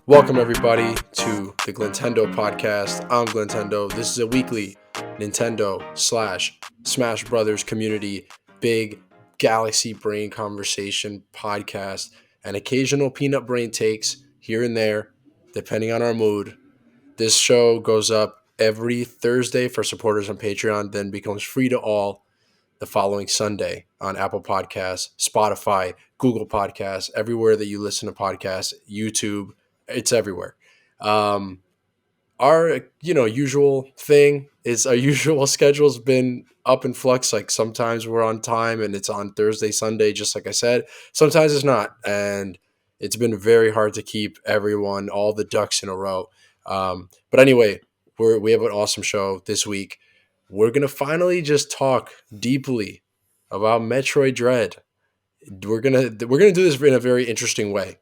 Welcome, everybody, to the Glentendo Podcast. I'm Glentendo. This is a weekly Nintendo / Smash Brothers community, big galaxy brain conversation podcast, and occasional peanut brain takes here and there, depending on our mood. This show goes up every Thursday for supporters on Patreon, then becomes free to all the following Sunday on Apple Podcasts, Spotify, Google Podcasts, everywhere that you listen to podcasts, YouTube. It's everywhere. Our usual thing is our usual schedule's been up in flux. Like sometimes we're on time and it's on Thursday, Sunday, just like I said. Sometimes it's not, and it's been very hard to keep everyone all the ducks in a row. But anyway, we have an awesome show this week. We're gonna finally just talk deeply about Metroid Dread. We're gonna do this in a very interesting way.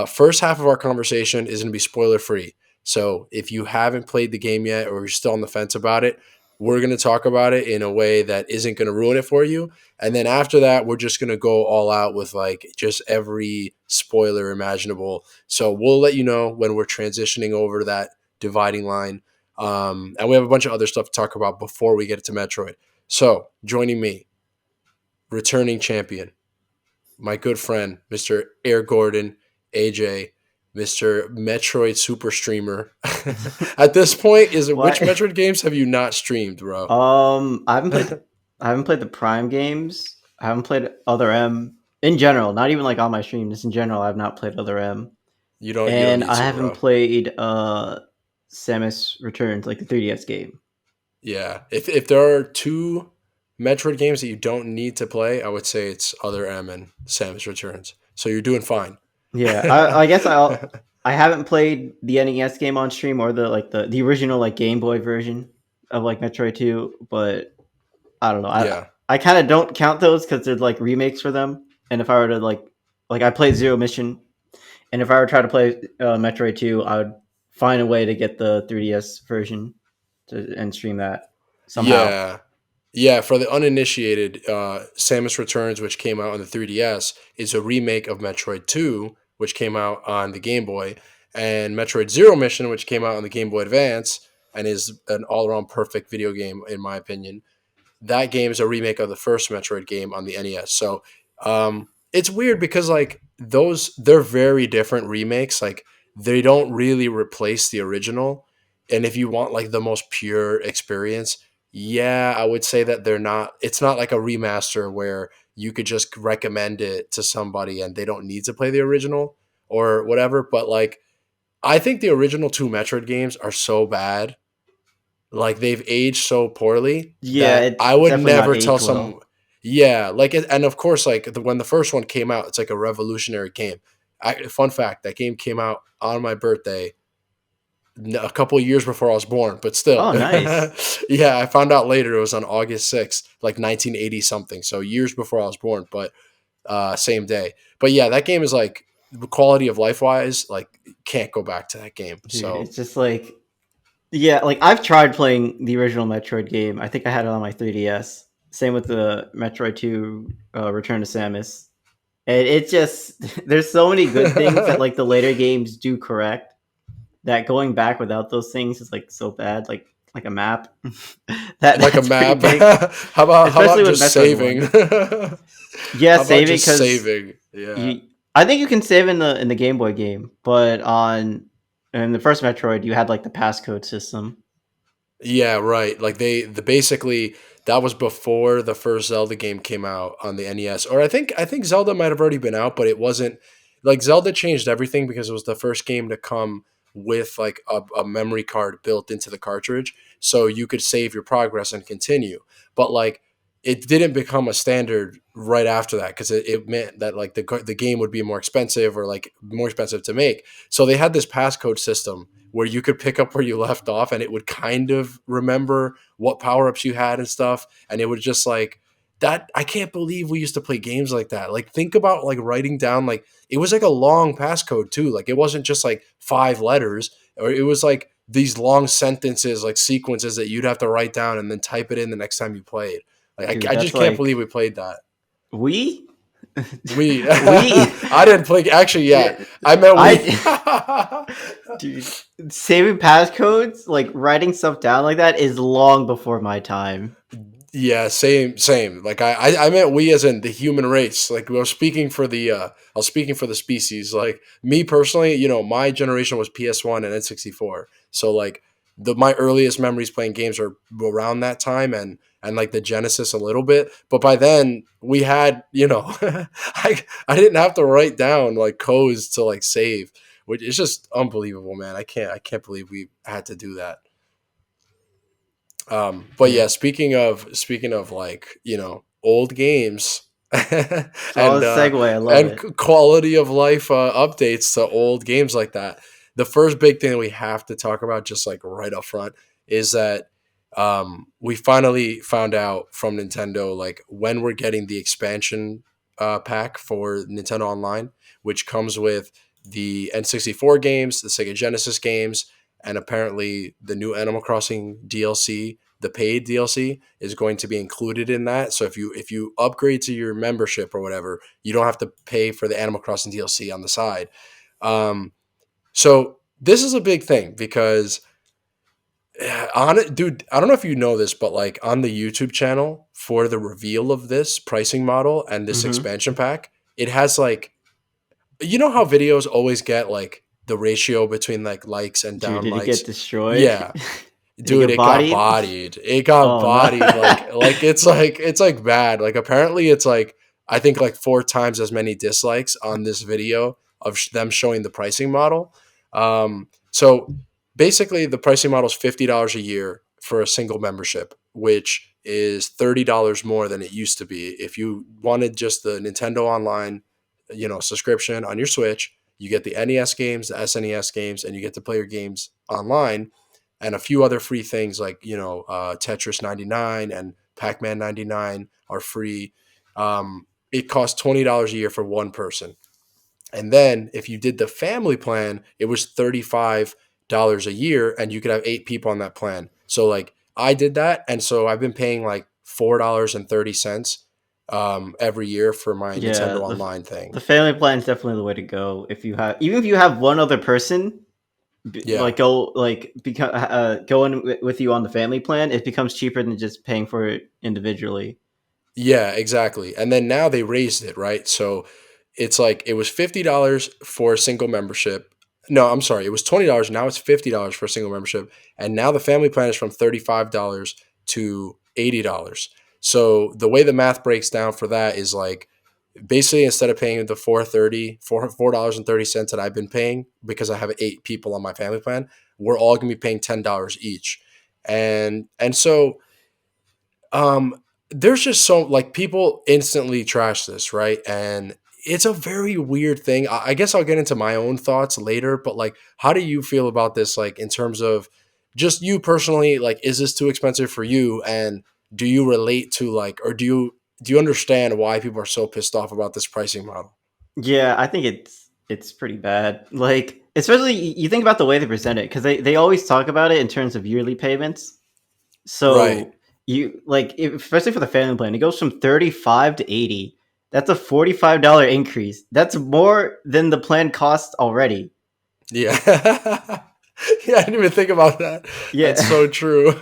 First half of our conversation is going to be spoiler free. So if you haven't played the game yet or you're still on the fence about it, we're going to talk about it in a way that isn't going to ruin it for you. And then after that, we're just going to go all out with like just every spoiler imaginable. So we'll let you know when we're transitioning over that dividing line. And we have a bunch of other stuff to talk about before we get to Metroid. So joining me, returning champion, my good friend, Mr. Air Gordon, AJ, Mr. Metroid Super Streamer. At this point, which Metroid games have you not streamed, bro? I haven't played the Prime games. I haven't played Other M in general. Not even like on my stream. Just in general, I've not played Other M. You don't need to, I haven't bro. played Samus Returns, like the 3DS game. Yeah, if there are two Metroid games that you don't need to play, I would say it's Other M and Samus Returns. So you're doing fine. Yeah, I guess I haven't played the NES game on stream or the original like Game Boy version of like Metroid 2, but I don't know. I kind of don't count those because they're like remakes for them. And if I were to like I played Zero Mission, and if I were to try to play Metroid 2, I would find a way to get the 3DS version and stream that somehow. Yeah, for the uninitiated, Samus Returns, which came out on the 3DS, is a remake of Metroid 2, which came out on the Game Boy, and Metroid Zero Mission, which came out on the Game Boy Advance, and is an all-around perfect video game, in my opinion. That game is a remake of the first Metroid game on the NES. So it's weird because like they're very different remakes. Like they don't really replace the original. And if you want like the most pure experience, yeah, I would say that it's not like a remaster where you could just recommend it to somebody and they don't need to play the original or whatever. But like, I think the original two Metroid games are so bad. Like they've aged so poorly that I would never tell someone. Well. Yeah, like, and of course, like when the first one came out, it's like a revolutionary game. Fun fact: that game came out on my birthday, a couple of years before I was born, but still. Oh, nice. Yeah, I found out later it was on August 6th, like 1980 something, so years before I was born, but same day. But yeah, that game is like quality of life wise, like can't go back to that game. Dude, so it's just like. Yeah, like I've tried playing the original Metroid game. I think I had it on my 3DS. Same with the Metroid 2 Return to Samus. And it just there's so many good things that like the later games do correct that going back without those things is like so bad. Like a map. Like a map. how about just saving? Yeah, saving because saving. Yeah. I think you can save in the Game Boy game, but in the first Metroid, you had like the passcode system. Yeah, right. Like they basically that was before the first Zelda game came out on the NES. Or I think Zelda might have already been out, but it wasn't like Zelda changed everything because it was the first game to come with like a memory card built into the cartridge. So you could save your progress and continue. But like it didn't become a standard right after that because it meant that like the game would be more expensive or like more expensive to make. So they had this passcode system where you could pick up where you left off and it would kind of remember what power-ups you had and stuff. And it would just like that. I can't believe we used to play games like that. Like think about like writing down, like it was like a long passcode too. Like it wasn't just like 5 letters or it was like these long sentences, like sequences that you'd have to write down and then type it in the next time you played. Like, dude, I just can't believe we played that. We We I didn't play actually. Yeah, I meant we. dude, saving passcodes, like writing stuff down like that, is long before my time. Yeah, same. Like I meant we as in the human race. Like we were speaking for the I was speaking for the species. Like me personally, my generation was PS1 and N64. So like my earliest memories playing games are around that time and like the Genesis a little bit. But by then we had, I didn't have to write down like codes to like save, which is just unbelievable, man. I can't believe we had to do that. But Yeah. yeah, speaking of like old games So and the segue, I love and it. quality of life updates to old games like that. The first big thing we have to talk about, just like right up front, is that we finally found out from Nintendo like when we're getting the expansion pack for Nintendo Online, which comes with the N64 games, the Sega Genesis games, and apparently the new Animal Crossing DLC, the paid DLC, is going to be included in that. So if you upgrade to your membership or whatever, you don't have to pay for the Animal Crossing DLC on the side. So this is a big thing because on it, dude, I don't know if you know this, but like on the YouTube channel for the reveal of this pricing model and this Mm-hmm. expansion pack, it has like how videos always get like the ratio between like likes and Dude, down did it get likes. destroyed? Yeah, Did it dude, get it got bodied? bodied. It got Oh no. bodied. Like it's like bad. Like apparently it's like I think like 4 times as many dislikes on this video of them showing the pricing model. So basically the pricing model is $50 a year for a single membership, which is $30 more than it used to be. If you wanted just the Nintendo Online, subscription on your Switch, you get the NES games, the SNES games, and you get to play your games online and a few other free things like Tetris 99 and Pac-Man 99 are free. It costs $20 a year for one person, and then if you did the family plan, it was $35 a year, and you could have 8 people on that plan. So like I did that, and so I've been paying like $4.30 every year for my Yeah, Nintendo the Online thing. the family plan is definitely the way to go. If you have, even if you have one other person, Yeah, go in with you on the family plan, it becomes cheaper than just paying for it individually. yeah, exactly. And then now they raised it, right? So it's like it was $50 for a single membership. No, I'm sorry, it was $20. Now it's $50 for a single membership, and now the family plan is from $35 to $80. So the way the math breaks down for that is like basically instead of paying the $4.30 that I've been paying because I have 8 people on my family plan, we're all gonna be paying $10 each, and so um, there's just so like people instantly trash this, right? And it's a very weird thing. I guess I'll get into my own thoughts later, but like, how do you feel about this? Like, in terms of just you personally, like, is this too expensive for you? And do you relate to like, or do you understand why people are so pissed off about this pricing model? Yeah, I think it's pretty bad. Like, especially you think about the way they present it, because they always talk about it in terms of yearly payments. Right. So especially for the family plan, it goes from 35 to 80. That's a $45 increase. That's more than the plan costs already. Yeah. Yeah, I didn't even think about that. That's Yeah. so true.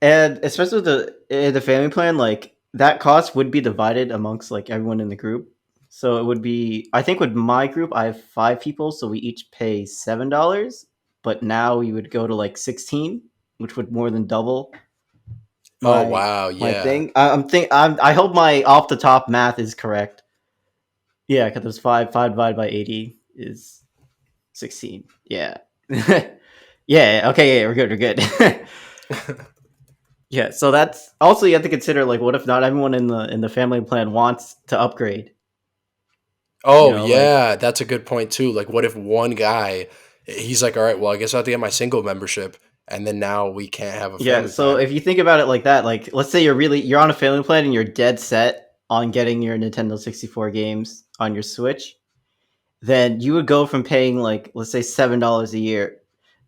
And especially with the family plan, like that cost would be divided amongst like everyone in the group. So it would be, I think with my group, I have 5 people, so we each pay $7. But now we would go to like 16, which would more than double Oh my wow, my yeah. thing. I hope my off the top math is correct. Yeah, because it's five divided by 80 is 16. Yeah. Yeah. Okay. Yeah, we're good. We're good. Yeah, so that's also, you have to consider, like, what if not everyone in the family plan wants to upgrade? Oh Like, yeah, that's a good point too. Like, what if one guy, he's like, all right, well, I guess I have to get my single membership, and then now we can't have a yeah. family So plan. if you think about it like that, like, let's say you're on a family plan and you're dead set on getting your Nintendo 64 games on your Switch, then you would go from paying, like, let's say $7 a year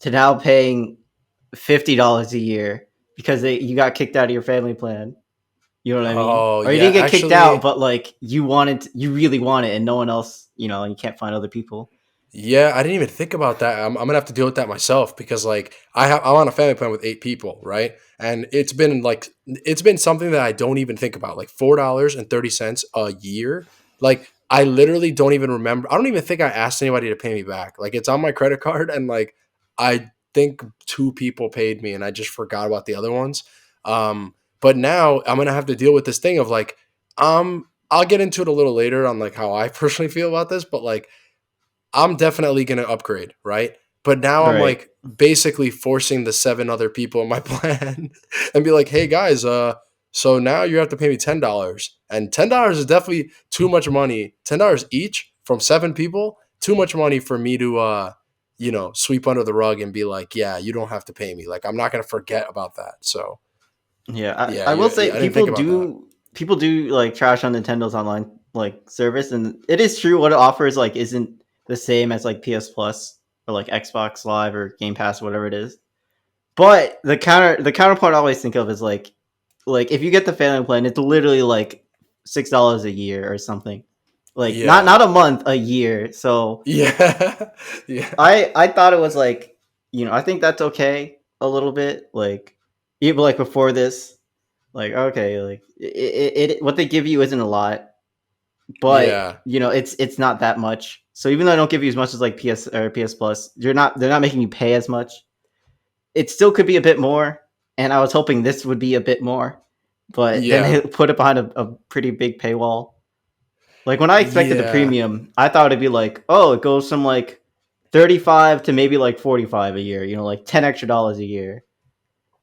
to now paying $50 a year because you got kicked out of your family plan. You know what I mean? Oh Or you yeah, didn't get kicked out, actually, but like you really want it, and no one else, and you can't find other people. yeah, I didn't even think about that. I'm gonna have to deal with that myself because like I'm on a family plan with 8 people, right? And it's been something that I don't even think about, like $4.30 a year. Like I literally don't even remember. I don't even think I asked anybody to pay me back. Like it's on my credit card, and like I think 2 people paid me, and I just forgot about the other ones. But now I'm gonna have to deal with this thing of like I'll get into it a little later on like how I personally feel about this, but like I'm definitely going to upgrade, right? But now I'm Right. like basically forcing the 7 other people in my plan and be like, "Hey guys, so now you have to pay me $10." And $10 is definitely too much money. $10 each from 7 people, too much money for me to sweep under the rug and be like, "Yeah, you don't have to pay me." Like I'm not going to forget about that. So, Yeah, yeah, I will say I didn't think about that. people do like trash on Nintendo's online like service, and it is true what it offers like isn't the same as like PS Plus or like Xbox Live or Game Pass or whatever it is. But the counterpart I always think of is like if you get the family plan, it's literally like $6 a year or something. Like Yeah. not a month, a year. So Yeah. Yeah. I thought it was like I think that's okay a little bit like even like before this like okay like it what they give you isn't a lot but Yeah. it's not that much, so even though I don't give you as much as like PS or PS Plus, they're not making you pay as much. It still could be a bit more, and I was hoping this would be a bit more, but then Yeah. they put it behind a pretty big paywall. Like when I expected the Yeah. premium, I thought it'd be like, oh, it goes from like 35 to maybe like 45 a year, like $10 extra a year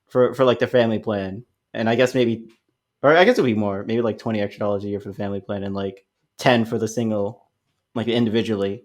for like the family plan. And I guess maybe or I guess it'd be more, maybe like $20 extra a year for the family plan and like 10 for the single, like individually.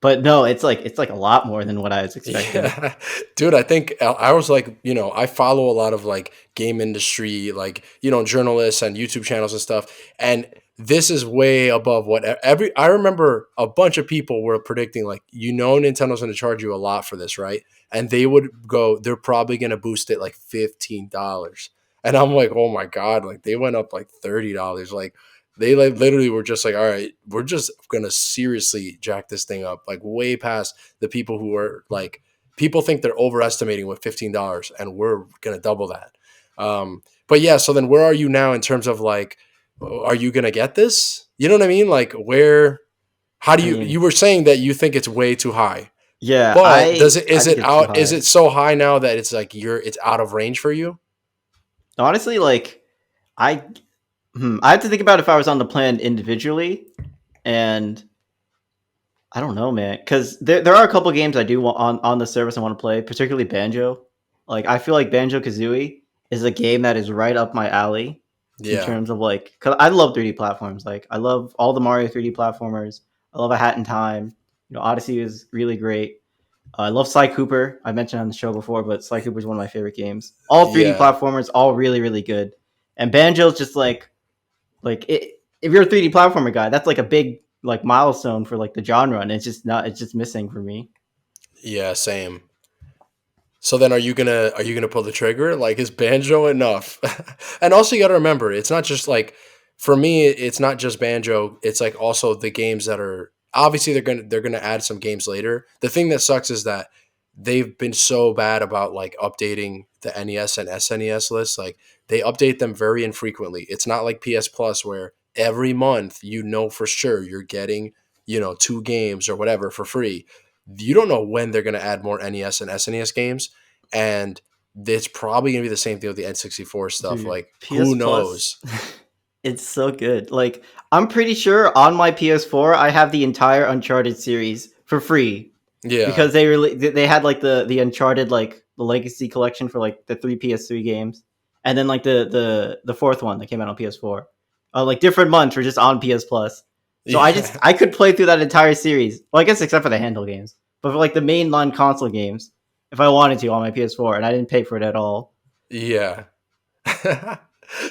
But no, it's like a lot more than what I was expecting. Yeah, dude, I think I was like, I follow a lot of like game industry, like, journalists and YouTube channels and stuff. And this is way above what I remember a bunch of people were predicting, like, Nintendo's going to charge you a lot for this, right? And they would go, they're probably going to boost it like $15. And I'm like, oh my God, like they went up like $30. Like, they like literally were just like, all right, we're just gonna seriously jack this thing up, like way past the people who are like, people think they're overestimating with $15, and we're gonna double that. But yeah, so then where are you now in terms of like, are you gonna get this? You know what I mean? Like where? How do I you mean, were saying that you think it's way too high, yeah, but does it I is think it it's too out? Is high. it so high now that it's like it's out of range for you? Honestly, like I I have to think about if I was on the plan individually, and I don't know, man, because there are a couple games I do want on the service I want to play, particularly Banjo. Like I feel like Banjo Kazooie is a game that is right up my alley in Yeah, terms of like, cause I love 3D platforms. Like I love all the Mario 3D platformers. I love A Hat in Time. Odyssey is really great. I love Sly Cooper. I mentioned on the show before, but Sly Cooper is one of my favorite games. All 3D yeah. platformers, all really really good. And Banjo's just like if you're a 3D platformer guy, that's like a big like milestone for like the genre, and it's just missing for me. Yeah, same. So then are you gonna pull the trigger? Like is banjo enough? And also you gotta remember, it's not just like, for me, it's not just banjo, it's like also the games that are obviously they're gonna add some games later. The thing that sucks is that they've been so bad about like updating the NES and SNES lists. Like they update them very infrequently. It's not like PS Plus where every month for sure you're getting, 2 games or whatever for free. You don't know when they're going to add more NES and SNES games, and it's probably going to be the same thing with the N64 stuff. Dude, Like PS who Plus, knows? it's so good. Like I'm pretty sure on my PS4 I have the entire Uncharted series for free Yeah, because they had like the Uncharted like the Legacy collection for like the 3 PS3 games, and then like the fourth one that came out on PS4. Like different months were just on PS Plus. So yeah, I could play through that entire series. Well, I guess except for the handle games, but for like the main non-console games, if I wanted to on my PS4, and I didn't pay for it at all. yeah.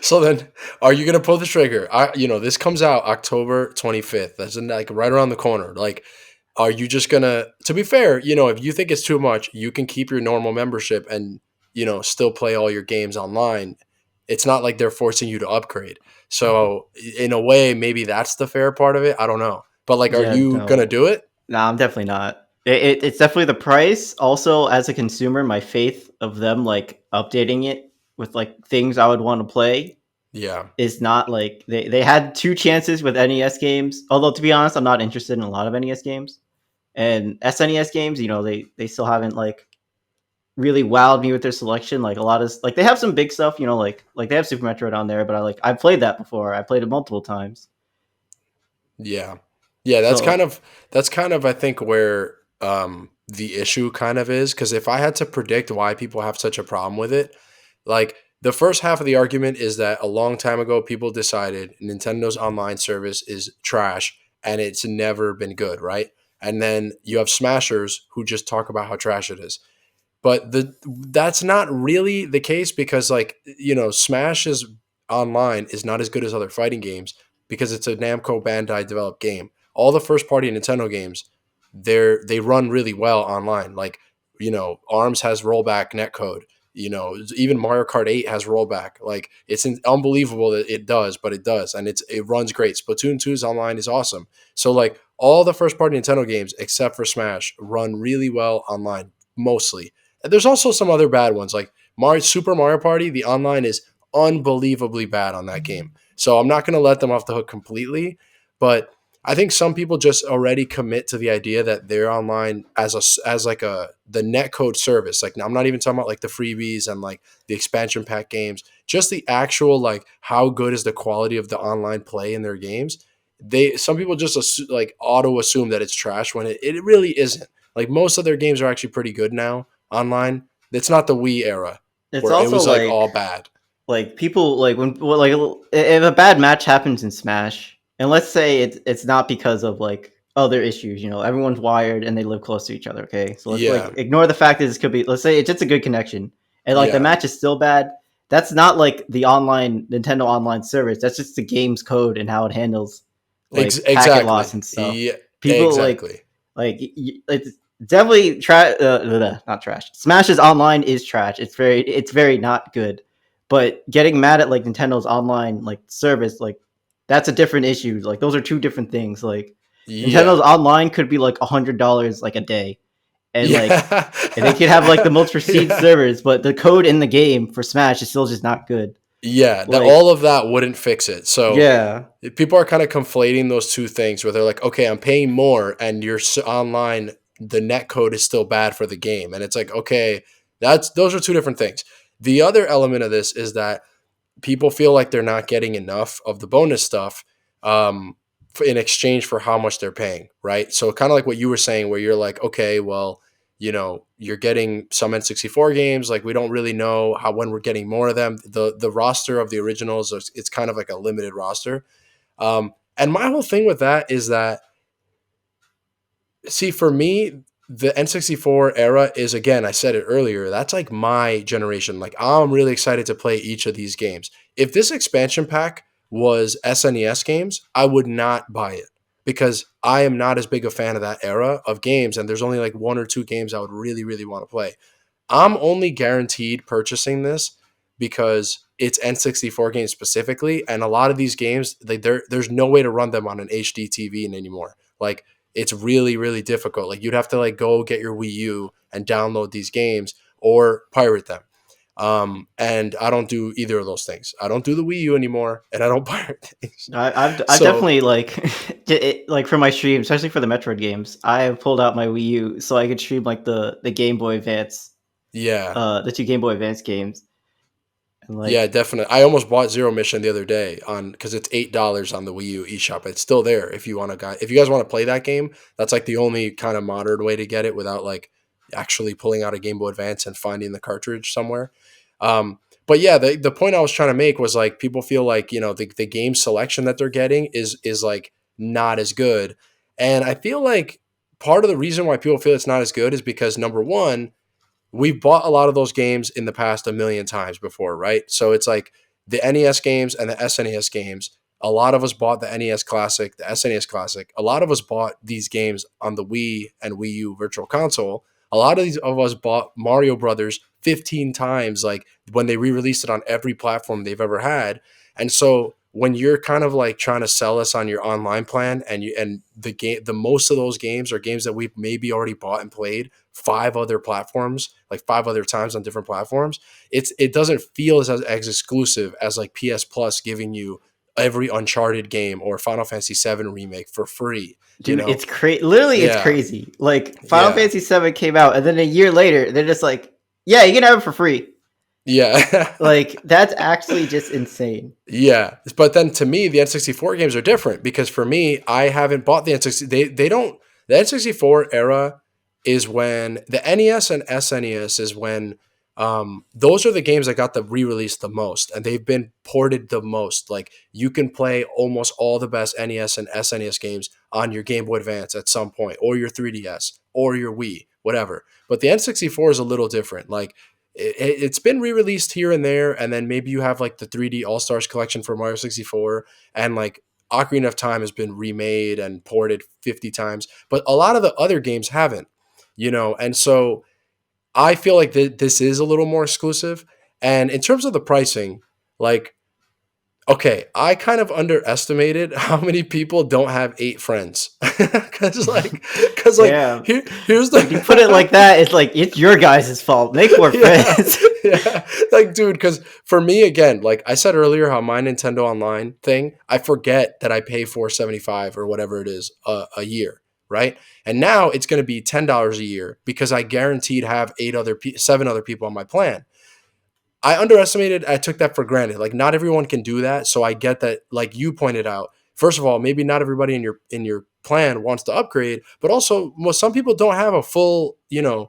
So then, are you gonna pull the trigger? This comes out October 25th. That's like right around the corner. Like, are you just gonna? To be fair, if you think it's too much, you can keep your normal membership and still play all your games online. It's not like they're forcing you to upgrade. So in a way, maybe that's the fair part of it. I don't know. But like, are Yeah, you gonna no, do it? no, I'm definitely not. It's definitely the price. Also, as a consumer, my faith of them like updating it with like things I would want to play Yeah. is not like they had two chances with NES games. Although to be honest, I'm not interested in a lot of NES games. And SNES games, they still haven't like really wowed me with their selection. Like a lot of like they have some big stuff, like they have Super Metroid on there, but I played that before. I played it multiple times. Yeah. Yeah, So that's kind of I think where the issue kind of is, because if I had to predict why people have such a problem with it, like the first half of the argument is that a long time ago people decided Nintendo's online service is trash and it's never been good, right? And then you have smashers who just talk about how trash it is. But that's not really the case, because like, Smash is online is not as good as other fighting games because it's a Namco Bandai developed game. All the first party Nintendo games, they run really well online. Like, Arms has rollback netcode. Even Mario Kart 8 has rollback. Like, it's unbelievable that it does, but it does, and it runs great. Splatoon 2's online is awesome. So like all the first party Nintendo games except for Smash run really well online mostly. There's also some other bad ones, like Super Mario Party. The online is unbelievably bad on that game. So I'm not going to let them off the hook completely, but I think some people just already commit to the idea that they're online as like the netcode service. Like, I'm not even talking about like the freebies and like the expansion pack games, just the actual like how good is the quality of the online play in their games. Some people just like auto assume that it's trash when it really isn't. Like, most of their games are actually pretty good now online. It's not the Wii era it's where it also was like all bad. like people like when well, like if a bad match happens in Smash, and let's say it's not because of like other issues, everyone's wired and they live close to each other. Okay, so let's like Yeah, ignore the fact that this could be. Let's say it's just a good connection, and like the yeah, match is still bad. That's not like the online Nintendo online service. That's just the game's code and how it handles like packet loss exactly. and stuff. Yeah, People exactly. it's definitely trash. Not trash. Smash's online is trash. It's very not good. But getting mad at like Nintendo's online like service, like that's a different issue. Like those are two different things. Like Nintendo's Yeah, online could be like $100 like a day, and like yeah, and they could have like the most prestige yeah, servers, but the code in the game for Smash is still just not good. yeah. That Like all of that wouldn't fix it. So yeah, people are kind of conflating those two things, where they're like, okay, I'm paying more, and you're online. The net code is still bad for the game, and it's like, okay, those are two different things. The other element of this is that people feel like they're not getting enough of the bonus stuff, um, in exchange for how much they're paying, right? So kind of like what you were saying, where you're like, okay, well, you're getting some N64 games. Like, we don't really know when we're getting more of them. The roster of the originals, it's kind of like a limited roster. And my whole thing with that is that, see, for me, the N64 era is, again, I said it earlier, that's like my generation. Like, I'm really excited to play each of these games. If this expansion pack was SNES games, I would not buy it, because I am not as big a fan of that era of games. And there's only like one or two games I would really, really want to play. I'm only guaranteed purchasing this because it's N64 games specifically, and a lot of these games, there's no way to run them on an HD TV anymore. Like, it's really, really difficult. Like, you'd have to like go get your Wii U and download these games or pirate them. And I don't do either of those things. I don't do the Wii U anymore, and I don't pirate things. I've So definitely like like for my stream, especially for the Metroid games, I have pulled out my Wii U so I could stream like the Game Boy Advance, yeah, the two Game Boy Advance games, and yeah, like definitely. I almost bought Zero Mission the other day because it's $8 on the Wii U eShop. It's still there if you want if you guys want to play that game. That's like the only kind of modern way to get it without like actually pulling out a Game Boy Advance and finding the cartridge somewhere. But yeah, the point I was trying to make was like, people feel like, the game selection that they're getting is like not as good, and I feel like part of the reason why people feel it's not as good is because, number one, we've bought a lot of those games in the past a million times before, right? So it's like the NES games and the SNES games. A lot of us bought the NES Classic, the SNES Classic. A lot of us bought these games on the Wii and Wii U Virtual Console. A lot of these of us bought Mario Brothers 15 times, like when they re-released it on every platform they've ever had. And so when you're kind of like trying to sell us on your online plan, and the most of those games are games that we've maybe already bought and played five other platforms, like five other times on different platforms, it doesn't feel as exclusive as like PS Plus giving you every Uncharted game or Final Fantasy VII remake for free. You Dude, know? it's crazy. Literally, it's Yeah. crazy. Like Final Yeah. Fantasy VII came out, and then a year later, they're just like, "Yeah, you can have it for free." Yeah. Like that's actually just insane. Yeah. But then to me, the N64 games are different because for me, I haven't bought the N60. They don't, the N64 era is when the NES and SNES is when those are the games that got the re-release the most, and they've been ported the most. Like you can play almost all the best NES and SNES games on your Game Boy Advance at some point, or your 3DS, or your Wii, whatever. But the N64 is a little different. Like it's been re-released here and there, and then maybe you have like the 3D All Stars collection for Mario 64, and like Ocarina of Time has been remade and ported 50 times, but a lot of the other games haven't, and so I feel like this is a little more exclusive. And in terms of the pricing, like, okay, I kind of underestimated how many people don't have 8 friends, because Damn. here's When you put it like the that, it's like it's your guys' fault. Make more yeah, friends. yeah, like dude, because for me again, like I said earlier, how my Nintendo Online thing, I forget that I pay $4.75 or whatever it is a year, right? And now it's going to be $10 a year because I guaranteed have 7 other people on my plan. I took that for granted. Like not everyone can do that. So I get that, like you pointed out, first of all, maybe not everybody in your plan wants to upgrade, but also some people don't have a full,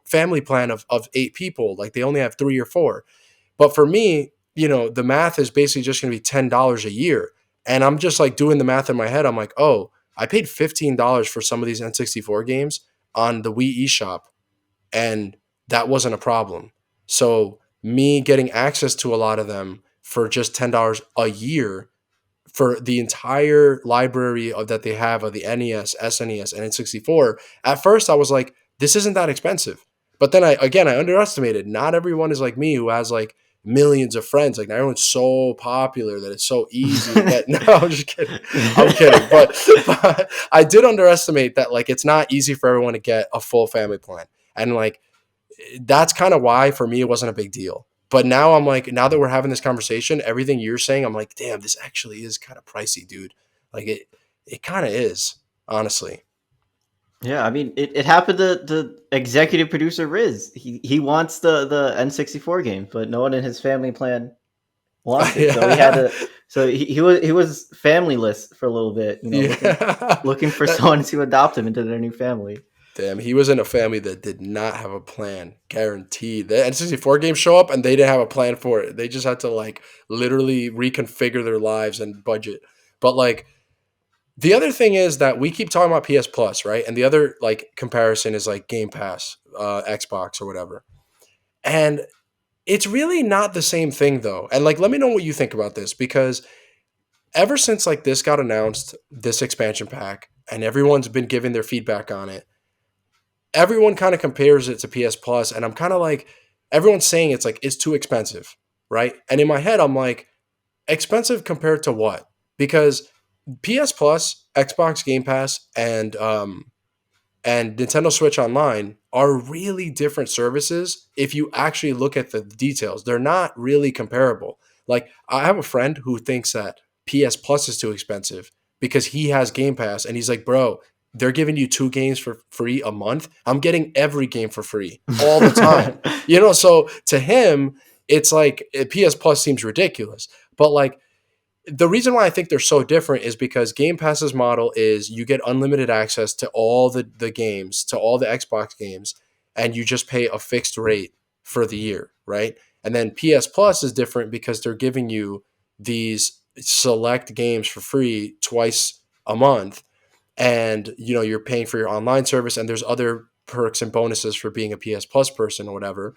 family plan of 8 people. Like they only have 3 or 4. But for me, the math is basically just gonna be $10 a year. And I'm just like doing the math in my head. I'm like, oh, I paid $15 for some of these N64 games on the Wii eShop, and that wasn't a problem. So me getting access to a lot of them for just $10 a year for the entire library of that they have of the NES, SNES, and N64. At first, I was like, this isn't that expensive. But then I underestimated. Not everyone is like me who has like millions of friends. Like everyone's so popular that it's so easy to get. No, I'm just kidding. I'm kidding. But I did underestimate that like it's not easy for everyone to get a full family plan. And like that's kind of why for me it wasn't a big deal. But now I'm like, now that we're having this conversation, everything you're saying, I'm like, damn, this actually is kind of pricey, dude. Like it kind of is, honestly. Yeah, I mean, it happened to the executive producer Riz. He wants the N64 game, but no one in his family plan wants it. So he had Yeah. to. So he was familyless for a little bit, looking Yeah. looking for someone to adopt him into their new family. Damn, he was in a family that did not have a plan, guaranteed. The N64 games show up and they didn't have a plan for it. They just had to like literally reconfigure their lives and budget. But like the other thing is that we keep talking about PS Plus, right? And the other like comparison is like Game Pass, Xbox or whatever. And it's really not the same thing though. And like let me know what you think about this, because ever since like this got announced, this expansion pack, and everyone's been giving their feedback on it, everyone kind of compares it to PS Plus, and I'm kind of like, everyone's saying it's like it's too expensive, right? And in my head, I'm like, expensive compared to what? Because PS Plus, Xbox Game Pass, and Nintendo Switch Online are really different services. If you actually look at the details, they're not really comparable. Like I have a friend who thinks that PS Plus is too expensive because he has Game Pass, and he's like, bro, they're giving you 2 games for free a month. I'm getting every game for free all the time. So to him, it's like PS Plus seems ridiculous. But like the reason why I think they're so different is because Game Pass's model is you get unlimited access to all the games, to all the Xbox games, and you just pay a fixed rate for the year, right? And then PS Plus is different because they're giving you these select games for free twice a month, and you're paying for your online service, and there's other perks and bonuses for being a PS Plus person or whatever.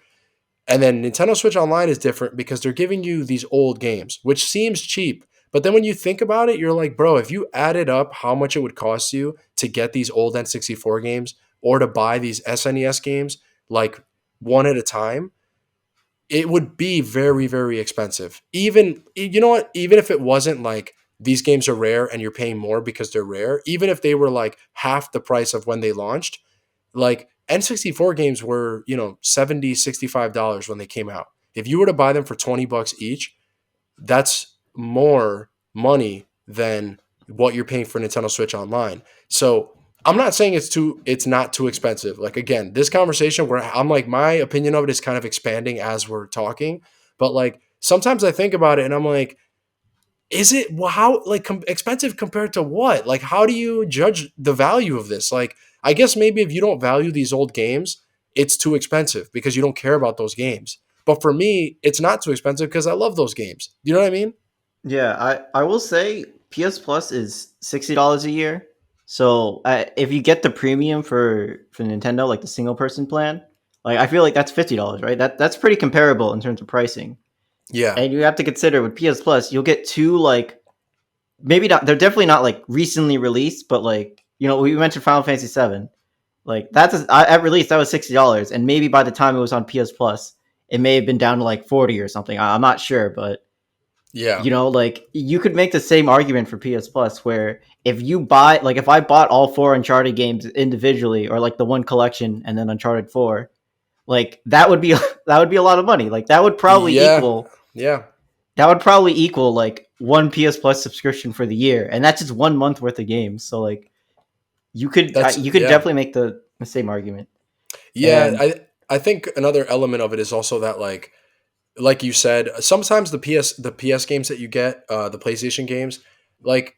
And then Nintendo Switch Online is different because they're giving you these old games, which seems cheap. But then when you think about it, you're like, bro, if you added up how much it would cost you to get these old N64 games or to buy these SNES games, like one at a time, it would be very, very expensive. Even, you know what? Even if it wasn't like these games are rare and you're paying more because they're rare, even if they were like half the price of when they launched, like N64 games were, $70, $65 when they came out. If you were to buy them for $20 each, that's more money than what you're paying for Nintendo Switch Online. So I'm not saying it's not too expensive. Like again, this conversation where I'm like my opinion of it is kind of expanding as we're talking, but like sometimes I think about it and I'm like, is it how like expensive compared to what? Like how do you judge the value of this? Like I guess maybe if you don't value these old games, it's too expensive because you don't care about those games. But for me, it's not too expensive because I love those games. You know what I mean? Yeah, I will say PS Plus is $60 a year. So if you get the premium for Nintendo, like the single person plan, like I feel like that's $50, right? That's pretty comparable in terms of pricing. Yeah. And you have to consider with PS Plus, you'll get two like maybe not. They're definitely not like recently released, but like we mentioned Final Fantasy VII. Like at release that was $60, and maybe by the time it was on PS Plus, it may have been down to like 40 or something. I'm not sure, but Yeah. like you could make the same argument for PS Plus where if I bought all four Uncharted games individually or like the one collection and then Uncharted 4, like that would be that would be a lot of money. Like Yeah. Yeah. that would probably equal like one PS Plus subscription for the year, and that's just 1 month worth of games. So like That's you could yeah. definitely make the same argument. Yeah, And I think another element of it is also that like you said, sometimes the PS games that you get, the PlayStation games, like,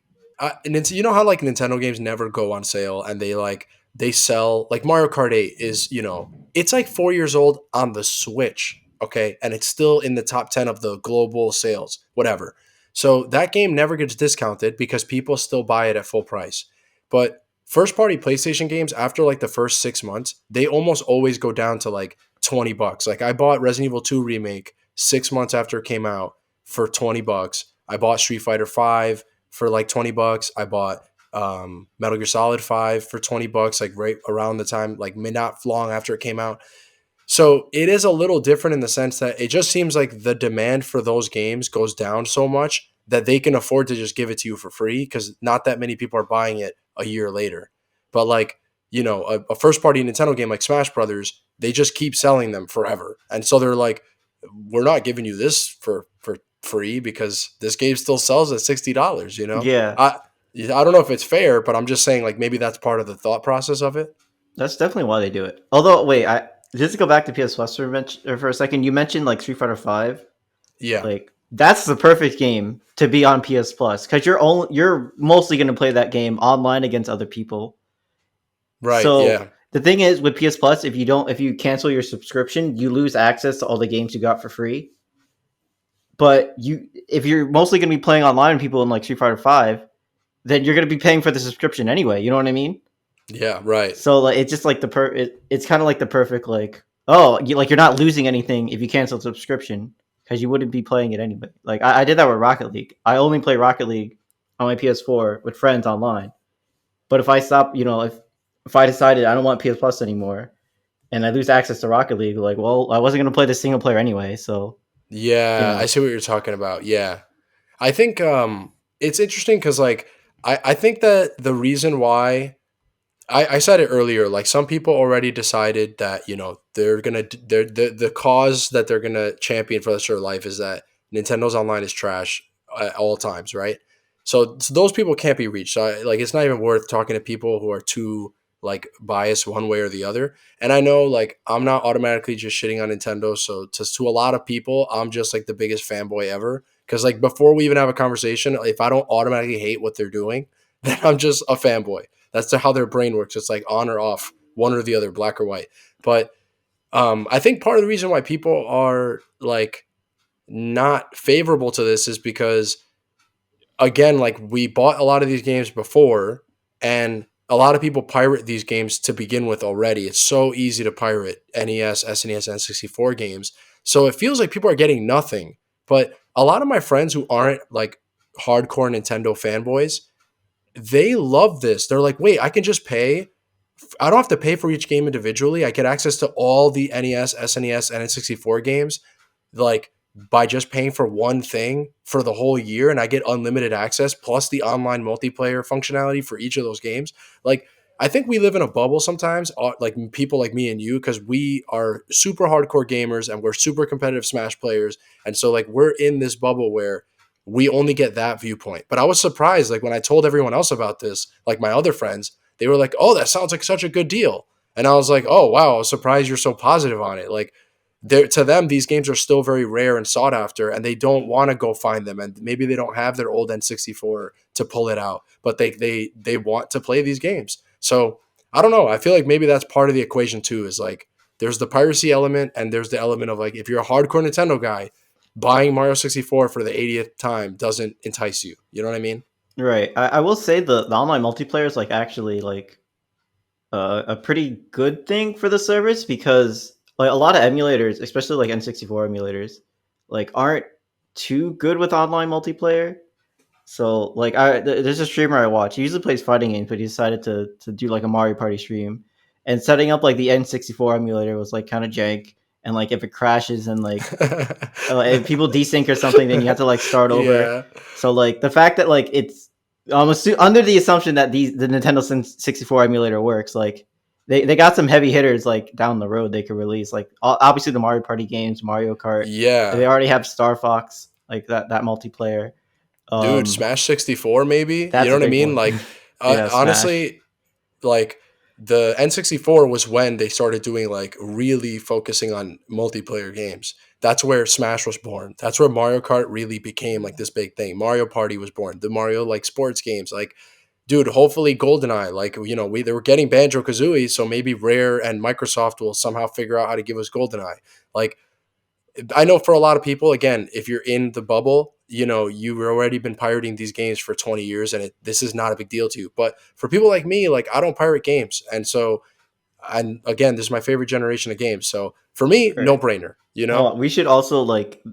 and it's, you know how like Nintendo games never go on sale and they sell like Mario Kart 8 is, it's like 4 years old on the Switch, okay, and it's still in the top 10 of the global sales, whatever. So that game never gets discounted because people still buy it at full price. But first party PlayStation games after like the first 6 months, they almost always go down to like $20. Like I bought Resident Evil 2 remake 6 months after it came out for $20. I bought Street Fighter 5 for like $20. I bought Metal Gear Solid 5 for $20, like right around the time, like not long after it came out. So it is a little different in the sense that it just seems like the demand for those games goes down so much that they can afford to just give it to you for free because not that many people are buying it a year later. But like, a first party Nintendo game like Smash Brothers, they just keep selling them forever. And so they're like, we're not giving you this for free because this game still sells at $60, yeah, I don't know if it's fair, but I'm just saying like maybe that's part of the thought process of it. that's definitely why they do it. Although, wait, I just to go back to PS Plus for a second. You mentioned like Street Fighter 5. Yeah. Like that's the perfect game to be on PS Plus because you're mostly going to play that game online against other people. Right. So Yeah. the thing is with PS Plus, if you cancel your subscription, you lose access to all the games you got for free. But if you're mostly going to be playing online with people in like Street Fighter 5, then you're going to be paying for the subscription anyway. You know what I mean? Yeah. Right. So like it's just like it's kind of like the perfect like you're not losing anything if you cancel the subscription because you wouldn't be playing it anyway. Like I did that with Rocket League. I only play Rocket League on my PS4 with friends online. But if I stop, if I decided I don't want PS Plus anymore and I lose access to Rocket League, like well, I wasn't gonna play the single player anyway. So Yeah, I see what you're talking about. Yeah. I think it's interesting because like I think that the reason why I said it earlier, like some people already decided that, they're the cause that they're gonna champion for the rest of their life is that Nintendo's online is trash at all times, right? So those people can't be reached. So like it's not even worth talking to people who are too like biased one way or the other. And I know like I'm not automatically just shitting on Nintendo. So to a lot of people, I'm just like the biggest fanboy ever. Because like before we even have a conversation, if I don't automatically hate what they're doing, then I'm just a fanboy. That's how their brain works. It's like on or off, one or the other, black or white. But I think part of the reason why people are like not favorable to this is because again, like we bought a lot of these games before, and a lot of people pirate these games to begin with already. It's so easy to pirate NES, SNES, N64 games. So it feels like people are getting nothing. But a lot of my friends who aren't like hardcore Nintendo fanboys, they love this. They're like, wait, I can just pay I don't have to pay for each game individually. I get access to all the NES, SNES, and N64 games, like by just paying for one thing for the whole year, and I get unlimited access plus the online multiplayer functionality for each of those games. Like, I think we live in a bubble sometimes, like people like me and you, because we are super hardcore gamers and we're super competitive Smash players, and so like we're in this bubble where we only get that viewpoint. But I was surprised, like when I told everyone else about this, like my other friends, they were like, "Oh, that sounds like such a good deal," and I was like, "Oh wow, I was surprised you're so positive on it." Like, to them, these games are still very rare and sought after, and they don't want to go find them, and maybe they don't have their old N64 to pull it out, but they want to play these games. So I don't know. I feel like maybe that's part of the equation too. Is like there's the piracy element, and there's the element of like if you're a hardcore Nintendo guy, buying Mario 64 for the 80th time doesn't entice you. You know what I mean? Right. I will say the online multiplayer is like actually like a pretty good thing for the service because like a lot of emulators, especially like N64 emulators, like aren't too good with online multiplayer. So like there's a streamer I watch. He usually plays fighting games, but he decided to do like a Mario Party stream. And setting up like the N64 emulator was like kind of jank. And like if it crashes and like if people desync or something, then you have to like start over. Yeah. So like the fact that like it's under the assumption that the Nintendo 64 emulator works, like they got some heavy hitters like down the road they could release. Like obviously the Mario Party games, Mario Kart. Yeah. They already have Star Fox, like that multiplayer. Dude, Smash 64 maybe? You That's know a what I big mean? one. Like Yeah, Smash. honestly, like the N64 was when they started doing like really focusing on multiplayer games. That's where Smash was born. That's where Mario Kart really became like this big thing. Mario Party was born. The Mario like sports games, like dude, hopefully GoldenEye, like they were getting Banjo Kazooie, so maybe Rare and Microsoft will somehow figure out how to give us GoldenEye. Like I know for a lot of people, again, if you're in the bubble, you've already been pirating these games for 20 years and this is not a big deal to you. But for people like me, like I don't pirate games. And so, and again, this is my favorite generation of games. So for me, no Right. brainer. Oh, we should also like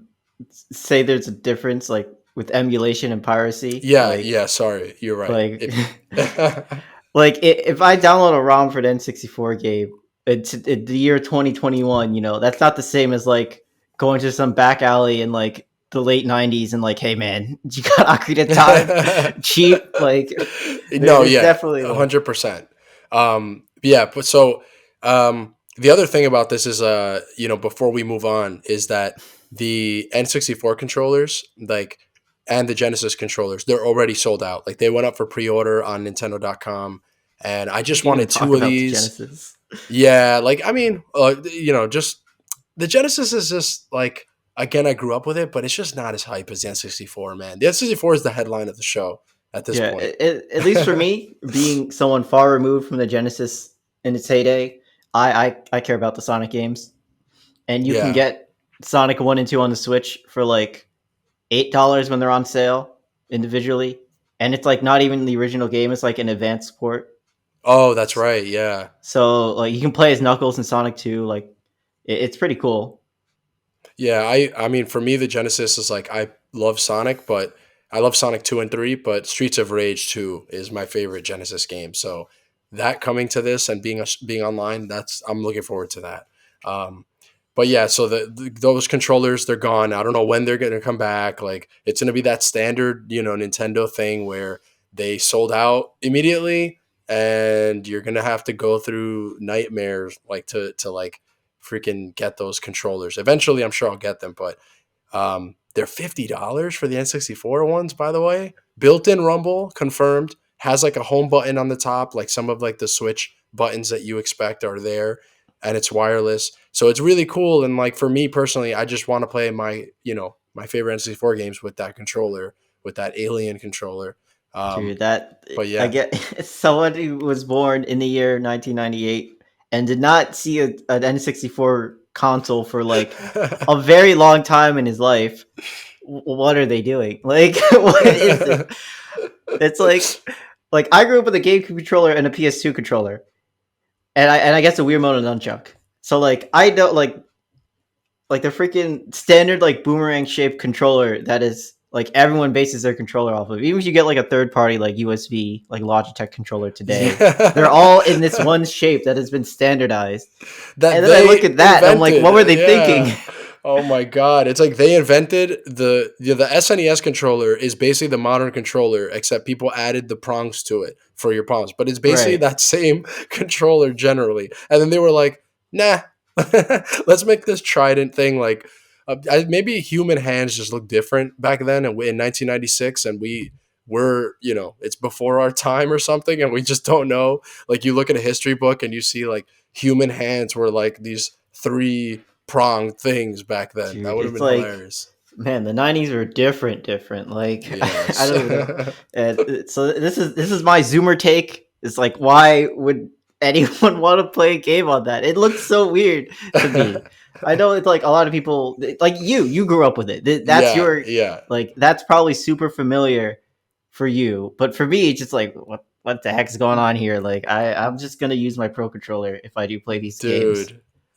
say there's a difference like with emulation and piracy. Yeah, yeah, sorry. You're right. Like like if I download a ROM for the N64 game, it's the year 2021. That's not the same as like going to some back alley in like the late 90s and like, hey man, you got Ocarina of Time cheap? Like No, there's yeah, definitely like 100%. Yeah, but so the other thing about this is, before we move on, is that the N64 controllers, like, and the Genesis controllers, they're already sold out. Like, they went up for pre-order on Nintendo.com, and I we just didn't even wanted talk two of about the these. Genesis. Yeah, like, I mean, just the Genesis is just like, again, I grew up with it, but it's just not as hype as the N64, man. The N64 is the headline of the show at this Yeah, point. at least for me, being someone far removed from the Genesis in its heyday, I care about the Sonic games, and you can Yeah. get Sonic 1 and 2 on the Switch for like $8 when they're on sale individually, and it's like not even the original game; it's like an advanced port. Oh, that's right. Yeah. So like you can play as Knuckles in Sonic 2. Like it's pretty cool. Yeah, I mean for me the Genesis is like I love Sonic, but I love Sonic 2 and 3, but Streets of Rage 2 is my favorite Genesis game. So that coming to this and being online, I'm looking forward to that. But yeah, so those controllers they're gone. I don't know when they're going to come back. Like it's going to be that standard, Nintendo thing where they sold out immediately and you're going to have to go through nightmares like to like freaking get those controllers. Eventually, I'm sure I'll get them, but they're $50 for the N64 ones, by the way. Built-in rumble confirmed. Has like a home button on the top, like some of like the Switch buttons that you expect are there, and it's wireless. So it's really cool. And like for me personally, I just want to play my favorite N64 games with that controller, with that alien controller. Dude, that But I yeah. get someone who was born in the year 1998 and did not see an N64 console for like a very long time in his life. What are they doing? Like, what is it? It's like I grew up with a GameCube controller and a PS2 controller, and I guess a weird mode nunchuck. So like I don't like the freaking standard like boomerang shaped controller that is like everyone bases their controller off of. Even if you get like a third party like USB, like Logitech controller today, they're all in this one shape that has been standardized. That And then I look they at that and I'm like, invented. what were they thinking? Yeah. Oh my god. It's like they invented the SNES controller is basically the modern controller, except people added the prongs to it for your palms. But it's basically Right. that same controller generally. And then they were like, nah, let's make this Trident thing like maybe human hands just look different back then and in 1996, and we were, it's before our time or something, and we just don't know. Like you look at a history book and you see like human hands were like these three pronged things back then. That Dude, would have it's been like, hilarious. man, the '90s were different. Like, I Yes. don't even know. And so this is my Zoomer take. It's like, why would anyone want to play a game on that? It looks so weird to me. I know it's like a lot of people, like you grew up with it. That's Yeah, your, yeah. like, that's probably super familiar for you. But for me, it's just like, what the heck's going on here? Like, I'm just gonna use my Pro controller if I do play these games.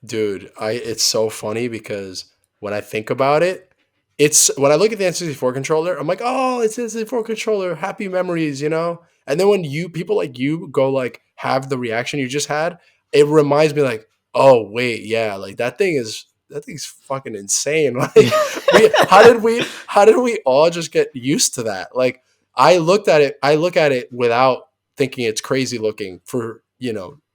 Dude, it's so funny because when I think about it, it's when I look at the N64 controller, I'm like, oh, it's N64 controller, happy memories, And then when people like you go like have the reaction you just had, it reminds me like, oh wait, yeah, like that thing's fucking insane. Like how did we all just get used to that? Like I look at it without thinking it's crazy looking for,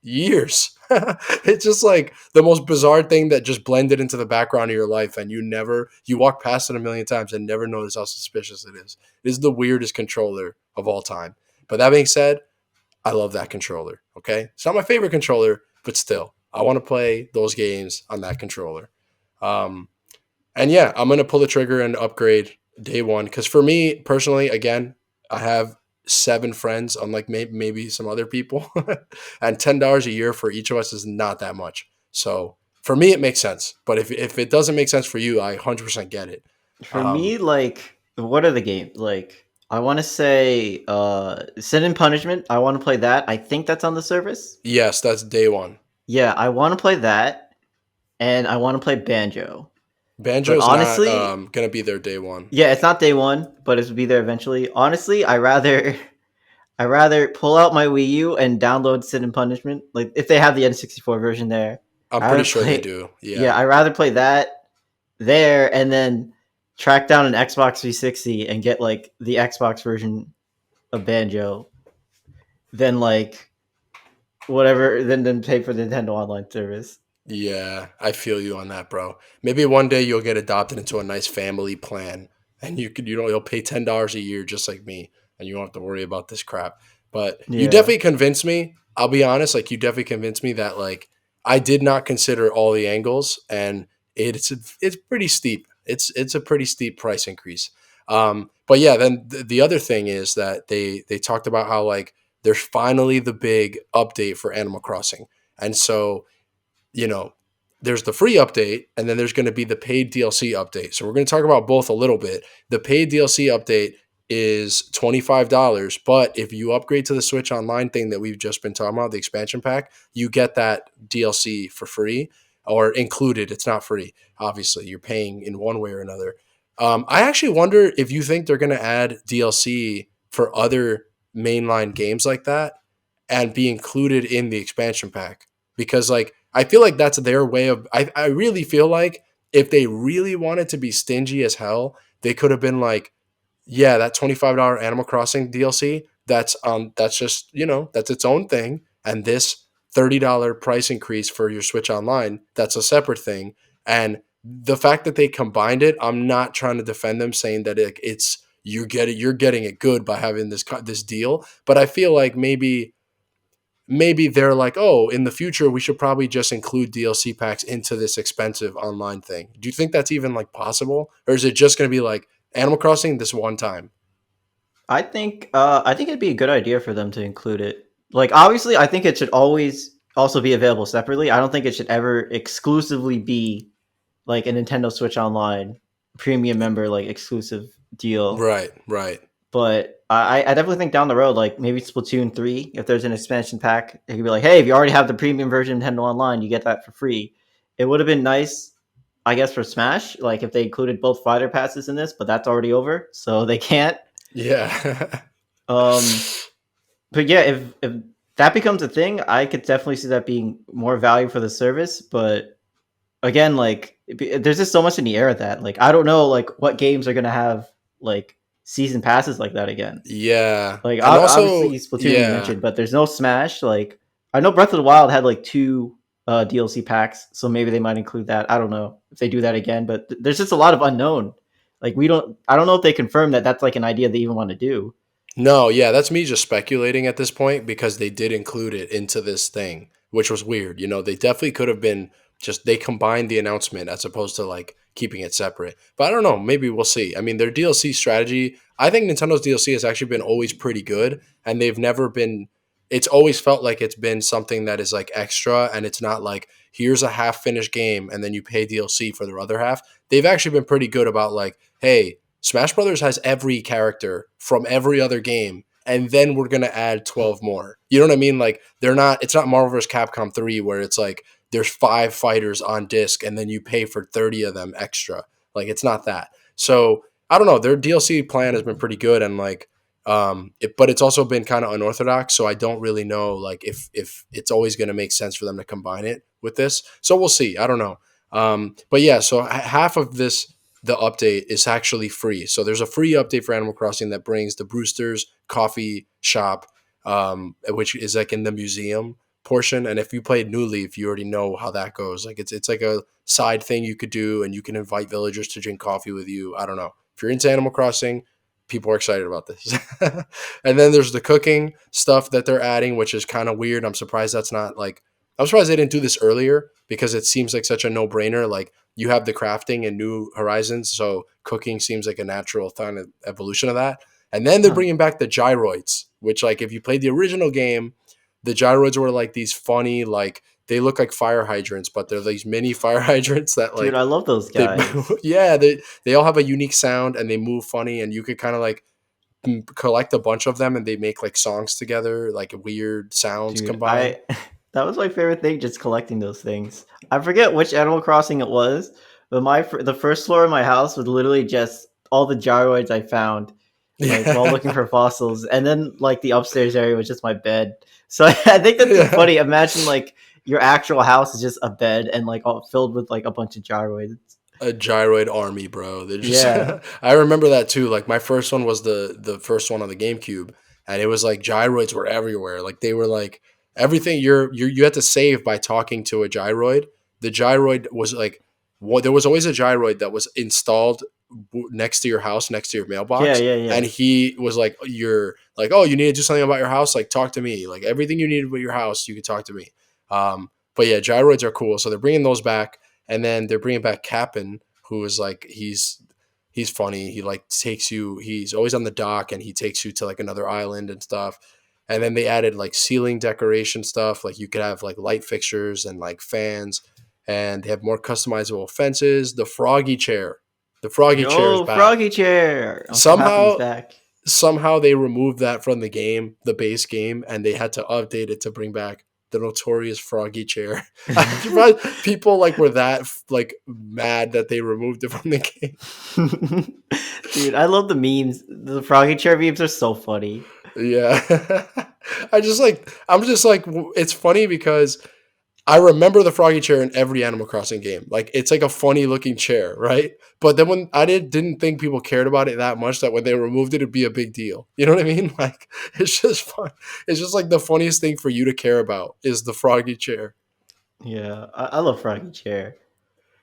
years. It's just like the most bizarre thing that just blended into the background of your life, and you walk past it a million times and never notice how suspicious it is. It is the weirdest controller of all time. But that being said, I love that controller. Okay, it's not my favorite controller, but still, I want to play those games on that controller. Um, and yeah, I'm gonna pull the trigger and upgrade day one because for me personally, again, I have 7 friends, unlike maybe some other people, and $10 a year for each of us is not that much. So for me, it makes sense. But if it doesn't make sense for you, I 100% get it. For me, like, what are the games? Like, I want to say Sin and Punishment. I want to play that. I think that's on the service. Yes, that's day one. Yeah, I want to play that, and I want to play Banjo. But Banjo's not honestly, gonna be there day one. yeah, it's not day one, but it will be there eventually. Honestly, I rather pull out my Wii U and download Sin and Punishment. Like, if they have the N64 version there, I'm I pretty rather sure they play. do. Yeah, Yeah. I rather play that there and then track down an Xbox 360 and get like the Xbox version of Banjo than like whatever than pay for the Nintendo Online service. Yeah, I feel you on that, bro. Maybe one day you'll get adopted into a nice family plan, and you'll pay $10 a year just like me, and you won't have to worry about this crap. But you Yeah. definitely convinced me. I'll be honest, like you definitely convinced me that like I did not consider all the angles, and it's pretty steep. It's a pretty steep price increase. But yeah, then the other thing is that they talked about how like there's finally the big update for Animal Crossing, and so you know, there's the free update and then there's going to be the paid DLC update. So we're going to talk about both a little bit. The paid DLC update is $25, but if you upgrade to the Switch Online thing that we've just been talking about, the expansion pack, you get that DLC for free or included. It's not free. Obviously, you're paying in one way or another. I actually wonder if you think they're going to add DLC for other mainline games like that and be included in the expansion pack because like I feel like that's their way of I really feel like if they really wanted to be stingy as hell, they could have been like, yeah, that $25 Animal Crossing DLC, that's just, that's its own thing. And this $30 price increase for your Switch Online, that's a separate thing. And the fact that they combined it, I'm not trying to defend them saying that it's you're getting it good by having this deal, but I feel like maybe they're like, oh, in the future, we should probably just include DLC packs into this expensive online thing. Do you think that's even like possible? Or is it just going to be like Animal Crossing this one time? I think it'd be a good idea for them to include it. Like, obviously, I think it should always also be available separately. I don't think it should ever exclusively be like a Nintendo Switch Online premium member like exclusive deal. Right, right. But I definitely think down the road, like maybe Splatoon 3, if there's an expansion pack, it could be like, hey, if you already have the premium version of Nintendo Online, you get that for free. It would have been nice. I guess for Smash, like if they included both fighter passes in this, but that's already over, so they can't. Yeah. Um, but yeah, if that becomes a thing, I could definitely see that being more value for the service. But again, like there's just so much in the air at that. Like I don't know, like what games are gonna have like season passes like that again. Yeah. Like And obviously also, Splatoon you yeah. mentioned, but there's no Smash. Like I know Breath of the Wild had like two DLC packs, so maybe they might include that. I don't know if they do that again, but there's just a lot of unknown. Like we don't, I don't know if they confirm that that's like an idea they even want to do. No, yeah, that's me just speculating at this point because they did include it into this thing, which was weird. They definitely could have been just they combined the announcement as opposed to like keeping it separate. But I don't know, maybe we'll see. I mean, their DLC strategy, I think Nintendo's DLC has actually been always pretty good and they've never been it's always felt like it's been something that is like extra and it's not like here's a half finished game and then you pay DLC for the other half. They've actually been pretty good about like, hey, Smash Brothers has every character from every other game, and then we're gonna add 12 more. You know what I mean? Like they're not. It's not Marvel vs. Capcom 3 where it's like there's 5 fighters on disc, and then you pay for 30 of them extra. Like it's not that. So I don't know. Their DLC plan has been pretty good, and like, but it's also been kind of unorthodox. So I don't really know like if it's always gonna make sense for them to combine it with this. So we'll see. I don't know. But yeah, so half of this the update is actually free. So there's a free update for Animal Crossing that brings the Brewster's coffee shop, which is like in the museum portion. And if you played New Leaf, you already know how that goes. Like it's like a side thing you could do, and you can invite villagers to drink coffee with you. I don't know. If you're into Animal Crossing, people are excited about this. And then there's the cooking stuff that they're adding, which is kind of weird. I'm surprised that's not like I'm surprised they didn't do this earlier because it seems like such a no brainer. Like you have the crafting and New Horizons, so cooking seems like a natural kind of evolution of that. And then they're Huh. bringing back the gyroids, which like if you played the original game, the gyroids were like these funny like they look like fire hydrants, but they're these mini fire hydrants that Dude, I like love those they guys. yeah they all have a unique sound and they move funny and you could kind of like collect a bunch of them and they make like songs together like weird sounds Dude, combined. I that was my favorite thing, just collecting those things. I forget which Animal Crossing it was, but the first floor of my house was literally just all the gyroids I found, like while looking Yeah. for fossils, and then like the upstairs area was just my bed. So I think that's just Yeah. funny. Imagine like your actual house is just a bed and like all filled with like a bunch of gyroids. A gyroid army, bro. They're just Yeah, I remember that too. Like my first one was the first one on the GameCube and it was like gyroids were everywhere. Like they were like everything you had to save by talking to a gyroid. The gyroid was like there was always a gyroid that was installed next to your house, next to your yeah, mailbox, yeah, and yeah. he was like you're like, "Oh, you need to do something about your house? Like talk to me. Like everything you need about your house, you can talk to me." But yeah, gyroids are cool. So they're bringing those back and then they're bringing back Cap'n, who is like he's funny. He like takes you. He's always on the dock, and he takes you to like another island and stuff. And then they added like ceiling decoration stuff. Like you could have like light fixtures and like fans, and they have more customizable fences. The froggy chair is Yo, back. Froggy Chair! I'm so happy he's Somehow back. somehow they removed that from the game, the base game, and they had to update it to bring back the notorious froggy chair. I'm surprised people like were that like mad that they removed it from the game. Dude, I love the memes. The Froggy Chair memes are so funny. Yeah. I'm just like it's funny because I remember the froggy chair in every Animal Crossing game. Like it's like a funny looking chair, right? But then when I didn't think people cared about it that much that when they removed it it'd be a big deal. You know what I mean? Like it's just fun. It's just like the funniest thing for you to care about is the froggy chair. Yeah, I love Froggy Chair.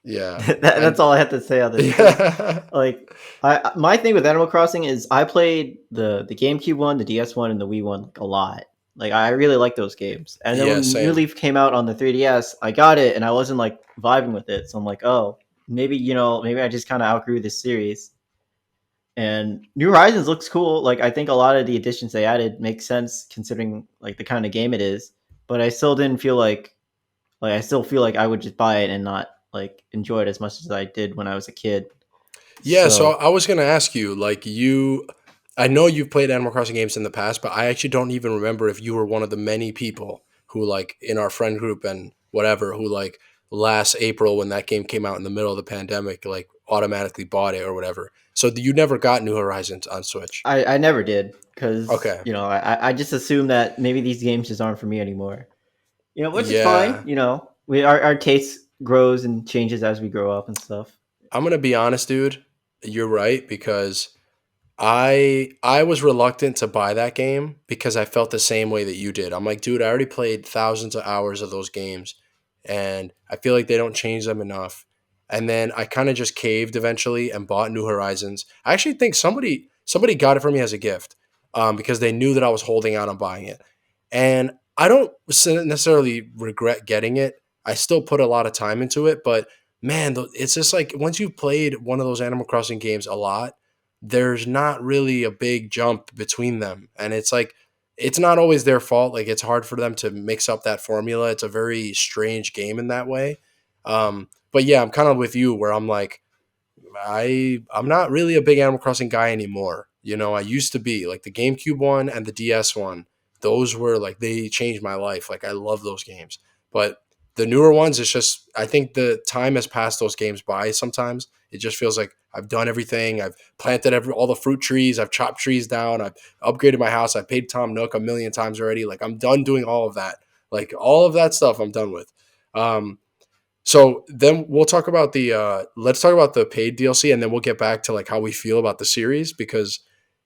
Yeah. That's And all I have to say on this because, yeah. like, I my thing with Animal Crossing is I played the GameCube one, the DS one, and the Wii one like a lot. Like, I really like those games. And then Yeah, when New same. Leaf came out on the 3DS, I got it, and I wasn't like vibing with it. So I'm like, oh, maybe maybe I just kind of outgrew this series. And New Horizons looks cool. Like, I think a lot of the additions they added make sense considering like the kind of game it is. But I still didn't feel like I still feel like I would just buy it and not like enjoy it as much as I did when I was a kid. Yeah, so So I was gonna ask you, like I know you've played Animal Crossing games in the past, but I actually don't even remember if you were one of the many people who like in our friend group and whatever who last April when that game came out in the middle of the pandemic, like automatically bought it or whatever. So you never got New Horizons on Switch. I never did because Okay. I just assumed that maybe these games just aren't for me anymore. Which is fine. Yeah. Our taste grows and changes as we grow up and stuff. I'm gonna be honest, dude. You're right because I was reluctant to buy that game because I felt the same way that you did. I'm like, dude, I already played thousands of hours of those games and I feel like they don't change them enough. And then I kind of just caved eventually and bought New Horizons. I actually think somebody got it for me as a gift because they knew that I was holding out on buying it. And I don't necessarily regret getting it. I still put a lot of time into it, but man, it's just like once you've played one of those Animal Crossing games a lot, there's not really a big jump between them. And it's like, it's not always their fault. Like, it's hard for them to mix up that formula. It's a very strange game in that way. But yeah, I'm kind of with you where I'm like, I'm not really a big Animal Crossing guy anymore. I used to be like the GameCube one and the DS one. Those were like they changed my life. Like I love those games. But the newer ones, it's just I think the time has passed those games by sometimes. It just feels like I've done everything. I've planted all the fruit trees. I've chopped trees down. I've upgraded my house. I paid Tom Nook a million times already. Like I'm done doing all of that. Like all of that stuff I'm done with. So then we'll talk about let's talk about the paid DLC and then we'll get back to like how we feel about the series because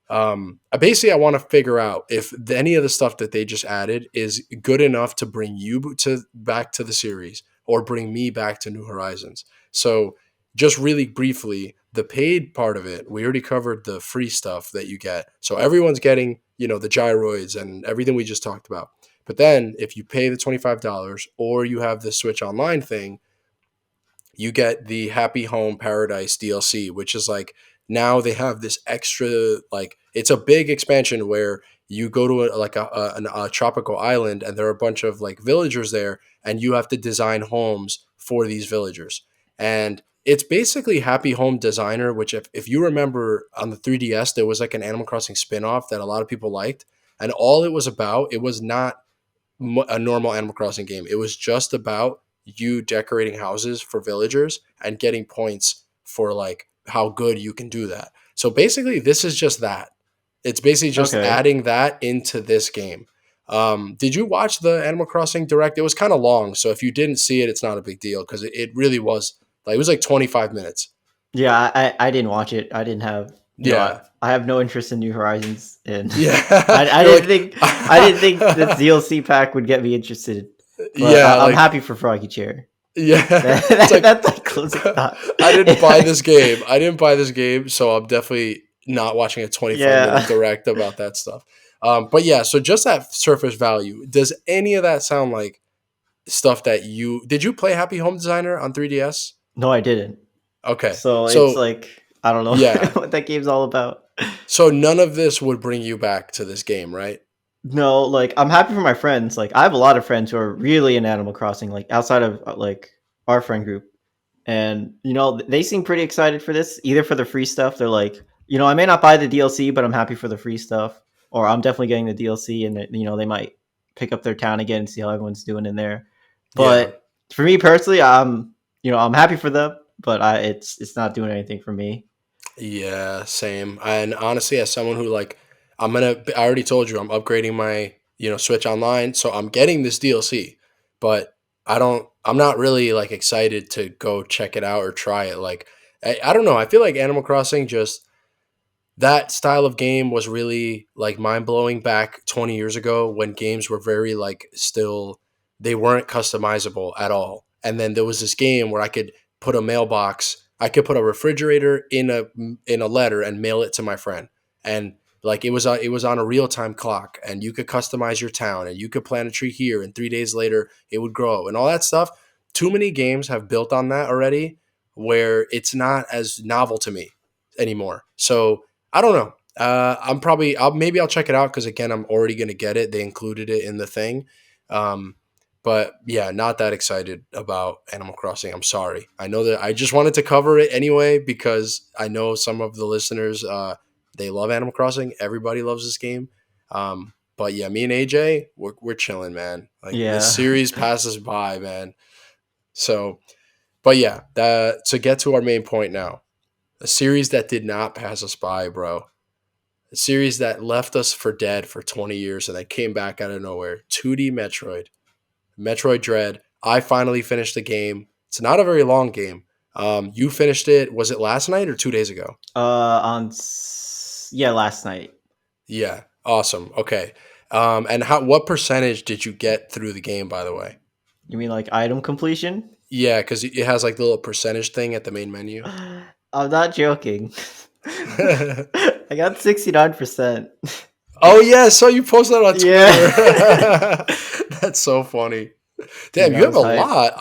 basically I want to figure out if any of the stuff that they just added is good enough to bring you back to the series or bring me back to New Horizons. So just really briefly, the paid part of it, we already covered the free stuff that you get. So everyone's getting, the gyroids and everything we just talked about. But then if you pay the $25 or you have the Switch Online thing, you get the Happy Home Paradise DLC, which is like now they have this extra like it's a big expansion where you go to a tropical island and there are a bunch of like villagers there and you have to design homes for these villagers. And it's basically Happy Home Designer, which if you remember on the 3DS, there was like an Animal Crossing spin-off that a lot of people liked. And all it was about, it was not a normal Animal Crossing game. It was just about you decorating houses for villagers and getting points for like how good you can do that. So basically, this is just that. It's basically just Okay. adding that into this game. Did you watch the Animal Crossing Direct? It was kind of long, so if you didn't see it, it's not a big deal because it really was like it was like 25 minutes. Yeah, I didn't watch it. I didn't have Yeah, I have no interest in New Horizons, and yeah. I You're didn't like, think the DLC pack would get me interested. But yeah, I'm like happy for Froggy Chair. yeah. It's like That's like closing thought. I didn't buy this game. I didn't buy this game, so I'm definitely not watching a 25-minute Yeah. direct about that stuff. But yeah, so just that surface value. Does any of that sound like stuff that did you play Happy Home Designer on 3DS? No, I didn't. Okay. So it's So like I don't know yeah. what that game's all about. So none of this would bring you back to this game, right? No, like I'm happy for my friends. Like I have a lot of friends who are really in Animal Crossing, like outside of like our friend group. And they seem pretty excited for this, either for the free stuff. They're like, I may not buy the DLC, but I'm happy for the free stuff, or I'm definitely getting the DLC, and they might pick up their town again and see how everyone's doing in there. Yeah. But for me personally, I'm happy for them, but it's not doing anything for me. Yeah, same. And honestly, as someone who like, I already told you I'm upgrading my, Switch Online, so I'm getting this DLC, but I'm not really like excited to go check it out or try it. Like, I don't know. I feel like Animal Crossing just, that style of game was really like mind blowing back 20 years ago when games were very like still, they weren't customizable at all. And then there was this game where I could put a mailbox, I could put a refrigerator in a letter and mail it to my friend. And like it was on a real time clock and you could customize your town and you could plant a tree here and 3 days later it would grow and all that stuff. Too many games have built on that already where it's not as novel to me anymore. So I don't know. Maybe I'll check it out because again, I'm already gonna get it. They included it in the thing, um, but yeah, not that excited about Animal Crossing. I'm sorry. I know that I just wanted to cover it anyway because I know some of the listeners they love Animal Crossing. Everybody loves this game. But yeah, me and AJ, we're chilling, man. Like this Yeah. series passes by, man. So, but yeah, to get to our main point now, a series that did not pass us by, bro. A series that left us for dead for 20 years and then came back out of nowhere. 2D Metroid. Metroid Dread. I finally finished the game. It's not a very long game. You finished it. Was it last night or 2 days ago? Yeah, last night. Yeah. Awesome. Okay. And what percentage did you get through the game, by the way? You mean like item completion? Yeah, because it has like the little percentage thing at the main menu. I'm not joking. I got 69%. Oh yeah, I saw you post that on Yeah. Twitter. That's so funny. Damn, Yeah, you I have was a hyped. lot.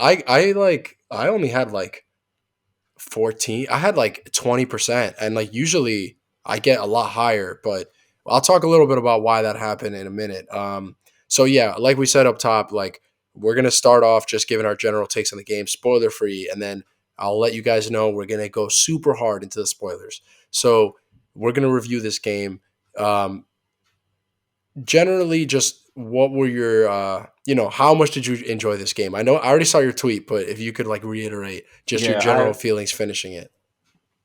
I only had like 14. I had like 20%. And like usually I get a lot higher, but I'll talk a little bit about why that happened in a minute. So yeah, like we said up top, like we're gonna start off just giving our general takes on the game, spoiler free, and then I'll let you guys know we're gonna go super hard into the spoilers. So we're gonna review this game. Um, Generally, just what were your how much did you enjoy this game? I know I already saw your tweet, but if you could like reiterate just your Yeah, general feelings finishing it.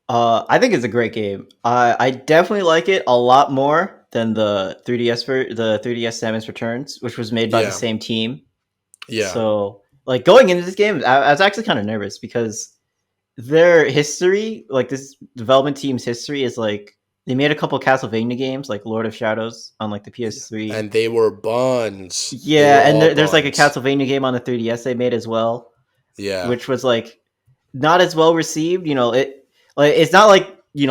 I think it's a great game. I definitely like it a lot more than the 3DS Samus Returns, which was made by the Yeah, same team. yeah, So, like going into this game, I was actually kind of nervous because their history, like this development team's history, is like they made a couple Castlevania games, like Lord of Shadows on like the PS3. and they were buns. They Yeah, were and all there's like a buns. Castlevania game on the 3DS they made as well, Yeah, which was like not as well received. It's not like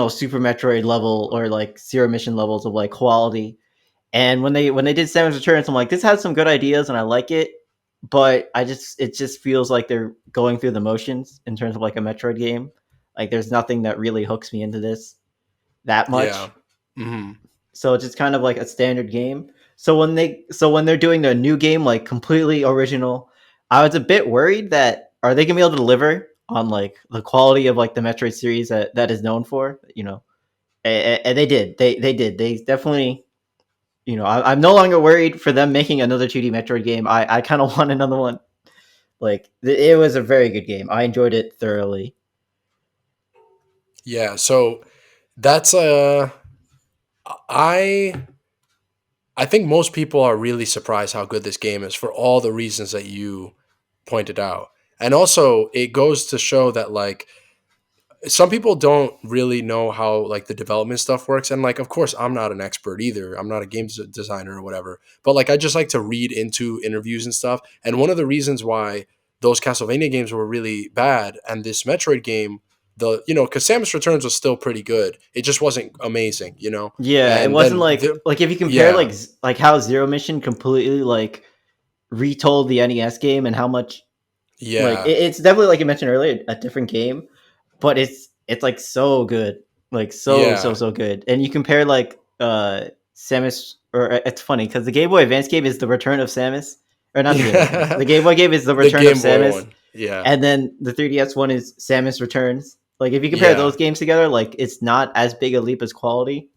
Super Metroid level or like Zero Mission levels of like quality. And when they did Samus Returns, I'm like, this has some good ideas and I like it, but it just feels like they're going through the motions in terms of like a Metroid game. Like there's nothing that really hooks me into this that yeah, much. hmm So it's just kind of like a standard game. So when they're doing their new game like completely original, I was a bit worried that are they gonna be able to deliver on like the quality of like the Metroid series that is known for, and they did. They did. They definitely. I'm no longer worried for them making another 2D Metroid game. I kind of want another one. Like it was a very good game. I enjoyed it thoroughly. yeah. So that's I I think most people are really surprised how good this game is for all the reasons that you pointed out. And also it goes to show that like some people don't really know how like the development stuff works, and like of course I'm not an expert either. I'm not a designer or whatever, but like I just like to read into interviews and stuff. And one of the reasons why those Castlevania games were really bad and this Metroid game, because Samus Returns was still pretty good, it just wasn't amazing, Yeah, it and wasn't then like if you compare yeah, like how Zero Mission completely like retold the NES game and how much like yeah, it's definitely like you mentioned earlier a different game, but it's like so good, like yeah, so good. And you compare like Samus, or it's funny because the Game Boy Advance game is the Return of Samus, or not the Game Boy Advance. yeah. The Game Boy game is the The Return of Game Boy Samus, one, yeah, and then the 3DS one is Samus Returns. Like if you compare yeah. those games together, like it's not as big a leap as quality,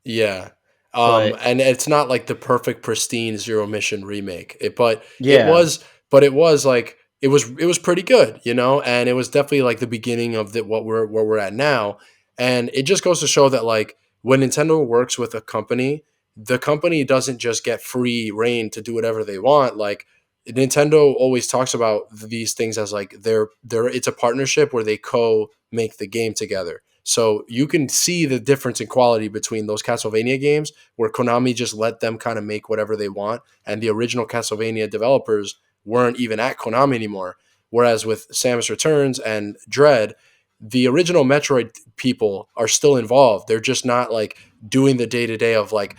Yeah. but And it's not like the perfect pristine Zero Mission remake. It yeah, was like it was pretty good, and it was definitely like the beginning of what we're at now. And it just goes to show that like when Nintendo works with a company, the company doesn't just get free reign to do whatever they want. Like Nintendo always talks about these things as like they're it's a partnership where they co make the game together. So you can see the difference in quality between those Castlevania games where Konami just let them kind of make whatever they want, and the original Castlevania developers weren't even at Konami anymore. Whereas with Samus Returns and Dread, the original Metroid people are still involved. They're just not like doing the day to day of like,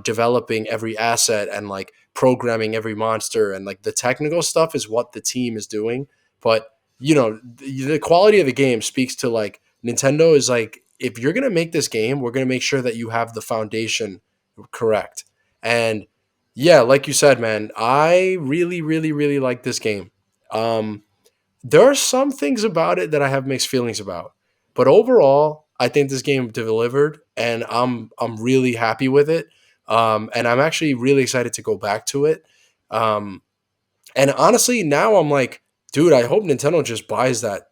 developing every asset and like programming every monster, and like the technical stuff is what the team is doing. But, the quality of the game speaks to like Nintendo is like, if you're gonna make this game, we're gonna make sure that you have the foundation correct. And yeah, like you said, man, I really, really, really like this game. Um, there are some things about it that I have mixed feelings about, but overall, I think this game delivered, and I'm really happy with it. And I'm actually really excited to go back to it. Um, and honestly, now I'm like dude, I hope Nintendo just buys that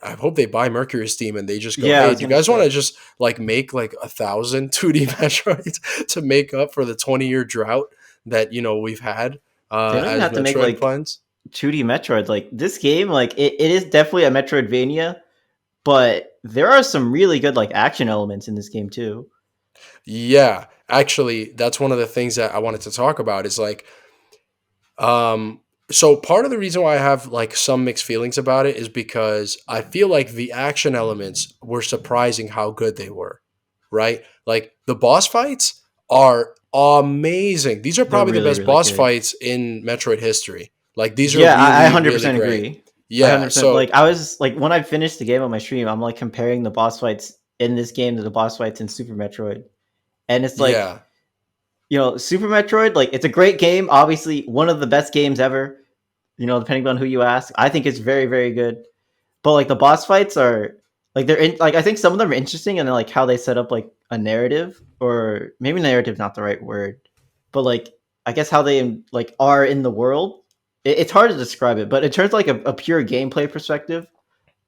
I hope they buy Mercury Steam and they just go, Yeah, I hey, was do you gonna guys want to say just like make like 1,000 2D Metroids to make up for the 20-year drought that we've had they don't even as have to make Metroid like fans? 2D Metroid. Like this game, like it is definitely a Metroidvania, but there are some really good like action elements in this game too. Yeah, actually, that's one of the things that I wanted to talk about is like, um, so part of the reason why I have like some mixed feelings about it is because I feel like the action elements were surprising how good they were, right? Like the boss fights are amazing. These are They're probably the really best really boss good. fights in Metroid history. Like these are Yeah, I really, really 100% great. agree. I Yeah. 100% like So I was like when I finished the game on my stream, I'm like comparing the boss fights in this game to the boss fights in Super Metroid. And it's like, yeah, Super Metroid, like it's a great game, obviously one of the best games ever, depending on who you ask. I think it's very very good. But like the boss fights are like like I think some of them are interesting and like how they set up like a narrative, or maybe narrative not the right word, but like I guess how they like are in the world. It's hard to describe it, but in terms of like a pure gameplay perspective,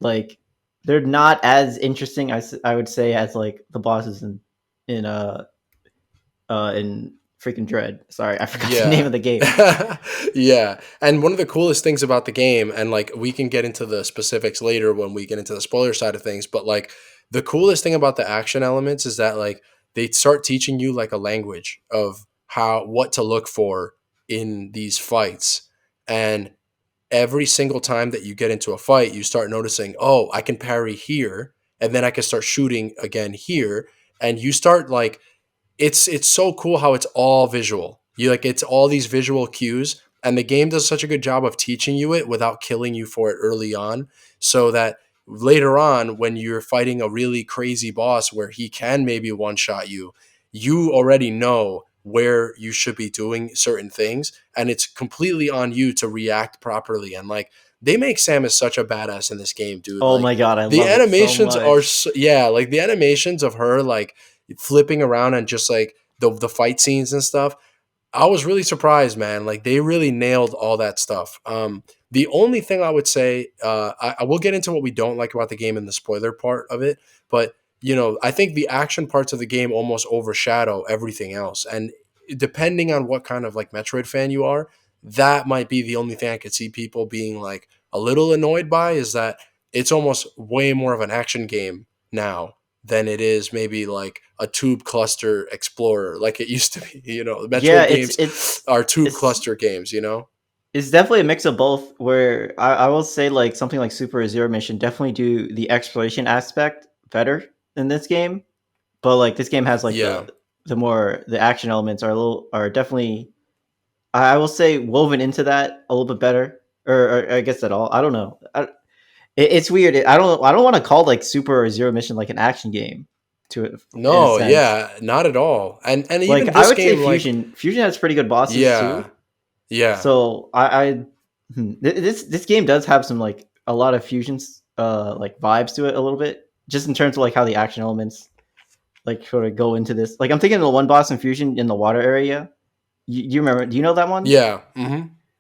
like they're not as interesting, I would say, as like the bosses in in freaking Dread. Sorry, I forgot the name yeah. of the game. Yeah. And one of the coolest things about the game, and like we can get into the specifics later when we get into the spoiler side of things, but like the coolest thing about the action elements is that like they start teaching you like a language of what to look for in these fights. And every single time that you get into a fight, you start noticing, oh, I can parry here, and then I can start shooting again here. And you start like it's so cool how it's all visual. You like it's all these visual cues, and the game does such a good job of teaching you it without killing you for it early on, so that later on when you're fighting a really crazy boss where he can maybe one shot you, you already know where you should be doing certain things, and it's completely on you to react properly. And like they make Samus such a badass in this game, dude. Oh Like my god, I the love it so animations are much. so, yeah, like the animations of her like flipping around and just like the fight scenes and stuff. I was really surprised, man. Like they really nailed all that stuff. The only thing I would say, I will get into what we don't like about the game in the spoiler part of it, but I think the action parts of the game almost overshadow everything else. And depending on what kind of like Metroid fan you are, that might be the only thing I could see people being like a little annoyed by, is that it's almost way more of an action game now than it is maybe like a tube cluster explorer like it used to be. The Yeah, Metroid games are tube it's cluster games. it's definitely a mix of both. Where I will say like something like Super Zero Mission definitely do the exploration aspect better than this game, but like this game has like Yeah. the action elements are definitely, I will say, woven into that a little bit better, or I guess at all. I don't know. It's weird. I don't want to call like Super Zero Mission like an action game, to it in a No, sense. yeah, not at all. And Like even I this would say game, like, Fusion has pretty good bosses yeah, too. yeah, So this game does have some like a lot of fusions like vibes to it a little bit, just in terms of like how the action elements like sort of go into this. Like I'm thinking of the one boss in Fusion in the water area. You remember? Do you know that one? yeah,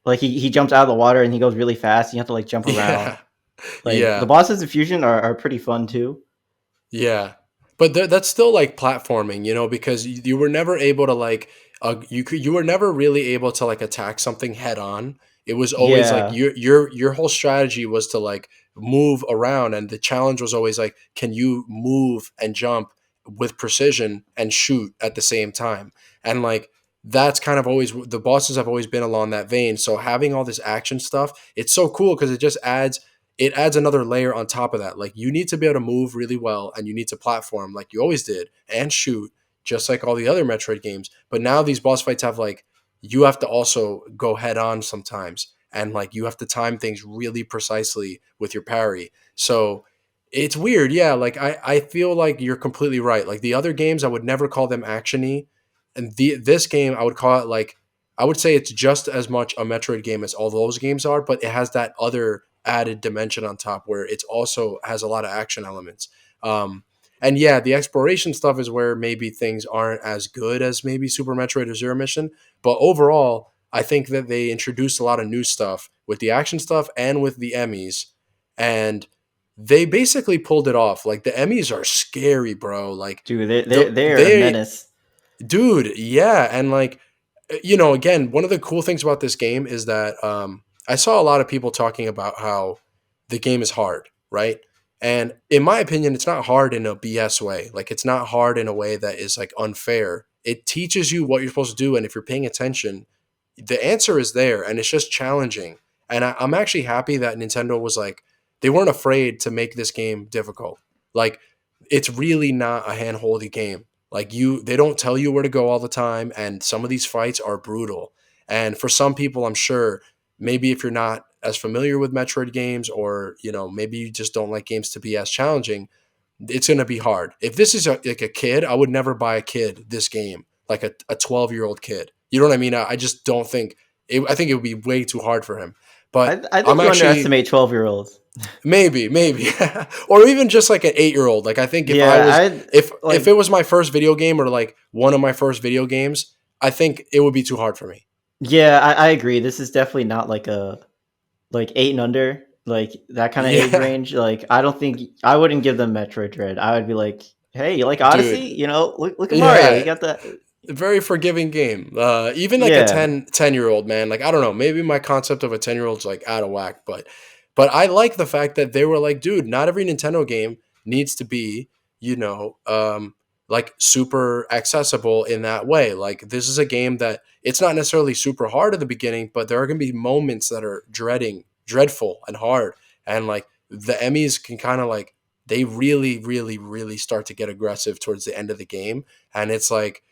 Like he jumps out of the water and he goes really fast. You have to like jump around. yeah, Like the yeah. bosses in Fusion are pretty fun too. Yeah, but that's still like platforming, because you were never able to like you were never really able to like attack something head on. It was always like Yeah, your whole strategy was to like move around, and the challenge was always like, can you move and jump with precision and shoot at the same time? And like that's kind of always the bosses have always been along that vein. So having all this action stuff, it's so cool because it adds another layer on top of that. Like you need to be able to move really well, and you need to platform like you always did and shoot just like all the other Metroid games. But now these boss fights have like you have to also go head on sometimes, and like you have to time things really precisely with your parry. So it's weird. Yeah, like I feel like you're completely right. Like the other games I would never call them actiony, and this game I would call it like I would say it's just as much a Metroid game as all those games are, but it has that other added dimension on top where it also has a lot of action elements. And yeah, the exploration stuff is where maybe things aren't as good as maybe Super Metroid or Zero Mission, but overall, I think that they introduced a lot of new stuff with the action stuff and with the Emmys, and they basically pulled it off. Like the Emmys are scary, bro. Like Dude, they're a they menace. dude, yeah, and like you know, again, one of the cool things about this game is that I saw a lot of people talking about how the game is hard, right? And in my opinion, it's not hard in a BS way. Like it's not hard in a way that is like unfair. It teaches you what you're supposed to do, and if you're paying attention, the answer is there, and it's just challenging. And I'm actually happy that Nintendo was like they weren't afraid to make this game difficult. Like it's really not a handholdy game. Like they don't tell you where to go all the time, and some of these fights are brutal. And for some people, I'm sure maybe if you're not as familiar with Metroid games, or you know maybe you just don't like games to be as challenging, it's going to be hard. If this is like a kid, I would never buy a kid this game, like a 12-year-old kid. You know what I mean? I just don't think I think it would be way too hard for him. But I I'm think you actually underestimate 12-year-olds. maybe, or even just like an 8-year-old. Like I think if I was, if it was my first video game or like one of my first video games, I think it would be too hard for me. Yeah, I agree. This is definitely not like a like 8 and under, like that kind of age Yeah, range. Like I don't think I wouldn't give them Metroid Dread. I would be like, hey, you like Odyssey? dude. You know, look at Mario. You Yeah, got that. very forgiving game. Even like a Yeah, 10-year-old man, like I don't know, maybe my concept of a 10-year-old is like out of whack, but I like the fact that they were like, dude, not every Nintendo game needs to be, you know, like super accessible in that way. Like this is a game that it's not necessarily super hard at the beginning, but there are going to be moments that are dreadful and hard, and like the Emmys can kind of like they really, really, really start to get aggressive towards the end of the game, and it's like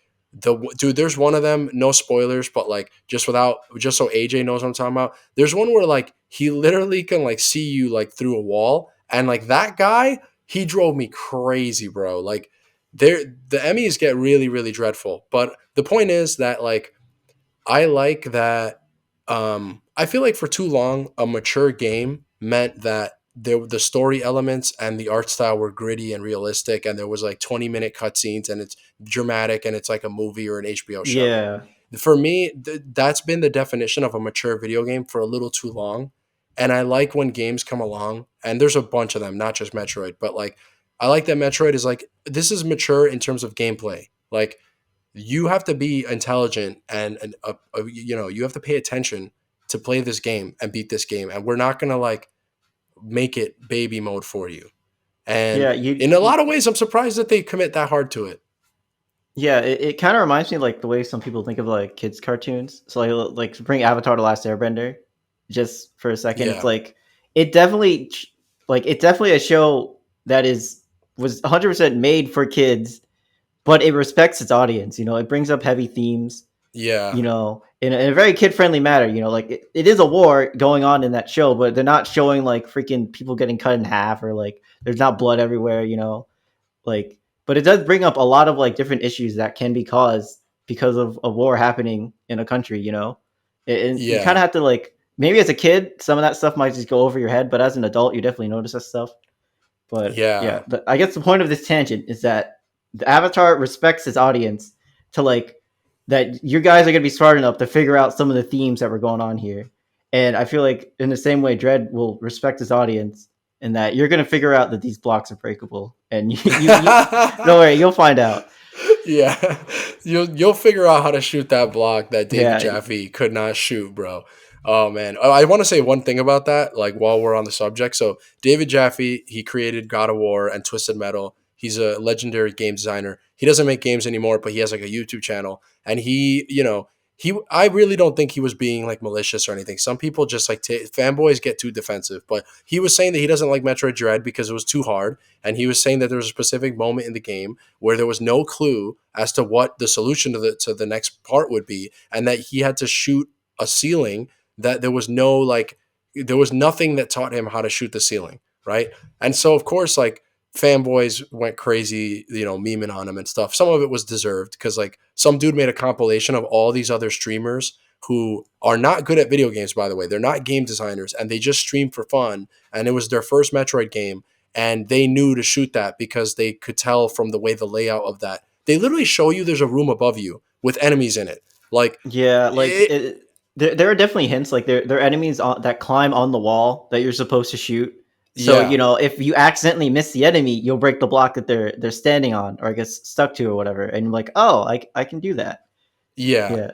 dude, there's one of them, no spoilers, but like just so AJ knows what I'm talking about. There's one where like he literally can like see you like through a wall, and like that guy, he drove me crazy, bro. Like the Emmys get really, really dreadful. But the point is that like I like that I feel like for too long a mature game meant that the story elements and the art style were gritty and realistic, and there was like 20-minute cutscenes, and it's dramatic, and it's like a movie or an HBO show. yeah, For me, that's been the definition of a mature video game for a little too long. And I like when games come along, and there's a bunch of them, not just Metroid, but like I like that Metroid is like this is mature in terms of gameplay. Like you have to be intelligent, and you know you have to pay attention to play this game and beat this game, and we're not gonna like make it baby mode for you. And yeah. in a lot of ways, I'm surprised that they commit that hard to it. Yeah, it kind of reminds me of, like the way some people think of like kids cartoons. So like to bring Avatar: The Last Airbender, just for a second, it's Yeah, like it definitely it's definitely a show that was 100% made for kids, but it respects its audience. You know, it brings up heavy themes. yeah, You know, in a very kid friendly manner. You know, like it is a war going on in that show, but they're not showing like freaking people getting cut in half or like there's not blood everywhere. You know, like but it does bring up a lot of like different issues that can be caused because of a war happening in a country, you know. And you kind yeah, of have to like maybe as a kid some of that stuff might just go over your head, but as an adult you definitely notice that stuff. But yeah, yeah. I guess the point of this tangent is that the Avatar respects its audience to like that you guys are going to be smart enough to figure out some of the themes that were going on here. And I feel like in the same way Dread will respect his audience and that you're going to figure out that these blocks are breakable and you don't worry, you'll find out. Yeah, you'll figure out how to shoot that block that David Yeah, Jaffe could not shoot, bro. Oh man, I want to say one thing about that, like while we're on the subject. So David Jaffe, he created God of War and Twisted Metal. He's a legendary game designer. He doesn't make games anymore, but he has like a YouTube channel, and he, you know, I really don't think he was being like malicious or anything. Some people just like fanboys get too defensive, but he was saying that he doesn't like Metroid Dread because it was too hard, and he was saying that there was a specific moment in the game where there was no clue as to what the solution to the next part would be, and that he had to shoot a ceiling that there was nothing that taught him how to shoot the ceiling, right? And so of course like fanboys went crazy, you know, memeing on him and stuff. Some of it was deserved because like some dude made a compilation of all these other streamers who are not good at video games, by the way. They're not game designers, and they just stream for fun, and it was their first Metroid game, and they knew to shoot that because they could tell from the way the layout of that. They literally show you there's a room above you with enemies in it. Like yeah, like it, it. there are definitely hints. Like there are enemies that climb on the wall that you're supposed to shoot. So Yeah, if you accidentally miss the enemy, you'll break the block that they're standing on, or I guess stuck to, or whatever. And you're like, oh, I can do that. yeah, Yeah.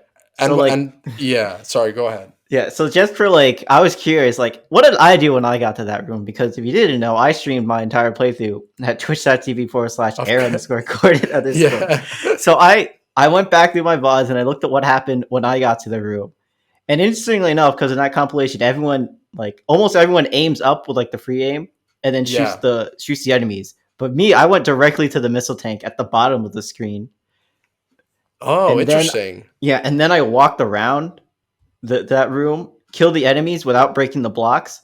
So like, and yeah. Sorry, go ahead. yeah. So just for like, I was curious, like, what did I do when I got to that room? Because if you didn't know, I streamed my entire playthrough at Of twitch.tv/air_recorded underscore. yeah, So I went back through my VODs and I looked at what happened when I got to the room. And interestingly enough, because in that compilation, almost everyone aims up with like the free aim and then yeah. shoots the enemies. But me, I went directly to the missile tank at the bottom of the screen, Oh, and then interesting. and then I walked around that room, killed the enemies without breaking the blocks,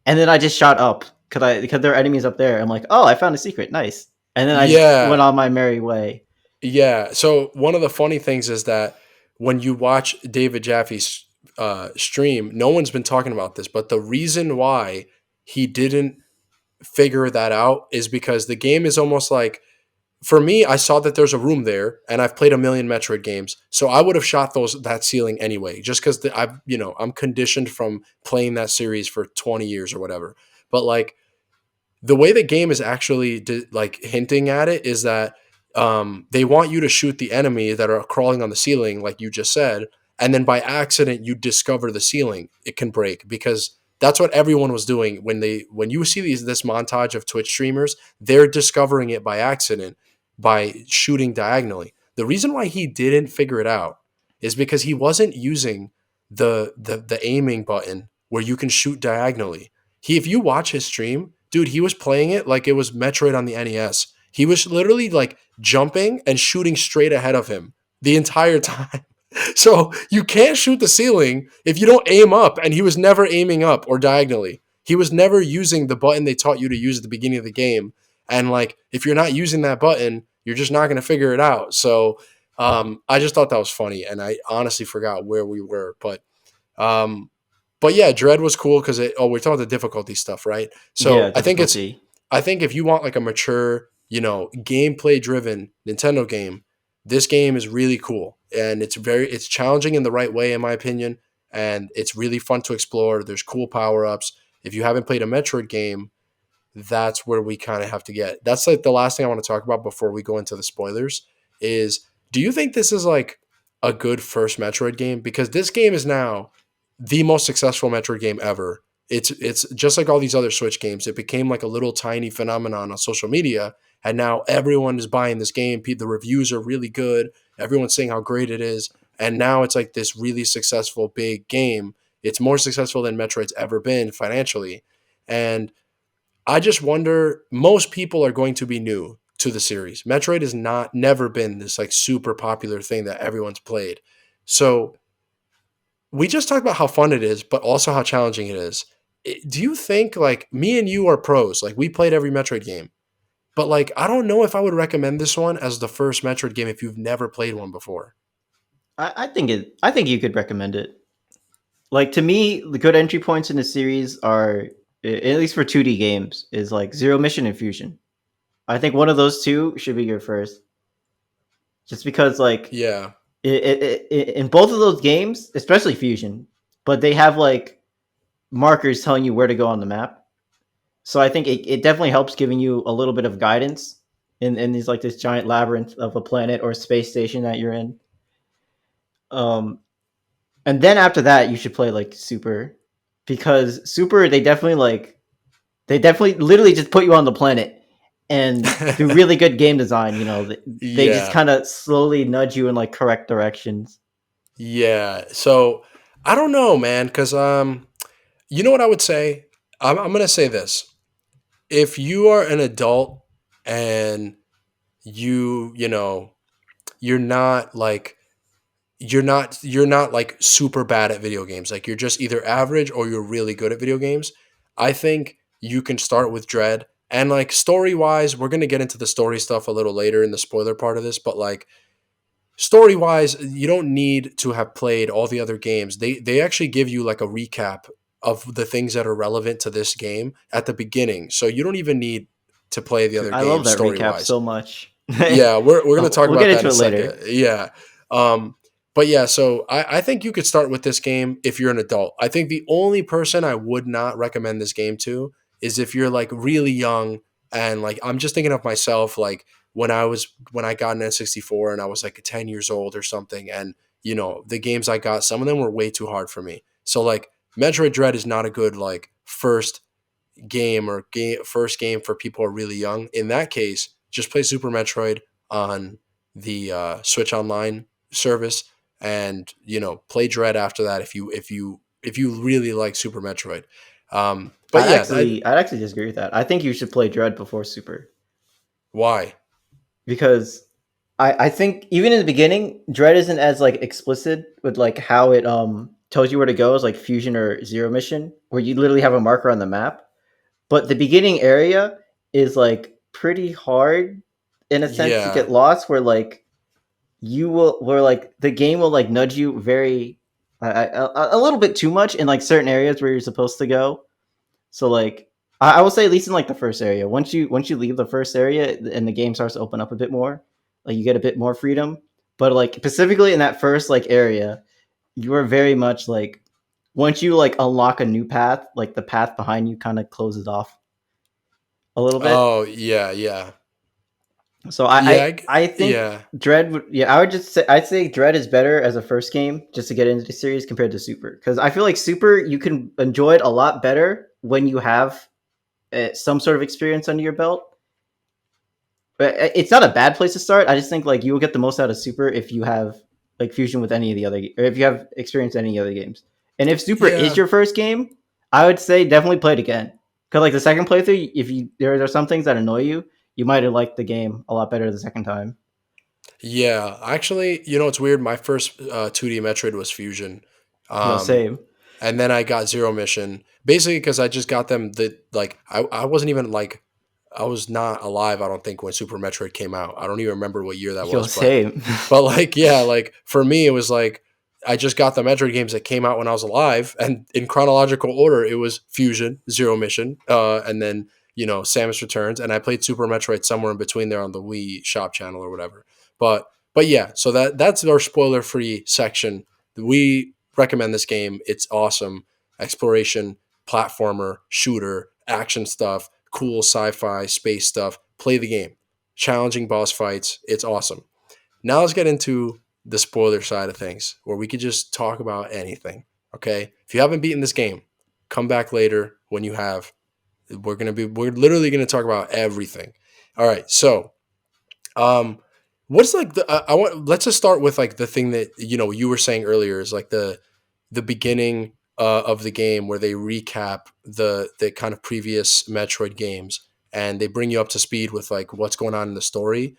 and then I just shot up because there are enemies up there. I'm like, oh, I found a secret, nice. And then I just went Yeah, on my merry way. yeah. So one of the funny things is that when you watch David Jaffe's stream, no one's been talking about this, but the reason why he didn't figure that out is because the game is almost like, for me, I saw that there's a room there, and I've played a million Metroid games, so I would have shot that ceiling anyway, just because I'm conditioned from playing that series for 20 years or whatever. But like the way the game is actually like hinting at it is that they want you to shoot the enemy that are crawling on the ceiling, like you just said, and then by accident you discover the ceiling. It can break because that's what everyone was doing when you see this montage of Twitch streamers. They're discovering it by accident by shooting diagonally. The reason why he didn't figure it out is because he wasn't using the aiming button where you can shoot diagonally. If you watch his stream, dude, he was playing it like it was Metroid on the NES. He was literally like jumping and shooting straight ahead of him the entire time. So you can't shoot the ceiling if you don't aim up, and he was never aiming up or diagonally. He was never using the button they taught you to use at the beginning of the game. And like, if you're not using that button, you're just not going to figure it out. So I just thought that was funny, and I honestly forgot where we were. Um, but yeah, Dread was cool because we're talking about the difficulty stuff, right? Yeah, So difficulty. I think if you want like a mature, gameplay driven Nintendo game, this game is really cool, and it's challenging in the right way, in my opinion, and it's really fun to explore. There's cool power ups. If you haven't played a Metroid game, that's where we kind of have to get. That's like the last thing I want to talk about before we go into the spoilers is, do you think this is like a good first Metroid game? Because this game is now the most successful Metroid game ever. It's just like all these other Switch games. It became like a little tiny phenomenon on social media, and now everyone is buying this game. The reviews are really good. Everyone's saying how great it is, and now it's like this really successful big game. It's more successful than Metroid's ever been financially, and I just wonder, most people are going to be new to the series. Metroid has never been this like super popular thing that everyone's played. So we just talked about how fun it is, but also how challenging it is. Do you think, like, me and you are pros? Like, we played every Metroid game, but like I don't know if I would recommend this one as the first Metroid game if you've never played one before. I think you could recommend it. Like to me, the good entry points in the series are, at least for 2D games, is like Zero Mission and Fusion. I think one of those two should be your first, just because like Yeah. in both of those games, especially Fusion, but they have like markers telling you where to go on the map. So I think it definitely helps giving you a little bit of guidance in these like this giant labyrinth of a planet or space station that you're in. Um, and then after that, you should play like Super, because Super they definitely literally just put you on the planet, and through really good game design, they just Yeah. kind of slowly nudge you in like correct directions. Yeah. So I don't know, man, because you know what I would say? I'm gonna say this. If you are an adult and you know, you're not like you're not like super bad at video games. Like, you're just either average or you're really good at video games. I think you can start with Dread. And like, story wise, we're gonna get into the story stuff a little later in the spoiler part of this, but like, story wise, you don't need to have played all the other games. They actually give you like a recap of the things that are relevant to this game at the beginning. So you don't even need to play the Dude, other I love games that story recap wise. so much. Yeah, we're gonna talk We'll get about that in into a it later. second. Yeah. Um But yeah, so I think you could start with this game if you're an adult. I think the only person I would not recommend this game to is if you're like really young and like I'm just thinking of myself like when I got an N64 and I was like 10 years old or something, and the games I got, some of them were way too hard for me. So like Metroid Dread is not a good like first game for people who are really young. In that case, just play Super Metroid on the Switch Online service, and play Dread after that if you really like Super Metroid. But yeah, I'd actually disagree with that. I think you should play Dread before Super, why? because I think even in the beginning, Dread isn't as like explicit with like how it tells you where to go as like Fusion or Zero Mission, where you literally have a marker on the map. But the beginning area is like pretty hard in a sense to Yeah, get lost, where like where like the game will like nudge you very a little bit too much in like certain areas where you're supposed to go. So like I will say at least in like the first area, once you leave the first area and the game starts to open up a bit more, like you get a bit more freedom. But like specifically in that first like area, you are very much like once you like unlock a new path, like the path behind you kind of closes off a little bit. oh yeah, yeah, So yeah, I think yeah. Dread would, yeah, I would just say I'd say Dread is better as a first game just to get into the series compared to Super, because I feel like Super you can enjoy it a lot better when you have some sort of experience under your belt. But it's not a bad place to start. I just think like you will get the most out of Super if you have like fusion with any of the other, or if you have experience in any other games. And if Super is Yeah, your first game, I would say definitely play it again. Because like the second playthrough, if you there are some things that annoy you, you might have liked the game a lot better the second time. yeah. Actually, it's weird. My first 2D Metroid was Fusion. Yo, Um, same. and then I got Zero Mission basically because I just got them like I wasn't even like I was not alive, I don't think, when Super Metroid came out. I don't even remember what year that Yo, was, but same. like yeah, like for me it was like I just got the Metroid games that came out when I was alive, and in chronological order it was Fusion, Zero Mission, and then Samus Returns, and I played Super Metroid somewhere in between there on the Wii Shop channel or whatever. But yeah, so that's our spoiler free section. We recommend this game. It's awesome. Exploration, platformer, shooter, action stuff, cool sci-fi, space stuff. Play the game. Challenging boss fights. It's awesome. Now let's get into the spoiler side of things, where we could just talk about anything. Okay? If you haven't beaten this game, come back later when you have. We're literally gonna talk about everything. All right, so um, what's like I want let's just start with like the thing that you were saying earlier is like the beginning of the game where they recap the kind of previous Metroid games and they bring you up to speed with like what's going on in the story.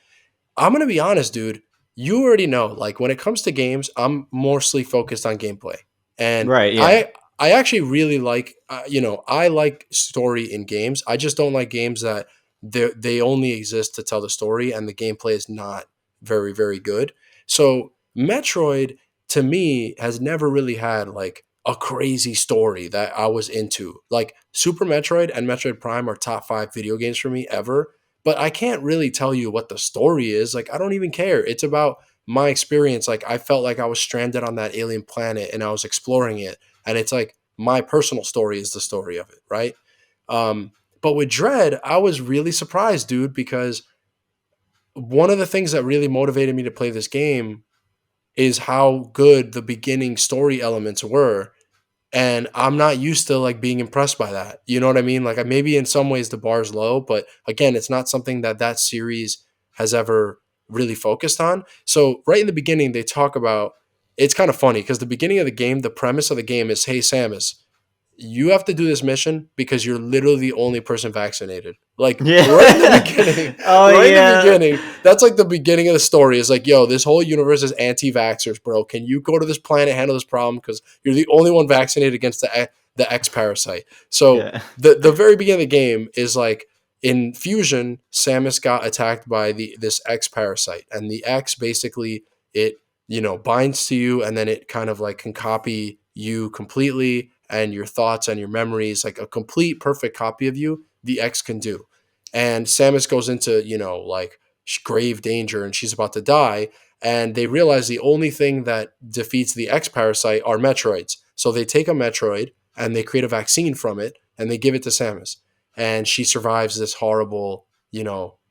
I'm gonna be honest, dude. You already know, like when it comes to games, I'm mostly focused on gameplay, and Right, yeah. I actually really like, I like story in games. I just don't like games that they only exist to tell the story, and the gameplay is not very very good. So Metroid to me has never really had like a crazy story that I was into. Like Super Metroid and Metroid Prime are top 5 video games for me ever, but I can't really tell you what the story is. Like, I don't even care. It's about my experience. Like, I felt like I was stranded on that alien planet and I was exploring it. And it's like my personal story is the story of it, right? Um, but with Dread, I was really surprised, dude, because one of the things that really motivated me to play this game is how good the beginning story elements were, and I'm not used to like being impressed by that. You know what I mean? Like maybe in some ways the bar is low, but again, it's not something that series has ever really focused on. So right in the beginning, they talk about, it's kind of funny because the beginning of the game, the premise of the game is, hey Samus, you have to do this mission because you're literally the only person vaccinated. Like right in the Yeah. beginning, Oh right in the yeah. beginning, that's like the beginning of the story. Is like, yo, this whole universe is anti-vaxxers, bro. Can you go to this planet, handle this problem? Because you're the only one vaccinated against the X parasite. So Yeah. the very beginning of the game is like in Fusion, Samus got attacked by this X parasite, and the X basically it binds to you, and then it kind of like can copy you completely and your thoughts and your memories, like a complete perfect copy of you, the X can do. And Samus goes into, like grave danger and she's about to die. and they realize the only thing that defeats the X parasite are Metroids. So they take a Metroid and they create a vaccine from it and they give it to Samus, and she survives this horrible,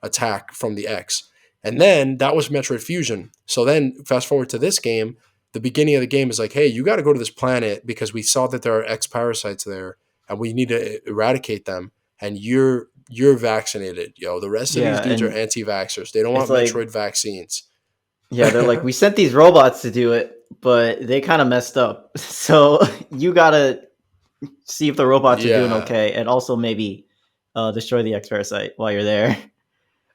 attack from the X. And then that was Metroid Fusion. So then fast forward to this game, the beginning of the game is like, hey, you got to go to this planet because we saw that there are X parasites there and we need to eradicate them. And you're vaccinated, yo. The rest of these Yeah, dudes are and anti-vaxxers. They don't it's want like, Metroid vaccines. yeah, they're like, we sent these robots to do it, but they kind of messed up. So you gotta see if the robots are doing Yeah. okay, and also maybe destroy the X parasite while you're there.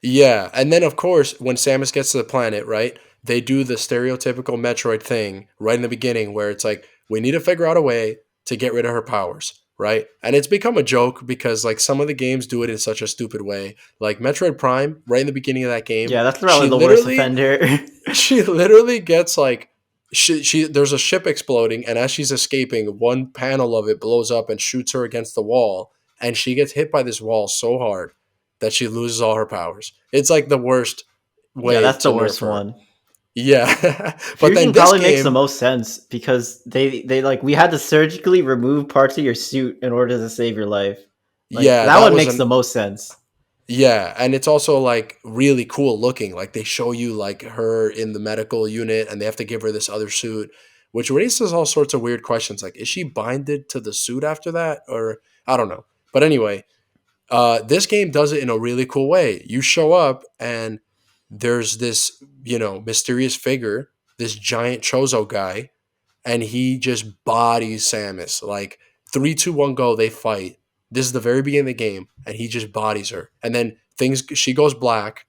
Yeah. And then, of course, when Samus gets to the planet, right, they do the stereotypical Metroid thing right in the beginning where it's like, we need to figure out a way to get rid of her powers, right? And it's become a joke because, like, some of the games do it in such a stupid way. Like Metroid Prime, right in the beginning of that game, Yeah, that's probably she the worst literally offender. she literally gets like she there's a ship exploding, and as she's escaping, one panel of it blows up and shoots her against the wall, and she gets hit by this wall so hard that she loses all her powers. It's like the worst Yeah, way that's to the nerf worst her. one. Yeah. But then Fusion this probably makes the game, most sense because they like, we had to surgically remove parts of your suit in order to save your life. Like yeah, that that one was makes the an most sense. yeah, and it's also like really cool looking. Like they show you like her in the medical unit and they have to give her this other suit, which raises all sorts of weird questions. Like, is she binded to the suit after that? Or I don't know. But anyway, this game does it in a really cool way. You show up and there's this, mysterious figure, this giant Chozo guy, and he just bodies Samus. Like 3, 2, 1, go, they fight. This is the very beginning of the game, and he just bodies her. And then she goes black,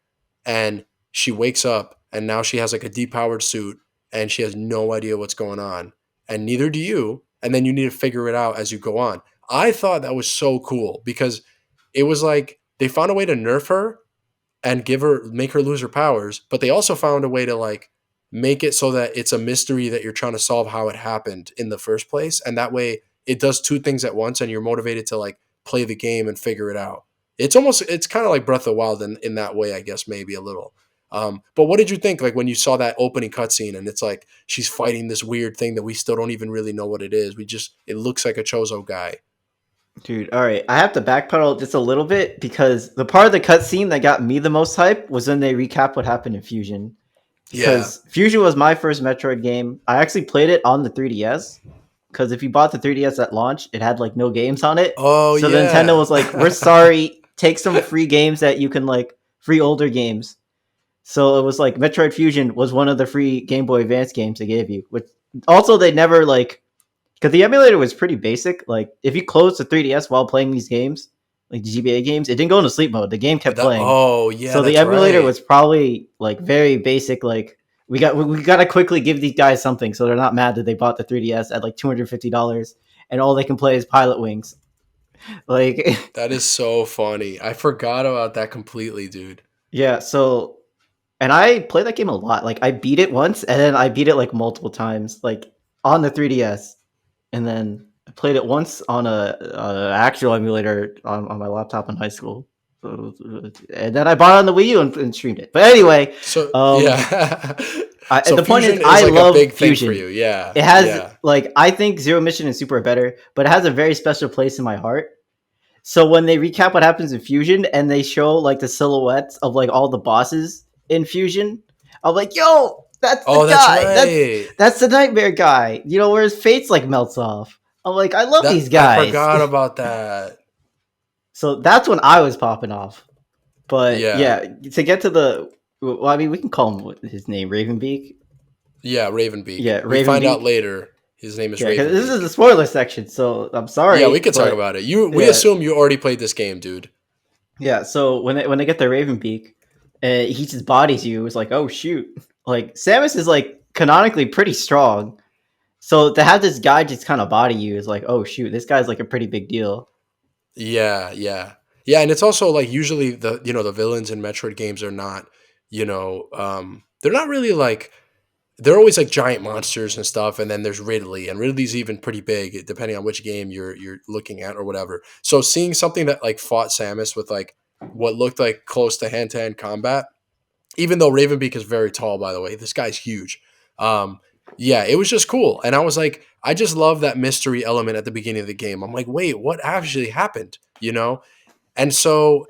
and she wakes up, and now she has like a depowered suit, and she has no idea what's going on, and neither do you. And then you need to figure it out as you go on. I thought that was so cool because it was like they found a way to nerf her and make her lose her powers, but they also found a way to like make it so that it's a mystery that you're trying to solve how it happened in the first place, and that way it does two things at once and you're motivated to like play the game and figure it out. It's kind of like Breath of the Wild in that way, I guess, maybe a little. But what did you think like when you saw that opening cutscene and it's like she's fighting this weird thing that we still don't even really know what it is? It looks like a Chozo guy. Dude, all right. I have to backpedal just a little bit because the part of the cutscene that got me the most hype was when they recap what happened in Fusion. Yeah. Because Fusion was my first Metroid game. I actually played it on the 3DS. Because if you bought the 3DS at launch, it had like no games on it. Oh So Nintendo yeah. was like, "We're sorry. Take some free games that you can like free older games." So it was like Metroid Fusion was one of the free Game Boy Advance games they gave you. Which also they never like, because the emulator was pretty basic. Like if you closed the 3DS while playing these games, like the GBA games, it didn't go into sleep mode. The game kept playing. Oh yeah, So the that's emulator right. was probably like very basic. Like we got to quickly give these guys something so they're not mad that they bought the 3DS at like $250 and all they can play is Pilot Wings. Like That is so funny. I forgot about that completely, dude. yeah. So and I played that game a lot. Like I beat it once and then I beat it like multiple times, like on the 3DS, and then I played it once on a actual emulator on my laptop in high school. And then I bought it on the Wii U and streamed it. But anyway, So um, yeah. the point is, Fusion is I like a love big thing for Fusion. you. Yeah. It has Yeah. like, I think Zero Mission and Super are better, but it has a very special place in my heart. So when they recap what happens in Fusion and they show like the silhouettes of like all the bosses in Fusion, I'm like, yo, that's the Oh, that's guy. right. That's the nightmare guy. You know, where his face like melts off. I'm like, I love That these I guys. forgot about that. So that's when I was popping off. But Yeah. yeah, to get to the, well, I mean, we can call him his name, Ravenbeak. Yeah, Ravenbeak. Yeah, We find out Ravenbeak. later his name is Yeah, because this is Ravenbeak. the spoiler section, so I'm Yeah, we sorry, could talk but about it. We yeah, assume you already played this game, dude. yeah. So when they get the Ravenbeak, he just bodies you. It's like, oh shoot! Like Samus is like canonically pretty strong, so to have this guy just kind of body you is like, oh shoot, this guy's like a pretty big deal. Yeah, yeah. Yeah, and it's also like usually the villains in Metroid games are not, they're not really like they're always like giant monsters and stuff, and then there's Ridley, and Ridley's even pretty big depending on which game you're looking at or whatever. So seeing something that like fought Samus with like what looked like close to hand combat, even though Ravenbeak is very tall, by the way, this guy's huge. Yeah, it was just cool. And I was like, I just love that mystery element at the beginning of the game. I'm like, wait, what actually happened? You know? And so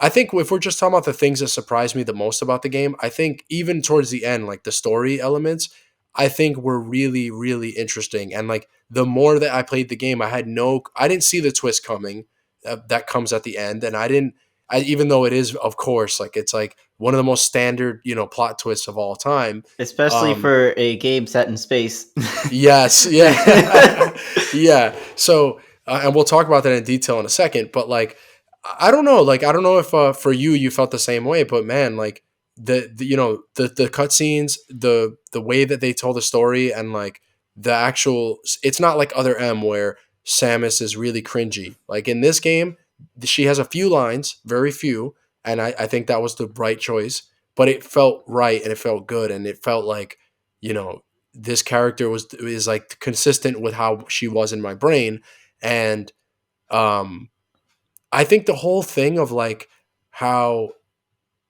I think if we're just talking about the things that surprised me the most about the game, I think even towards the end, like the story elements, I think were really, really interesting. And like the more that I played the game, I didn't see the twist coming that comes at the end. And even though it is, of course, like it's like one of the most standard, plot twists of all time. Especially Um, for a game set in space. yes. Yeah. Yeah. So, and we'll talk about that in detail in a second, but like, I don't know. Like, I don't know if for you felt the same way, but man, like the cutscenes, the way that they told the story, and like the actual, it's not like other M where Samus is really cringy. Like in this game, she has a few lines, very few, and I think that was the right choice. But it felt right and it felt good, and it felt like this character is like consistent with how she was in my brain, and um I think the whole thing of like how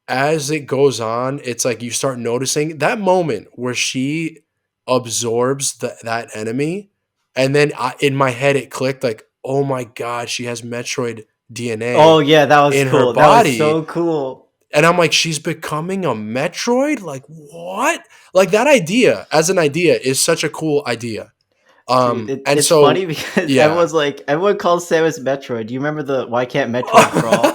as it goes on, it's like you start noticing that moment where she absorbs that enemy, and then in my head it clicked like, oh my god, she has Metroid Oh DNA yeah, that was in her cool. That was body, so cool. and I'm like, she's becoming a Metroid. Like what? Like that idea as an idea is such a cool idea. Dude, And it's funny so because yeah. everyone calls Samus Metroid. Do you remember the "Why can't Metroid crawl"?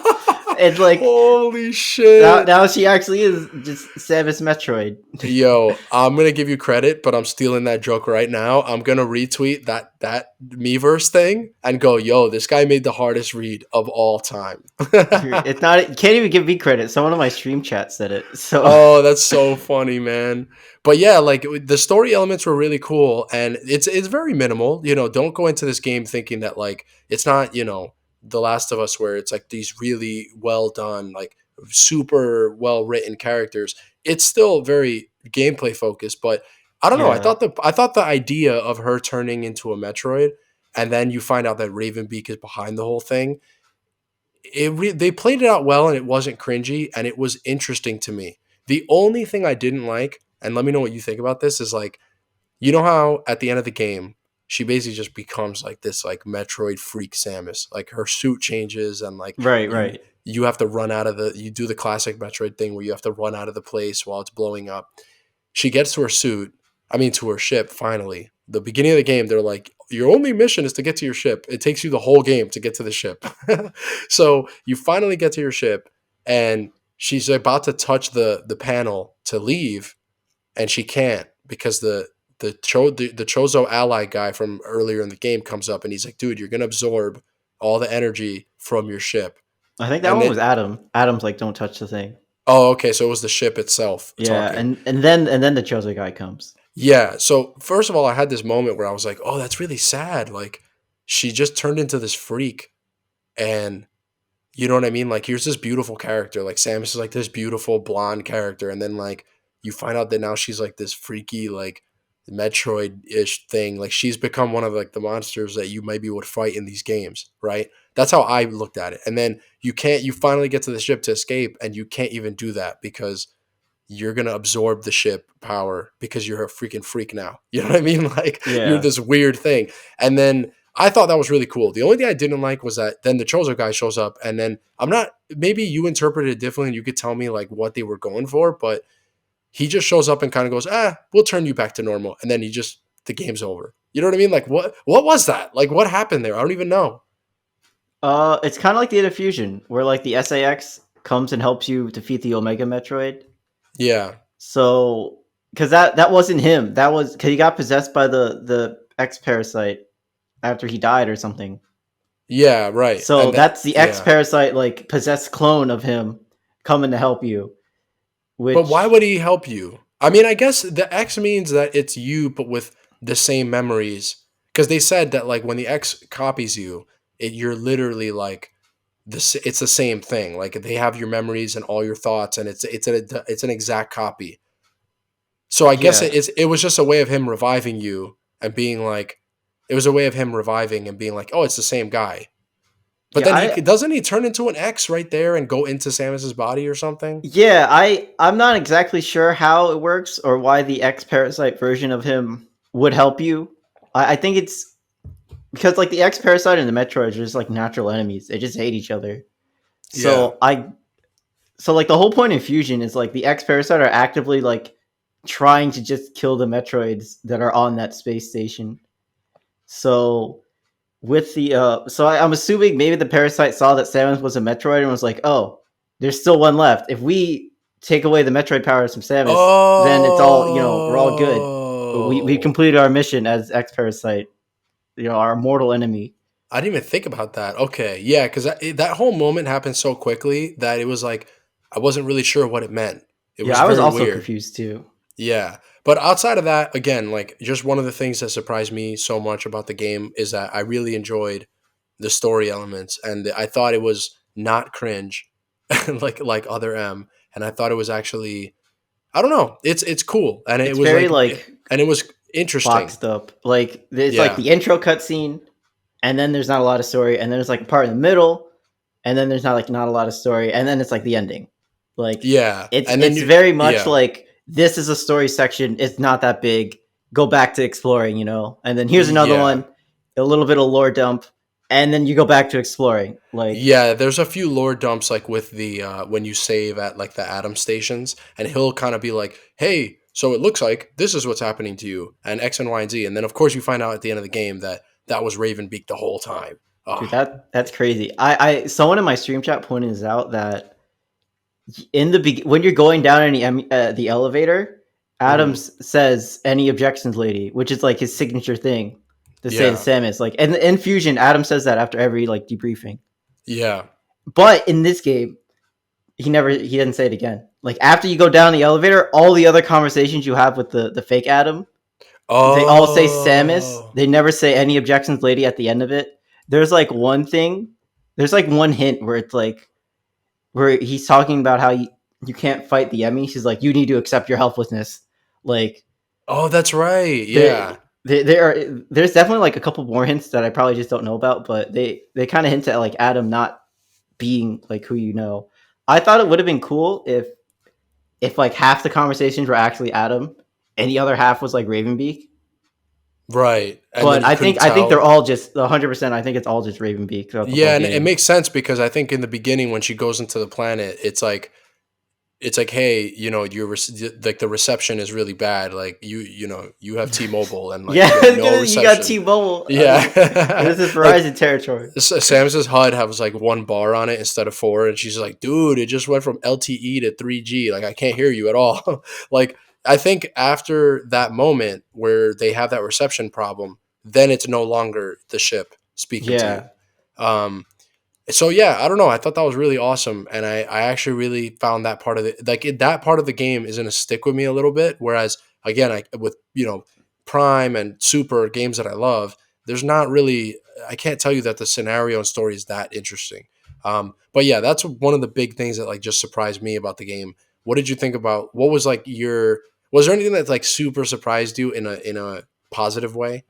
It's like Holy now, shit. now she actually is just Samus Metroid. Yo, I'm gonna give you credit, but I'm stealing that joke right now. I'm gonna retweet that Miiverse thing and go, yo, this guy made the hardest read of all time. Dude, it's not. You can't even give me credit. Someone on my stream chat said it. So Oh, that's so funny, man. But yeah, like the story elements were really cool, and it's very minimal. Don't go into this game thinking that like it's not The Last of Us where it's like these really well done, like super well written characters. It's still very gameplay focused, but I don't know. yeah, I thought the idea of her turning into a Metroid, and then you find out that Ravenbeak is behind the whole thing. They played it out well, and it wasn't cringy, and it was interesting to me. The only thing I didn't like, and let me know what you think about this, is like, how at the end of the game she basically just becomes like this like Metroid freak Samus. Like her suit changes, and like right, you right. you have to run out of you do the classic Metroid thing where you have to run out of the place while it's blowing up. She gets to her suit, to her ship finally. The beginning of the game, they're like, your only mission is to get to your ship. It takes you the whole game to get to the ship. So you finally get to your ship, and she's about to touch the panel to leave, and she can't because the Chozo ally guy from earlier in the game comes up, and he's like, dude, you're gonna absorb all the energy from your ship. I think that And one then was Adam. Adam's like, don't touch the thing. oh, okay, so it was the ship itself Yeah, talking. and then the Chozo guy comes. Yeah. So first of all, I had this moment where I was like, "Oh, that's really sad." Like, she just turned into this freak, and you know what I mean. Like, here's this beautiful character. Like, Samus is like this beautiful blonde character, and then like you find out that now she's like this freaky like Metroid-ish thing. Like, she's become one of like the monsters that you maybe would fight in these games, right? That's how I looked at it. And then you can't. You finally get to the ship to escape, and you can't even do that because you're gonna absorb the ship power because you're a freaking freak now. You know what I mean? Like you're Yeah. this weird thing. And then I thought that was really cool. The only thing I didn't like was that then the Chozo guy shows up, and then I'm not. Maybe you interpreted it differently, and you could tell me like what they were going for, but he just shows up and kind of goes, we'll turn you back to normal, and then the game's over. You know what I mean? Like what was that? Like what happened there? I don't even know. It's kind of like the Fusion, where like the SAX comes and helps you defeat the Omega Metroid. Yeah. So, because that wasn't him. That was because he got possessed by the X parasite after he died or something. Yeah, right. So And that, that's the X yeah. parasite like possessed clone of him coming to help you. But why Which would he help you? I mean, I guess the X means that it's you, but with the same memories. Because they said that like when the X copies you, you're literally like this. It's the same thing. Like they have your memories and all your thoughts, and it's an exact copy. So I guess yeah, it was just a way of him reviving you and being like, it was a way of him reviving and being like, oh, it's the same guy. But Yeah, then doesn't he turn into an X right there and go into Samus's body or something? I'm not exactly sure how it works or why the X Parasite version of him would help you. I think it's because like the X Parasite and the Metroid are just like natural enemies. They just hate each other. Yeah. So like the whole point of Fusion is like the X Parasite are actively like trying to just kill the Metroids that are on that space station. So with the I'm assuming maybe the Parasite saw that Samus was a Metroid and was like, oh, there's still one left. If we take away the Metroid powers from Samus, then it's all, we're all good. We Oh. completed our mission as X Parasite, our mortal enemy. I didn't even think about that. Okay. Yeah, because that whole moment happened so quickly that it was like I wasn't really sure what it meant. It Yeah, was I was very also weird. confused too. Yeah. But outside of that, again, like just one of the things that surprised me so much about the game is that I really enjoyed the story elements and I thought it was not cringe like other M, and I thought it was actually, I don't know, it's cool, and it It's was very like like and it was interesting. boxed up. Like it's like Yeah. the intro cutscene, and then there's not a lot of story, and then there's like a part in the middle, and then there's not a lot of story, and then it's like the ending. Like Yeah. it's And then it's very much yeah. like this is a story section. It's not that big. Go back to exploring, and then here's another Yeah. one, a little bit of lore dump, and then you go back to exploring. Like Yeah, there's a few lore dumps like with the when you save at like the Atom stations, and he'll kind of be like, "Hey, so it looks like this is what's happening to you, and X and Y and Z," and then of course you find out at the end of the game that that was Ravenbeak the whole time. dude, Oh, that's crazy. I someone in my stream chat pointed this out that when you're going down the elevator, hmm, Adams says any objections, lady, which is like his signature thing to say to yeah, Samus. Like, and in Fusion, Adam says that after every like debriefing. yeah. But in this game, he didn't say it again. Like after you go down the elevator, all the other conversations you have with the fake Adam, they all say Samus. Oh, They never say any objections, lady, at the end of it. There's like one thing. There's like one hint where it's like where he's talking about how you can't fight the Emmy. She's like, you need to accept your helplessness. Like oh, that's right. there, Yeah, there's definitely like a couple more hints that I probably just don't know about, but they kind of hint at like Adam not being like who you know. I thought it would have been cool if like half the conversations were actually Adam and the other half was like Ravenbeak. right. And then But you couldn't I think they're tell. all just 100%. I think it's all just Ravenbeak throughout the whole Yeah, and it game. makes sense because I think in the beginning when she goes into the planet, it's like, hey, like the reception is really bad. Like you have T-Mobile and like Yeah, you have no you got reception. T-Mobile. Yeah, This is like Verizon territory. Samus's HUD has like one bar on it instead of four, and she's like, dude, it just went from LTE to 3G. Like I can't hear you at all. Like I think after that moment where they have that reception problem, then it's no longer the ship speaking to you. Yeah, Um, so yeah, I don't know. I thought that was really awesome, and I actually really found that part of it, like that part of the game is gonna stick with me a little bit. Whereas again, I with Prime and Super games that I love, there's not really, I can't tell you that the scenario and story is that interesting. But yeah, that's one of the big things that like just surprised me about the game. What did you think about? What was like your? Was there anything that like super surprised you in a positive way?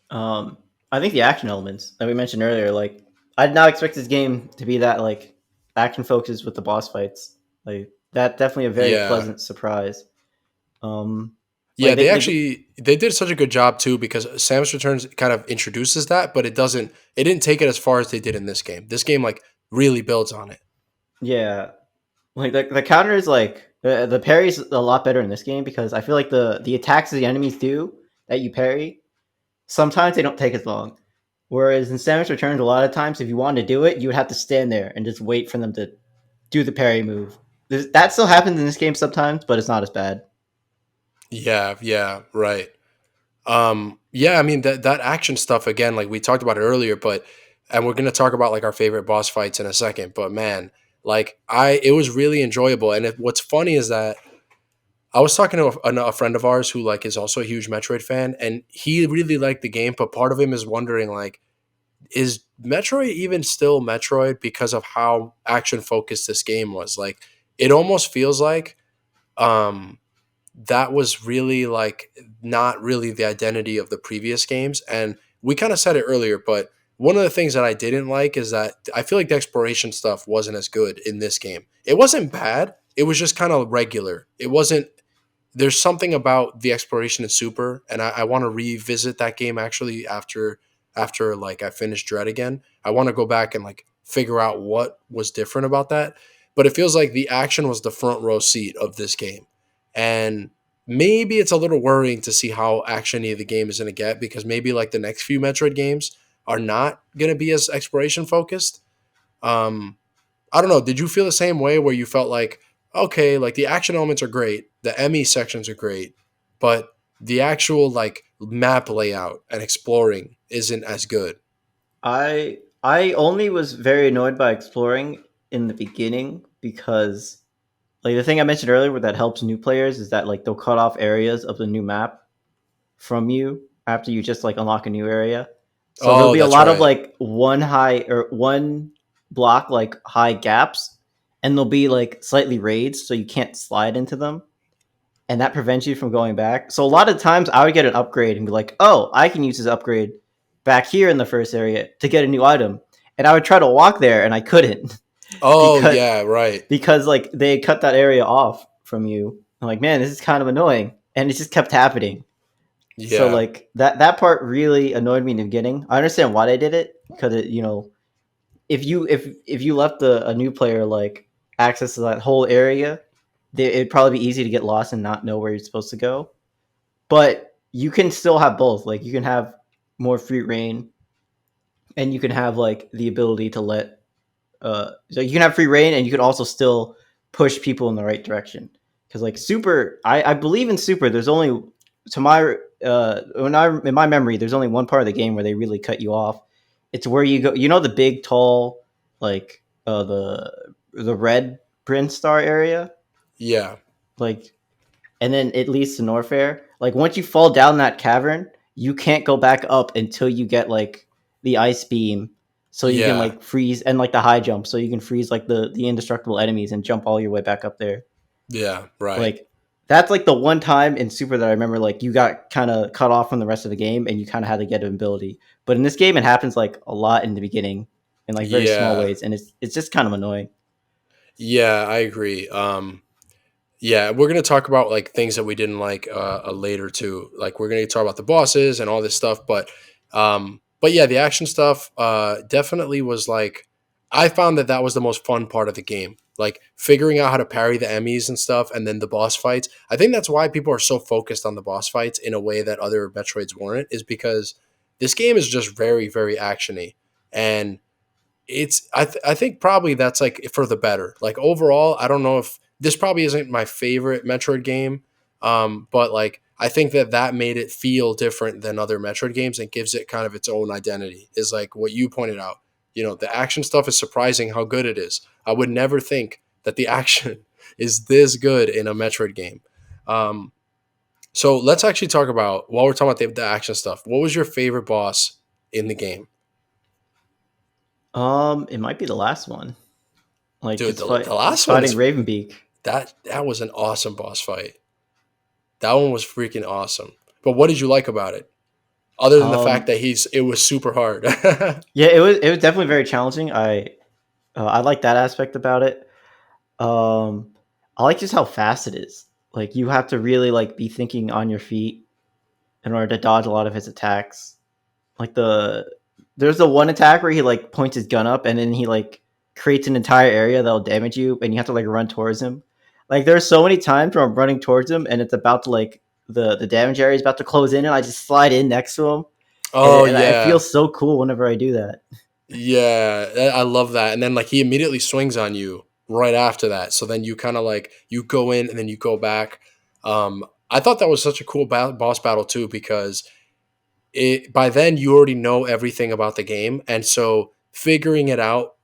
um, I think the action elements that we mentioned earlier, like I did not expect this game to be that like action focused with the boss fights. Like that, definitely a very Yeah. pleasant surprise. Um, Yeah, like they they actually they did such a good job too because Samus Returns kind of introduces that, but it didn't take it as far as they did in this game. This game like really builds on it. yeah, like the counter is like the parry's a lot better in this game because I feel like the attacks the enemies do that you parry sometimes they don't take as long. Whereas in Samus Returns, a lot of times if you wanted to do it, you would have to stand there and just wait for them to do the parry move. That still happens in this game sometimes, but it's not as bad. Yeah, yeah, right. Yeah, I mean that action stuff again, like we talked about it earlier, but and we're gonna talk about like our favorite boss fights in a second. But man, like it was really enjoyable. And what's funny is that I was talking to a friend of ours who like is also a huge Metroid fan, and he really liked the game, but part of him is wondering like, is Metroid even still Metroid because of how action focused this game was? Like, it almost feels like um that was really like not really the identity of the previous games. And we kind of said it earlier, but one of the things that I didn't like is that I feel like the exploration stuff wasn't as good in this game. It wasn't bad. It was just kind of regular. It wasn't. There's something about the exploration in Super, and I want to revisit that game actually after like I finish Dread again. I want to go back and like figure out what was different about that. But it feels like the action was the front row seat of this game, and maybe it's a little worrying to see how actiony the game is going to get because maybe like the next few Metroid games are not going to be as exploration focused. Um, I don't know. Did you feel the same way where you felt like, okay, like the action elements are great, the ME sections are great, but the actual like map layout and exploring isn't as good? I only was very annoyed by exploring in the beginning because like the thing I mentioned earlier where that helps new players is that like they'll cut off areas of the new map from you after you just like unlock a new area. So there'll Oh, be a that's lot of right. like one block like high gaps and they'll be like slightly raised so you can't slide into them and that prevents you from going back. So a lot of times I would get an upgrade and be like, "Oh, I can use this upgrade back here in the first area to get a new item." And I would try to walk there and I couldn't Oh, because yeah, right. like they cut that area off from you. I'm like, "Man, this is kind of annoying." And it just kept happening. So Yeah. like that part really annoyed me in the beginning. I understand why they did it because it, if you left a new player like access to that whole area, it'd probably be easy to get lost and not know where you're supposed to go. But you can still have both. Like you can have more free reign, and you can have like the ability to let so you can have free reign, and you can also still push people in the right direction. Because like super, I believe in super. There's only to my when I in my memory, there's only one part of the game where they really cut you off. It's where you go. You know the big tall like the red Prince Star area, Yeah. like, and then it leads to Norfair. Like once you fall down that cavern, you can't go back up until you get like the ice beam, so you can Yeah. like freeze and like the high jump, so you can freeze like the indestructible enemies and jump all your way back up there. Yeah. Right. Like that's like the one time in Super that I remember like you got kind of cut off from the rest of the game and you kind of had to get an ability. But in this game, it happens like a lot in the beginning in like very small Yeah. ways, and it's just kind of annoying. Yeah, I agree. Yeah, we're gonna talk about like things that we didn't like later too. Like we're gonna talk about the bosses and all this stuff, but yeah, the action stuff definitely was like I found that that was the most fun part of the game. Like figuring out how to parry the enemies and stuff, and then the boss fights. I think that's why people are so focused on the boss fights in a way that other Metroids weren't, is because this game is just very, very actiony, and I think probably that's like for the better. Like overall, I don't know if this probably isn't my favorite Metroid game, but like I think that that made it feel different than other Metroid games and gives it kind of its own identity. Is like what you pointed out. You know, the action stuff is surprising how good it is. I would never think that the action is this good in a Metroid game. Um, so let's actually talk about while we're talking about the action stuff. What was your favorite boss in the game, It might be the last one. Like dude? The just last fighting one's Ravenbeak. that was an awesome boss fight. That one was freaking awesome. But what did you like about it? Other than the fact Um, that it was super hard. yeah, it was definitely very challenging. I like that aspect about it. Um, I like just how fast it is. Like you have to really like be thinking on your feet in order to dodge a lot of his attacks. Like there's the one attack where he like points his gun up and then he like creates an entire area that'll damage you and you have to like run towards him. Like there's so many times where I'm running towards him and it's about to like the damage area is about to close in and I just slide in next to him Oh and I feel yeah. so cool whenever I do that. Yeah, I love that. And then like he immediately swings on you right after that. So then you kind of like you go in and then you go back. I thought that was such a cool boss battle too because it by then you already know everything about the game, and so figuring it out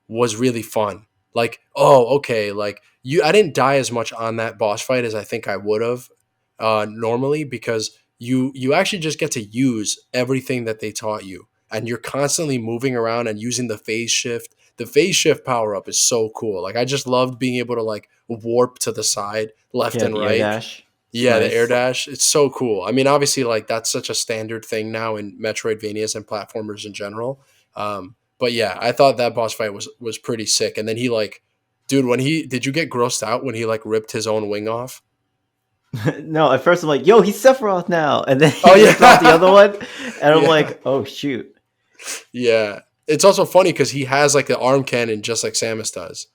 was really fun. Like, oh, okay, like I didn't die as much on that boss fight as I think I would have normally because you actually just get to use everything that they taught you, and you're constantly moving around and using the phase shift. The phase shift power up is so cool. Like I just loved being able to like warp to the side, left Yeah, and the air right. dash. It's Yeah, the air nice. dash. It's so cool. I mean, obviously, like that's such a standard thing now in Metroidvanias and platformers in general. But yeah, I thought that boss fight was pretty sick. And then he like, dude, when he did you get grossed out when he like ripped his own wing off? No, at first I'm like, yo, he's Sephiroth now. And then he Oh rips off the yeah, other one. And I'm yeah, like, oh, shoot. yeah. It's also funny because he has like the arm cannon just like Samus does.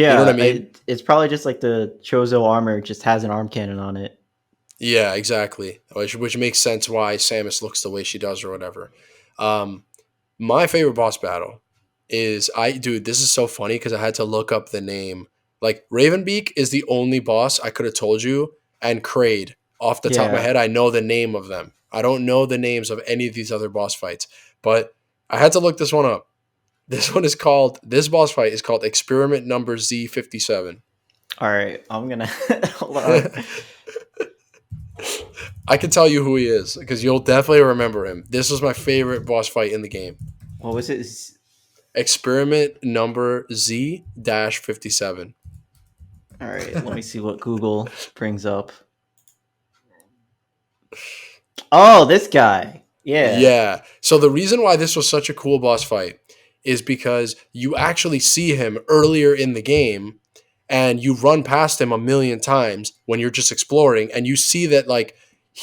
You know what I Yeah, mean? it's probably just like the Chozo armor just has an arm cannon on it. Yeah, exactly. Which makes sense why Samus looks the way she does or whatever. Um, my favorite boss battle is dude, this is so funny because I had to look up the name. Like Ravenbeak is the only boss I could have told you, and Kraid off the top of my Yeah. head, I know the name of them. I don't know the names of any of these other boss fights, but I had to look this one up. This boss fight is called Experiment Number Z57. All right. I'm going to hold on. I can tell you who he is because you'll definitely remember him. This was my favorite boss fight in the game. What was it? Experiment number Z 57. All right. Let me see what Google brings up. Oh, this guy. Yeah. Yeah. So the reason why this was such a cool boss fight is because you actually see him earlier in the game and you run past him a million times when you're just exploring and you see that like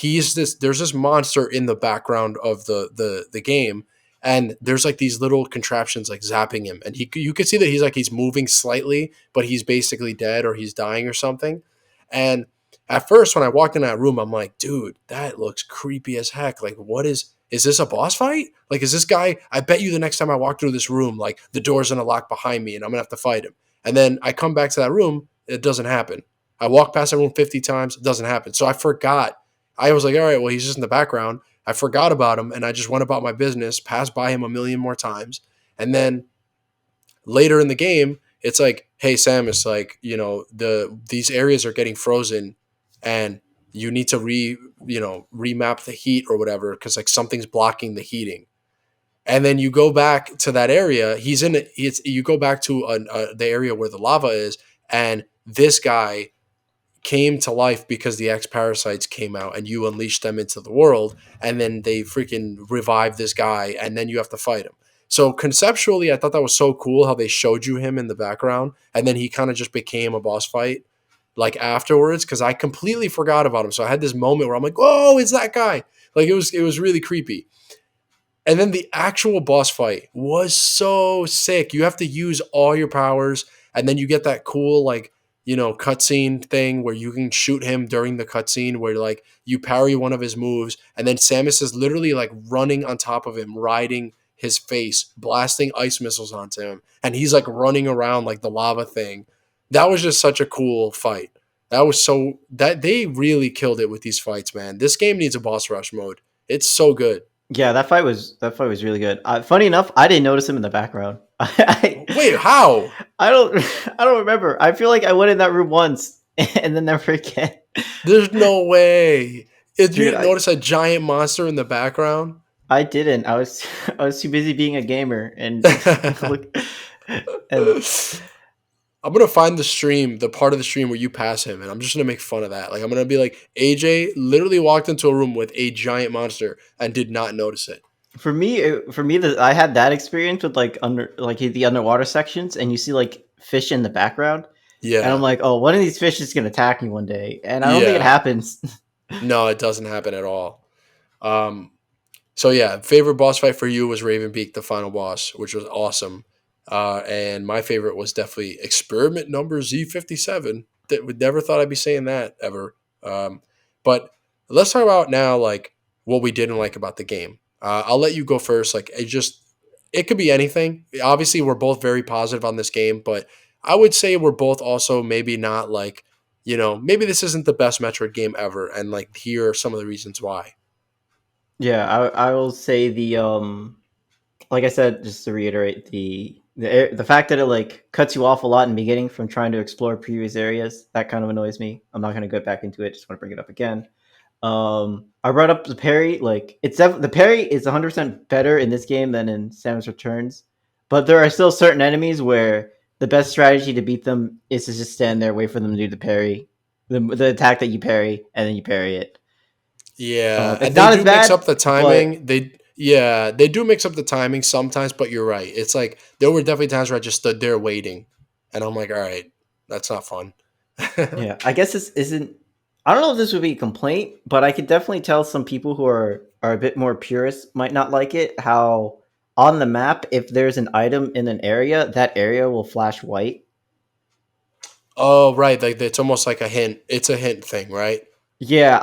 there's this monster in the background of the game and there's like these little contraptions like zapping him and you could see that he's moving slightly but he's basically dead or he's dying or something. And at first when I walked in that room I'm like, dude, that looks creepy as heck. Like what is this a boss fight? Like, is this guy? I bet you the next time I walk through this room, like the door's gonna lock behind me and I'm gonna have to fight him. And then I come back to that room, it doesn't happen. I walk past that room 50 times, it doesn't happen. So I forgot. I was like, all right, well, he's just in the background. I forgot about him and I just went about my business, passed by him a million more times. And then later in the game, it's like, hey, Samus, like, these areas are getting frozen and you need to remap the heat or whatever because like something's blocking the heating. And then you go back to that area. You go back to the area where the lava is, and this guy came to life because the X parasites came out, and you unleashed them into the world, and then they freaking revived this guy, and then you have to fight him. So conceptually, I thought that was so cool how they showed you him in the background, and then he kind of just became a boss fight like afterwards because I completely forgot about him. So I had this moment where I'm like, "Oh, it's that guy!" Like it was really creepy. And then the actual boss fight was so sick. You have to use all your powers, and then you get that cool cutscene thing where you can shoot him during the cutscene where like you parry one of his moves, and then Samus is literally like running on top of him, riding his face, blasting ice missiles onto him, and he's like running around like the lava thing. That was just such a cool fight. That they really killed it with these fights, man. This game needs a boss rush mode. It's so good. Yeah, that fight was really good. Funny enough, I didn't notice him in the background. Wait, how? I don't I don't remember. I feel like I went in that room once and then never again. There's no way. Did you Dude, notice a giant monster in the background? I didn't. I was too busy being a gamer and look and I'm gonna find the part of the stream where you pass him, and I'm just gonna make fun of that. Like I'm gonna be like, AJ literally walked into a room with a giant monster and did not notice it. I had that experience with the underwater sections and you see like fish in the background and I'm Yeah, like, "Oh, one of these fish is going to attack me one day." And I don't think it yeah. happens. No, it doesn't happen at all. Um, so yeah, favorite boss fight for you was Ravenbeak, the final boss, which was awesome. And my favorite was definitely Experiment Number Z57. That would never thought I'd be saying that ever. But let's talk about now like what we didn't like about the game. I'll let you go first. Like it could be anything. Obviously, we're both very positive on this game, but I would say we're both also maybe not like maybe this isn't the best Metroid game ever, and like here are some of the reasons why. Yeah, I will say like I said, just to reiterate, the fact that it like cuts you off a lot in the beginning from trying to explore previous areas, that kind of annoys me. I'm not going to go back into it. Just want to bring it up again. I brought up the parry. Like the parry is 100% better in this game than in Samus Returns, but there are still certain enemies where the best strategy to beat them is to just stand there, wait for them to do the parry, the attack that you parry, and then you parry it. Yeah, It's they not as do mix bad, up the but timing. Yeah, they do mix up the timing sometimes, but you're right. It's like there were definitely times where I just stood there waiting, and I'm like, all right, that's not fun. Yeah, I guess this isn't. I don't know if this would be a complaint, but I could definitely tell some people who are a bit more purists might not like it. How on the map, if there's an item in an area, that area will flash white. Oh, right, like it's almost like a hint. It's a hint thing, right? Yeah,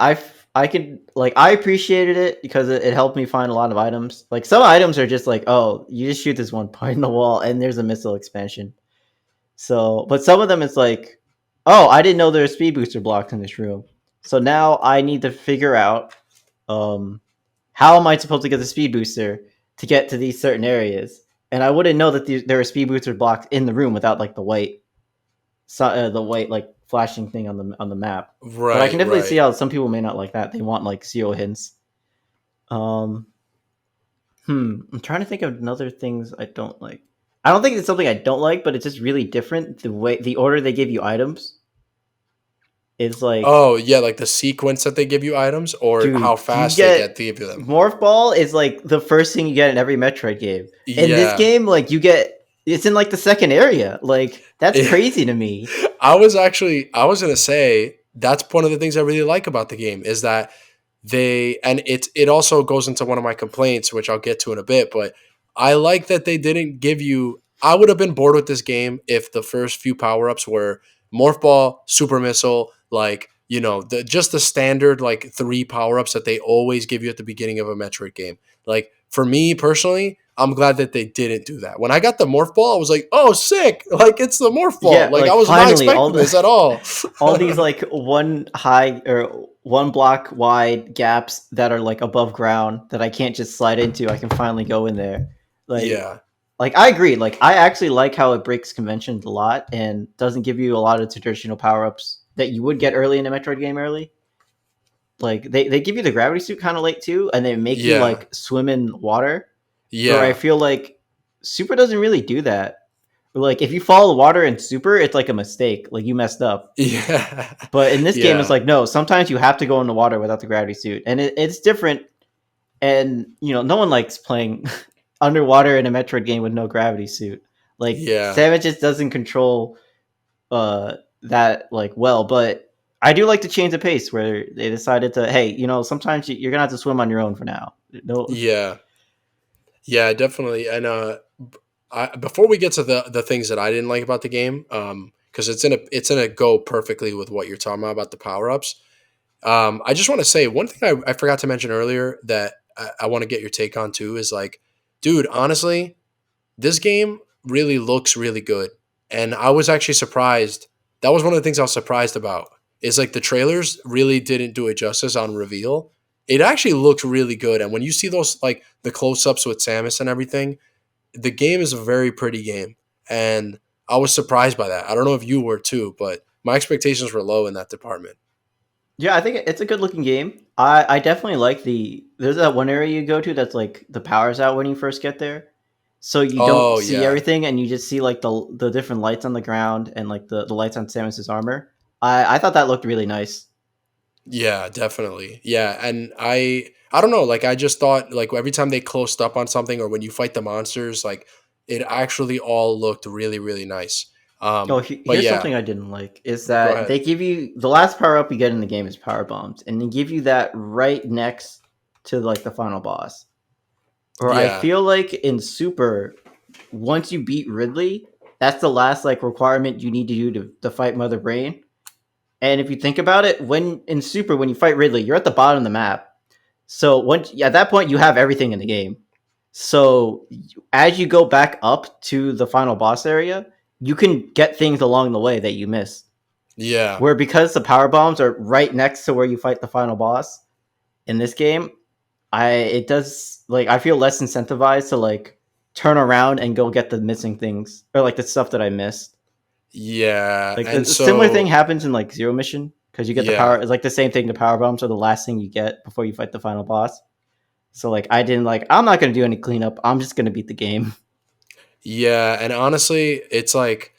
I could like I appreciated it because it helped me find a lot of items. Like some items are just like, oh, you just shoot this one point in the wall and there's a missile expansion. So, but some of them it's like, oh, I didn't know there were speed booster blocks in this room. So now I need to figure out um, how am I supposed to get the speed booster to get to these certain areas. And I wouldn't know that there were speed booster blocks in the room without like the white like flashing thing on the map. But I can Right, definitely see right. how some people may not like that. They want like zero hints. Um, I'm trying to think of other things I don't like. I don't think it's something I don't like, but it's just really different. The order they give you items is like, Oh, yeah, like the sequence that they give you items, or how dude, you fast they get get to give you them. Morph Ball is like the first thing you get in every Metroid game. In this Yeah. game, like you get it's in like the second area. Like that's crazy to me. I was gonna say that's one of the things I really like about the game is that and it also goes into one of my complaints, which I'll get to in a bit, but I like that they didn't give you. I would have been bored with this game if the first few power ups were Morph Ball, Super Missile, like just the standard like three power ups that they always give you at the beginning of a Metroid game. Like for me personally, I'm glad that they didn't do that. When I got the Morph Ball, I was like, "Oh, sick! Like it's the Morph Ball!" Yeah, Like I like was not finally expecting this at all. all these like one high or one block wide gaps that are like above ground that I can't just slide into. I can finally go in there. Like Yeah, I agree. Like I actually like how it breaks conventions a lot and doesn't give you a lot of traditional power ups that you would get early in a Metroid game early. Like they give you the gravity suit kind of late too, and they make you yeah, like swim in water. Where I yeah, feel like Super doesn't really do that. Like if you follow the water in Super, it's like a mistake. Like you messed up. yeah, But in this game, it's yeah. like no. Sometimes you have to go in the water without the gravity suit, and it's different. And no one likes playing underwater in a Metroid game with no gravity suit. Like Yeah. Samus just doesn't control that like well. But I do like to change the pace where they decided to, hey, sometimes you're gonna have to swim on your own for now. No, Yeah. Yeah, definitely. And before we get to the things that I didn't like about the game, because it's in a go perfectly with what you're talking about the power ups. I just want to say one thing I forgot to mention earlier that I want to get your take on too is like, dude, honestly, this game really looks really good, and I was actually surprised. That was one of the things I was surprised about. Is like the trailers really didn't do it justice on reveal. It actually looked really good, and when you see those like the close ups with Samus and everything, the game is a very pretty game, and I was surprised by that. I don't know if you were too, but my expectations were low in that department. yeah, I think it's a good looking game. I definitely like there's that one area you go to that's like the power's out when you first get there. So you don't Oh see yeah, everything and you just see like the different lights on the ground and like the lights on Samus's armor. I thought that looked really nice. yeah, definitely, yeah, and I don't know, like I just thought like every time they closed up on something or when you fight the monsters, like it actually all looked really really nice. Oh, But here's yeah, something I didn't like is go that ahead. they give you the last power up you get in the game is power bombs, and they give you that right next to like the final boss. Or I Yeah, feel like in Super, once you beat Ridley, that's the last like requirement you need to do to fight Mother Brain. And if you think about it, when in Super, when you fight Ridley, you're at the bottom of the map. So once at that point, you have everything in the game. So as you go back up to the final boss area, you can get things along the way that you missed. yeah, Where because the power bombs are right next to where you fight the final boss in this game, it does like I feel less incentivized to like turn around and go get the missing things or like the stuff that I missed. yeah, Like and a similar thing so happens in like Zero Mission because you get the power. yeah. It's like the same thing. The power bombs are the last thing you get before you fight the final boss. So like I didn't like. I'm not gonna do any cleanup. I'm just gonna beat the game. Yeah, and honestly, it's like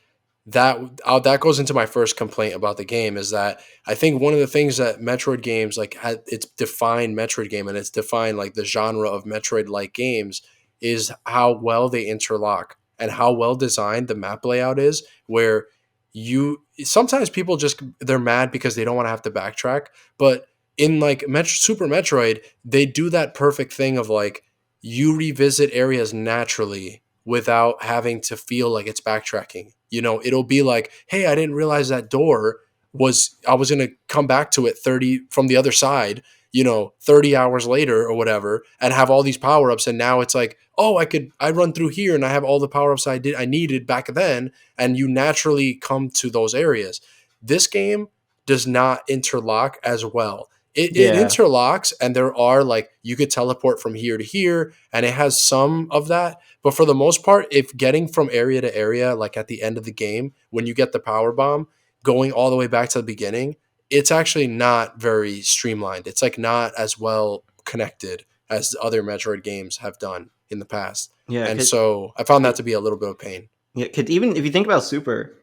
that goes into my first complaint about the game, is that I think one of the things that Metroid games like it's defined Metroid game, and it's defined like the genre of Metroid like games, is how well they interlock and how well designed the map layout is, where you sometimes people just they're mad because they don't want to have to backtrack, but in like Super Metroid, they do that perfect thing of like you revisit areas naturally without having to feel like it's backtracking. You know, it'll be like, hey, I didn't realize that door I was going to come back to it 30 from the other side, 30 hours later or whatever, and have all these power ups. And now it's like, oh, I run through here and I have all the power ups I needed back then. And you naturally come to those areas. This game does not interlock as well. It Yeah. interlocks, and there are like you could teleport from here to here, and it has some of that. But for the most part, if getting from area to area, like at the end of the game, when you get the power bomb, going all the way back to the beginning, it's actually not very streamlined. It's like not as well connected as other Metroid games have done in the past. Yeah. And so I found that to be a little bit of pain. Yeah. Cause even if you think about Super,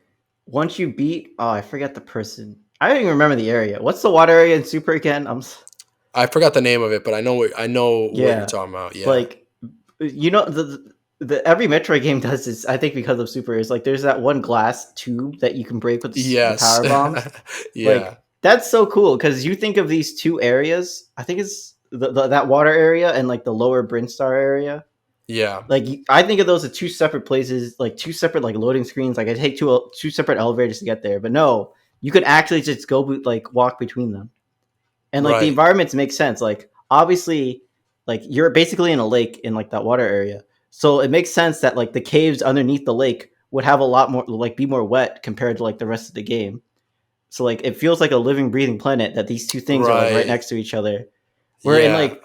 once you beat, oh, I forget the person. I don't even remember the area. What's the water area in Super again? I forgot the name of it, but I know what you're Yeah, talking about. Yeah. like the every Metroid game does this. I think because of Super is like there's that one glass tube that you can break with the Yes. power bombs. Yeah. Like that's so cool because you think of these two areas. I think it's that water area and like the lower Brinstar area. Yeah. Like I think of those as two separate places, like two separate like loading screens. Like I take two separate elevators to get there, but no, you could actually just go like walk between them, and like the Right. environments make sense. Like obviously, like you're basically in a lake in like that water area, so it makes sense that like the caves underneath the lake would have a lot more like be more wet compared to like the rest of the game. So like it feels like a living, breathing planet that these two things are like right Right. next to each other. Where in Yeah. like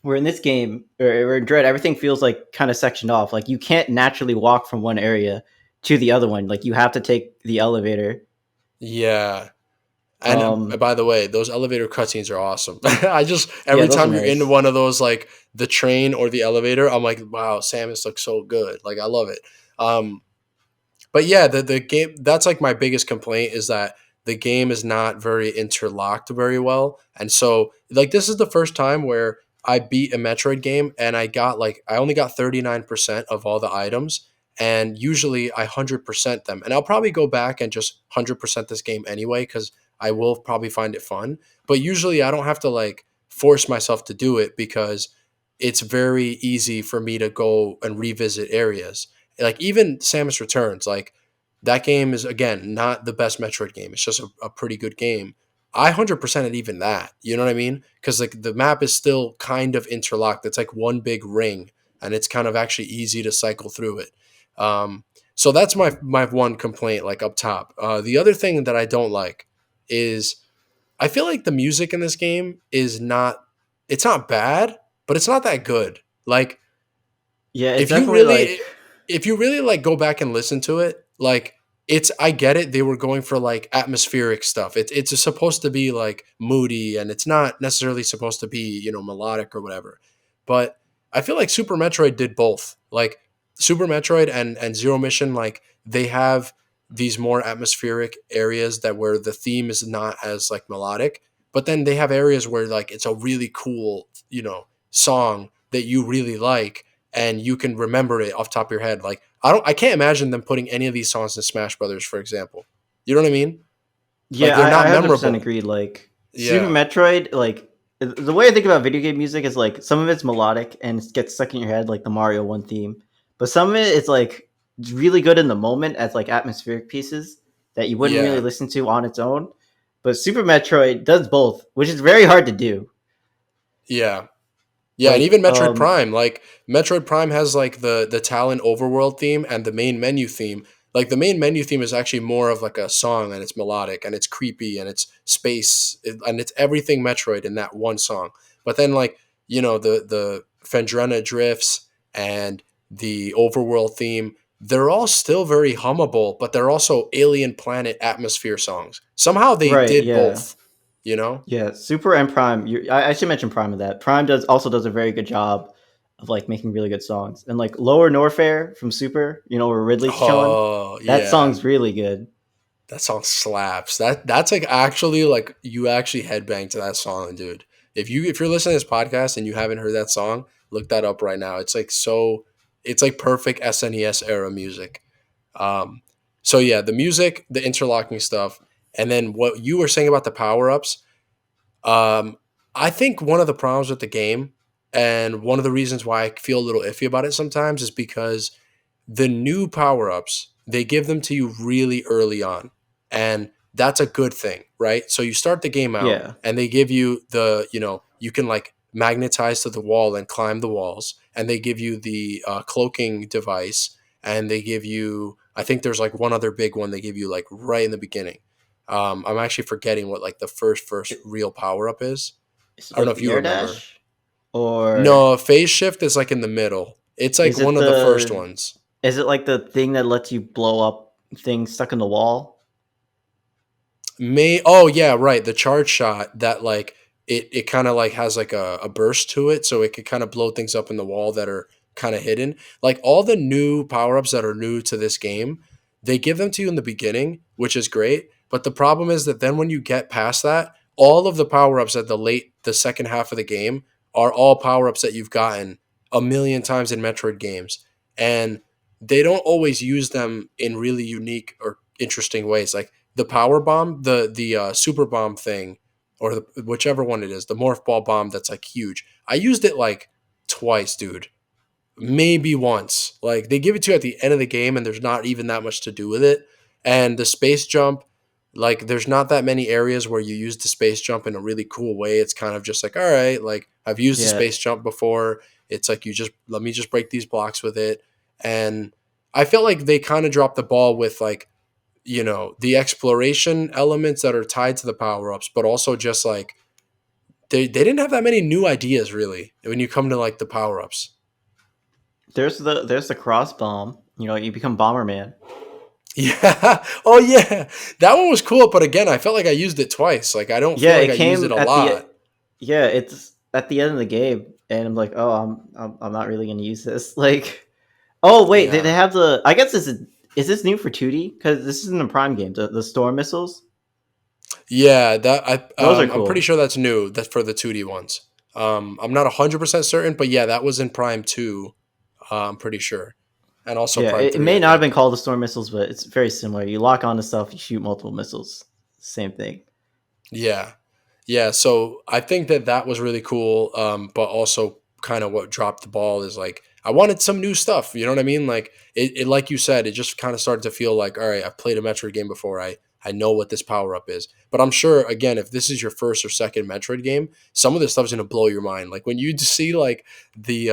where in this game or in Dread, everything feels like kind of sectioned off. Like you can't naturally walk from one area to the other one. Like you have to take the elevator. Yeah. And Um, by the way, those elevator cutscenes are awesome. I just yeah, every those are time you're in nice. one of those like the train or the elevator, I'm like, wow, Samus looks so good. Like I love it. Um, but yeah, the game that's like my biggest complaint is that the game is not very interlocked very well. And so like this is the first time where I beat a Metroid game and I only got 39% of all the items, and usually I 100% them. And I'll probably go back and just 100% this game anyway cuz I will probably find it fun, but usually I don't have to like force myself to do it because it's very easy for me to go and revisit areas. Like even Samus Returns, like that game is again not the best Metroid game. It's just a pretty good game. I 100% even that. You know what I mean? Because like the map is still kind of interlocked. It's like one big ring, and it's kind of actually easy to cycle through it. Um, so that's my one complaint, like up top. The other thing that I don't like is I feel like the music in this game is not. It's not bad, but it's not that good. Like Yeah, it's if you definitely like really if you really like go back and listen to it, like it's I get it, they were going for like atmospheric stuff. It's just supposed to be like moody, and it's not necessarily supposed to be, melodic or whatever. But I feel like Super Metroid did both. Like Super Metroid and Zero Mission, like they have these more atmospheric areas that where the theme is not as like melodic, but then they have areas where like it's a really cool, song that you really like, and you can remember it off the top of your head. Like I can't imagine them putting any of these songs in Smash Brothers, for example. You know what I mean? Like yeah, they're I not 100% memorable. agreed. Like Super Yeah. Metroid, like the way I think about video game music is like some of it's melodic and it gets stuck in your head, like the Mario One theme, but some of it is like really good in the moment as like atmospheric pieces that you wouldn't really Yeah. listen to on its own. But Super Metroid does both, which is very hard to do. Yeah. Yeah, and Like, even Metroid Prime, like Metroid Prime has like the Talon overworld theme and the main menu theme. Like the main menu theme is actually more of like a song, and it's melodic and it's creepy and it's and it's everything Metroid in that one song. But then like, the Fendrena drifts and the overworld theme, they're all still very hummable, but they're also alien planet atmosphere songs. Somehow they right, did yeah. both, you know? Yeah, Super and Prime. I should mention Prime of that. Prime does a very good job. of like making really good songs. And like Lower Norfair from Super, you know, where Ridley's chilling, Oh that yeah, song's really good. that song slaps. That's like actually like you actually headbang to that song, dude. If you're listening to this podcast and you haven't heard that song, look that up right now. It's like so, it's like perfect SNES era music. Um, so yeah, the music, the interlocking stuff, and then what you were saying about the power ups. Um, I think one of the problems with the game, and one of the reasons why I feel a little iffy about it sometimes, is because the new power ups, they give them to you really early on. And that's a good thing, right? So you start the game out Yeah. and they give you the, you can like magnetize to the wall and climb the walls. And they give you the cloaking device. And they give you, I think there's like one other big one they give you like right in the beginning. I'm actually forgetting what like the first real power up is. Is I it don't know like if the you air remember. dash? Or No, phase shift is like in the middle. It's like is it one of the first the ones. is it like the thing that lets you blow up things stuck in the wall? May Oh yeah, right. The charge shot that like it kind of like has like a burst to it, so it could kind of blow things up in the wall that are kind of hidden. Like all the new power-ups that are new to this game, they give them to you in the beginning, which is great. But the problem is that then when you get past that, all of the power-ups at the second half of the game are all power-ups that you've gotten a million times in Metroid games. And they don't always use them in really unique or interesting ways. Like the power bomb, the super bomb thing, or whichever one it is, the morph ball bomb that's like huge. I used it like twice, dude. Maybe once. Like they give it to you at the end of the game, and there's not even that much to do with it. And the space jump, like there's not that many areas where you use the space jump in a really cool way. It's kind of just like, all right, like I've used the Yeah. space jump before. It's like you just let me just break these blocks with it. And I felt like they kind of dropped the ball with like the exploration elements that are tied to the power ups, but also just like they didn't have that many new ideas really when you come to like the power ups. There's the cross bomb. You know, you become Bomberman. Yeah. Oh yeah. That one was cool, but again, I felt like I used it twice. Like I don't feel Yeah, like it I used it came a at the lot. yeah, it's at the end of the game, and I'm like, oh, I'm not really gonna use this. Like, oh wait, they Yeah. have the. I guess is this new for 2D? Because this isn't a Prime game. The storm missiles, Yeah, that those are I'm pretty cool. sure that's new. That's for the 2D ones. I'm not 100% certain, but yeah, that was in Prime 2. I'm pretty sure. And also Yeah, Prime it 3, I may not have been think. called the storm missiles, but it's very similar. You lock onto stuff, you shoot multiple missiles. Same thing. Yeah. Yeah, so I think that that was really cool. But also kind of what dropped the ball is like I wanted some new stuff. You know what I mean? Like it like you said, it just kind of started to feel like, all right, I've played a Metroid game before. I know what this power up is. But I'm sure again, if this is your first or second Metroid game, some of this stuff's gonna blow your mind. Like when you see like the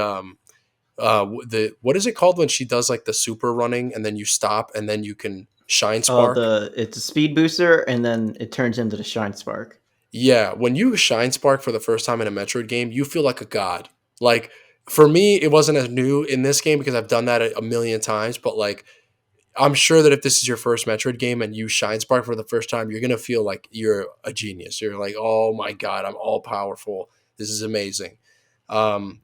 what is it called when she does like the super running and then you stop and then you can shine spark. The it's a speed booster, and then it turns into the shine spark. Yeah, when you shine spark for the first time in a Metroid game, you feel like a god. Like for me, it wasn't as new in this game because I've done that a million times. But like, I'm sure that if this is your first Metroid game and you shine spark for the first time, you're gonna feel like you're a genius. You're like, oh my god, I'm all powerful. This is amazing. Um,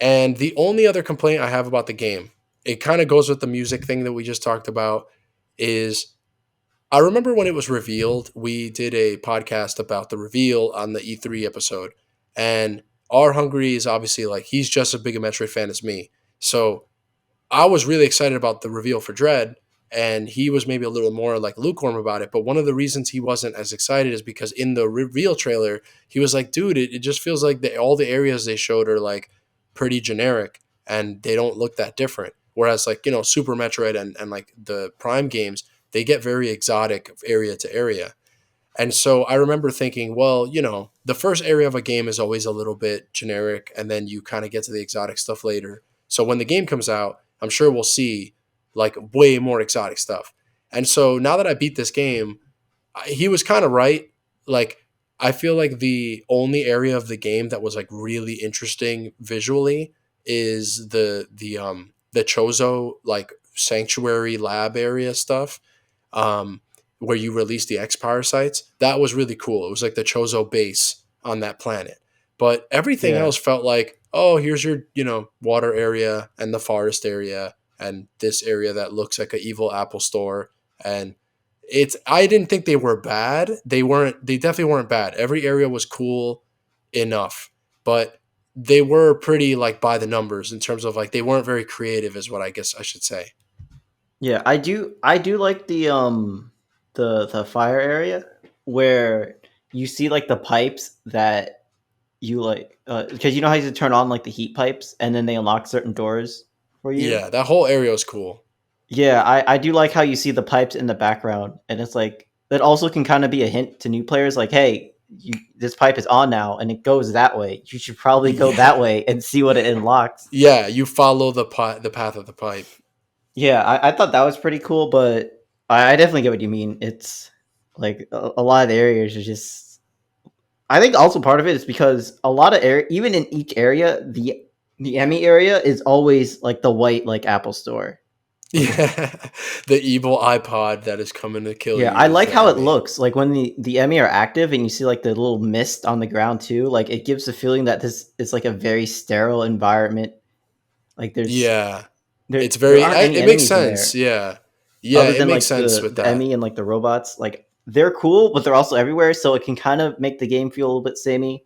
and the only other complaint I have about the game, it kind of goes with the music thing that we just talked about, is I remember when it was revealed, we did a podcast about the reveal on the E3 episode. And R. Hungry is obviously like, he's just as big a Metroid fan as me. So I was really excited about the reveal for Dread. And he was maybe a little more like lukewarm about it. But one of the reasons he wasn't as excited is because in the reveal trailer, he was like, dude, it just feels like all the areas they showed are like pretty generic and they don't look that different. Whereas like, Super Metroid and like the Prime games, they get very exotic area to area. And so I remember thinking, well, the first area of a game is always a little bit generic, and then you kind of get to the exotic stuff later. So when the game comes out, I'm sure we'll see like way more exotic stuff. And so now that I beat this game, he was kind of right. Like I feel like the only area of the game that was like really interesting visually is the Chozo like sanctuary lab area stuff, um, where you release the X parasites. That was really cool. It was like the Chozo base on that planet. But everything Yeah. else felt like oh, here's your, water area and the forest area and this area that looks like an evil Apple store. And I didn't think they were bad. They definitely weren't bad. Every area was cool enough, but they were pretty like by the numbers in terms of like they weren't very creative is what I guess I should say. Yeah, I do like the fire area where you see like the pipes that you like because you know how you turn on like the heat pipes and then they unlock certain doors for you. Yeah, that whole area was cool. Yeah, I do like how you see the pipes in the background, and it's like that also can kind of be a hint to new players, like, hey, this pipe is on now, and it goes that way. You should probably go that Yeah. way and see what it unlocks. Yeah, you follow the path of the pipe. Yeah, I thought that was pretty cool, but I definitely get what you mean. It's like a lot of the areas are just. I think also part of it is because a lot of area, even in each area, the Emmy area is always like the white like Apple Store. Yeah, the evil iPod that is coming to kill Yeah, you I is like the how it Emmy. looks. Like when the Emmy are active and you see like the little mist on the ground too, like it gives the feeling that this is like a very sterile environment. Like Yeah, it's there very. aren't any It makes enemies in sense. there Yeah, yeah, other it than makes like sense with the that. Emmy and like the robots. Like they're cool, but they're also everywhere, so it can kind of make the game feel a little bit samey.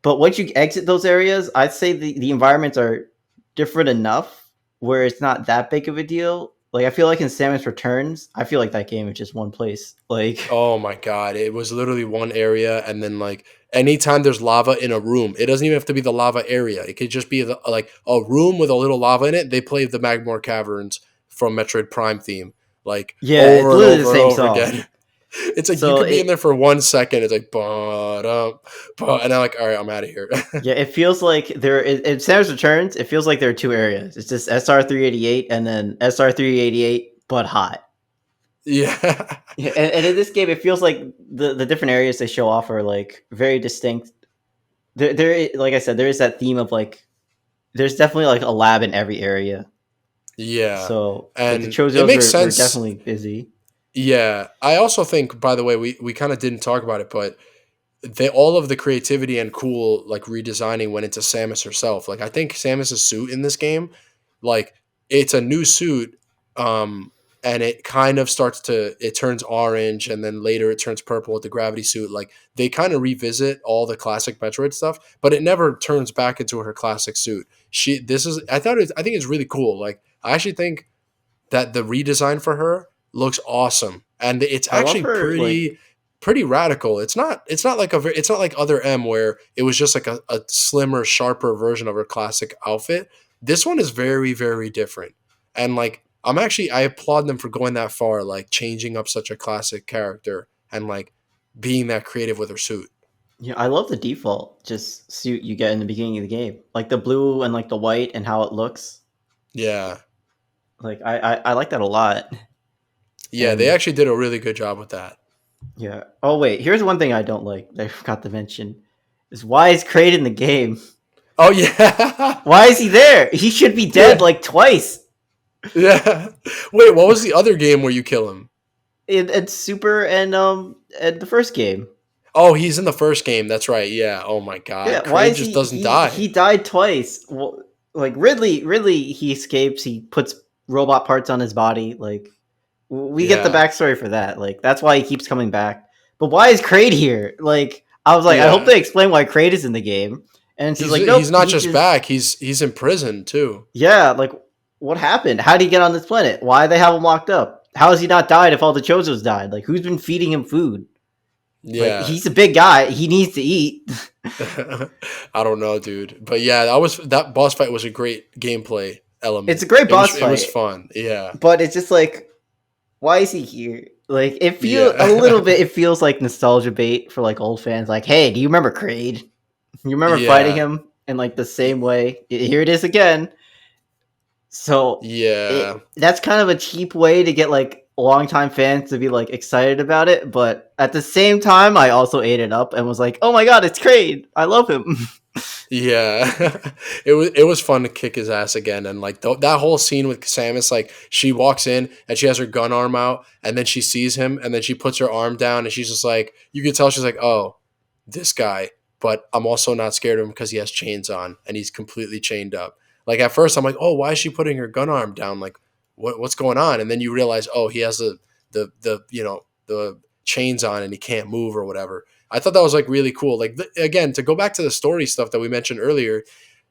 But once you exit those areas, I'd say the environments are different enough where it's not that big of a deal. Like I feel like in Samus Returns, I feel like that game is just one place. Like Oh my god, it was literally one area, and then like anytime there's lava in a room, it doesn't even have to be the lava area. It could just be like a room with a little lava in it. They play the Magmore Caverns from Metroid Prime theme like yeah, it's over and literally the over and same over song. again. It's like you So could be in it there for 1 second. It's like, and I'm like, all right, I'm out of here. yeah, it feels like in Samus Returns, it feels like there are two areas. It's just SR388 and then SR388 but hot. Yeah, Yeah, and in this game, it feels like the different areas they show off are like very distinct. Like I said, there is that theme of like there's definitely like a lab in every area. yeah, So like the and it Chozos makes were sense. definitely busy. Yeah, I also think, by the way, we kind of didn't talk about it, but all of the creativity and cool like redesigning went into Samus herself. Like I think Samus's suit in this game, like it's a new suit, and it kind of it turns orange and then later it turns purple with the gravity suit. Like they kind of revisit all the classic Metroid stuff, but it never turns back into her classic suit. I think it's really cool. Like I actually think that the redesign for her looks awesome, and it's I love actually her like pretty radical. It's not like it's not like other M where it was just like a slimmer, sharper version of her classic outfit. This one is very very different, and like I applaud them for going that far, like changing up such a classic character and like being that creative with her suit. yeah, I love the default just suit you get in the beginning of the game, like the blue and like the white and how it looks. Yeah, Like I like that a lot. yeah, they And actually did a really good job with that. yeah. Oh wait, here's one thing I don't like that I forgot to mention is why is Kraid in the game? Oh yeah, Why is he there? He should be dead yeah, like twice. yeah. Wait, what was the other game where you kill him? In Super and the first game. Oh, he's in the first game. That's right. Yeah. Oh my Yeah, God. why Kraid is just he doesn't he die. died twice? Well, like Ridley he escapes, he puts robot parts on his body, like we get the Yeah. backstory for that. Like that's why he keeps coming back. But why is Kraid here? Like I was like, I hope Yeah. they explain why Kraid is in the game. And she's like, He's nope, not he just just back. He's in prison too. yeah. Like what happened? How did he get on this planet? Why they have him locked up? How has he not died if all the Chozos died? Like who's been feeding him food? Like Yeah. he's a big guy. He needs to eat. I don't know, dude. But yeah, that boss fight was a great gameplay It's element. a great boss It was fight, fun. Yeah. but it's just like, why is he here? Like it feels a little Yeah. bit. It feels like nostalgia bait for like old fans. Like, hey, do you remember Kraid? You remember fighting Yeah. him in like the same way? Here it is again. So Yeah. that's kind of a cheap way to get like longtime fans to be like excited about it. But at the same time, I also ate it up and was like, oh my god, it's Kraid. I love him. Yeah, it was fun to kick his ass again, and like that whole scene with Samus, like she walks in and she has her gun arm out, and then she sees him, and then she puts her arm down, and she's just like, you can tell she's like, oh, this guy, but I'm also not scared of him because he has chains on and he's completely chained up. Like at first I'm like, oh, why is she putting her gun arm down? Like what's going on? And then you realize, oh, he has the the chains on and he can't move or whatever. I thought that was like really cool. Like again, to go back to the story stuff that we mentioned earlier,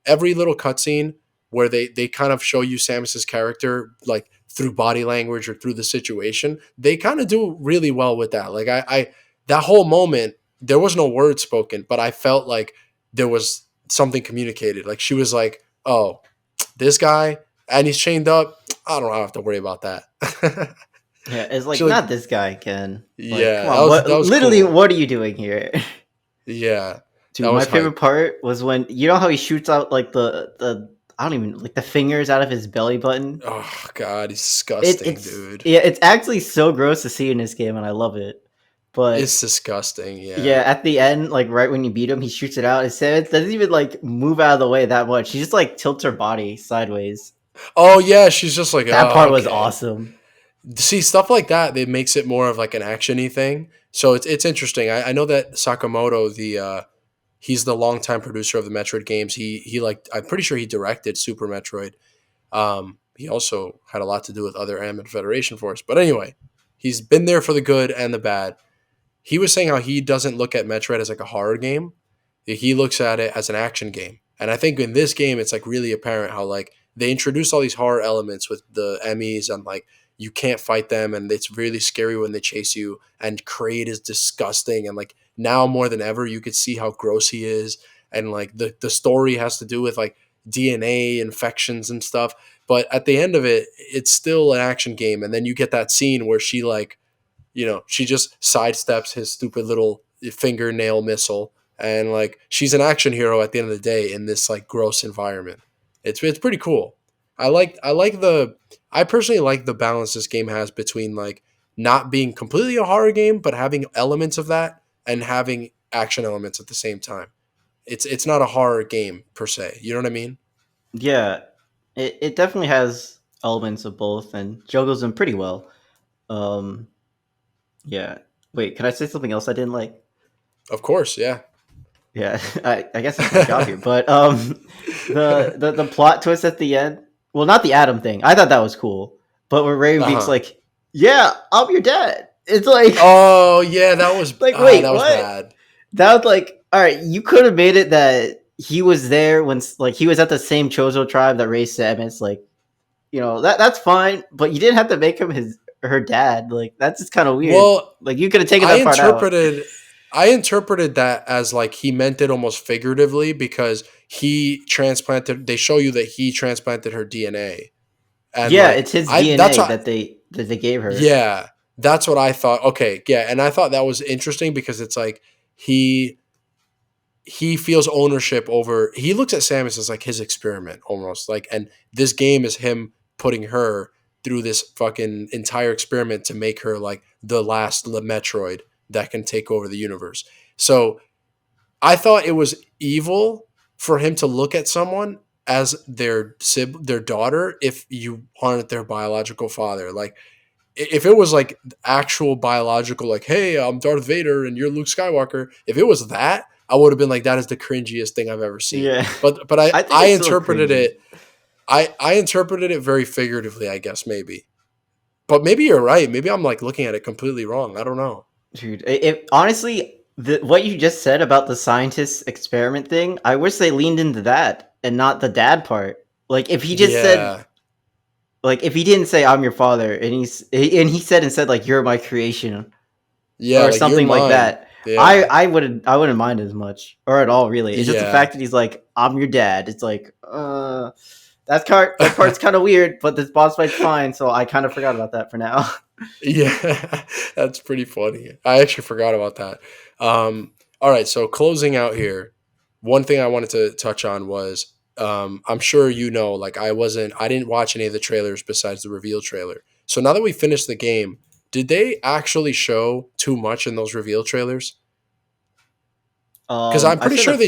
every little cutscene where they kind of show you Samus's character like through body language or through the situation, they kind of do really well with that. Like I that whole moment, there was no word spoken, but I felt like there was something communicated. Like she was like, "Oh, this guy, and he's chained up. I don't have to worry about that." Yeah, it's like she like, not this guy, Ken. Like, come yeah, on, what? that was Literally, cool. what are you doing here? Yeah, that Dude, my was favorite hype. part was when you know how he shoots out like the I don't even like the fingers out of his belly button. Oh God, he's disgusting, It's dude. yeah, it's actually so gross to see in this game, and I love it. But It's disgusting. yeah, Yeah. at the end, like right when you beat him, he shoots it out. It says doesn't even like move out of the way that much. She just like tilts her body sideways. Oh yeah, she's just like, That oh part was okay. awesome. See stuff like that. It makes it more of like an actiony thing. So it's interesting. I know that Sakamoto, he's the longtime producer of the Metroid games. He like I'm pretty sure he directed Super Metroid. He also had a lot to do with other Anime Federation Force. But anyway, he's been there for the good and the bad. He was saying how he doesn't look at Metroid as like a horror game. He looks at it as an action game. And I think in this game, it's like really apparent how like they introduce all these horror elements with the Emmys and like you can't fight them and it's really scary when they chase you and Kraid is disgusting and like now more than ever you could see how gross he is and like the story has to do with like DNA infections and stuff. But at the end of it, it's still an action game. And then you get that scene where she like she just sidesteps his stupid little fingernail missile, and like she's an action hero at the end of the day in this like gross environment. It's pretty cool. I personally like the balance this game has between like not being completely a horror game, but having elements of that and having action elements at the same time. It's not a horror game per se. You know what I mean? Yeah, it definitely has elements of both and juggles them pretty well. Um, yeah. Wait, can I say something else I didn't like? Of course, yeah. Yeah, I guess that's my job here. But the plot twist at the end. Well, not the Adam thing. I thought that was cool. But when Uh Ravenbeak's huh. like, "Yeah, I'm your dad," it's like, Oh yeah, like, wait, that was what? bad. That was like, all right, you could have made it that he was there when, like, he was at the same Chozo tribe that raised Samus. Like, that's fine, but you didn't have to make him her dad. Like, that's just kind of weird. Well, Like, you could have taken I that part out. interpreted I interpreted that as like he meant it almost figuratively because they show you that he transplanted her DNA. And Yeah, like it's his I that's DNA what that they gave her. yeah, that's what I thought. Okay, yeah, and I thought that was interesting because it's like he he feels ownership over he looks at Samus as like his experiment almost. Like and this game is him putting her through this fucking entire experiment to make her like the last Metroid that can take over the universe. So I thought it was evil for him to look at someone as their daughter if you aren't their biological father. Like if it was like actual biological, like, hey, I'm Darth Vader and you're Luke Skywalker. If it was that, I would have been like, that is the cringiest thing I've ever seen. Yeah, But I think I it's still interpreted cringy, it. I interpreted it very figuratively, I guess maybe. But maybe you're right. Maybe I'm like looking at it completely wrong. I don't know. dude. If honestly, what you just said about the scientist experiment thing, I wish they leaned into that and not the dad part. Like, if he just said, Yeah. like, if he didn't say I'm your father, and he said instead like you're my creation Yeah, or like you're something like mine. that, Yeah. I wouldn't mind as much or at all really. It's just the Yeah. fact that he's like I'm your dad. It's like that part's kind of weird, but this boss fight's fine, so I kind of forgot about that for now. Yeah, that's pretty funny. I actually forgot about that. All right, so closing out here, one thing I wanted to touch on was I'm sure you know, like I didn't watch any of the trailers besides the reveal trailer. So now that we finished the game, did they actually show too much in those reveal trailers? Because I'm I pretty said sure the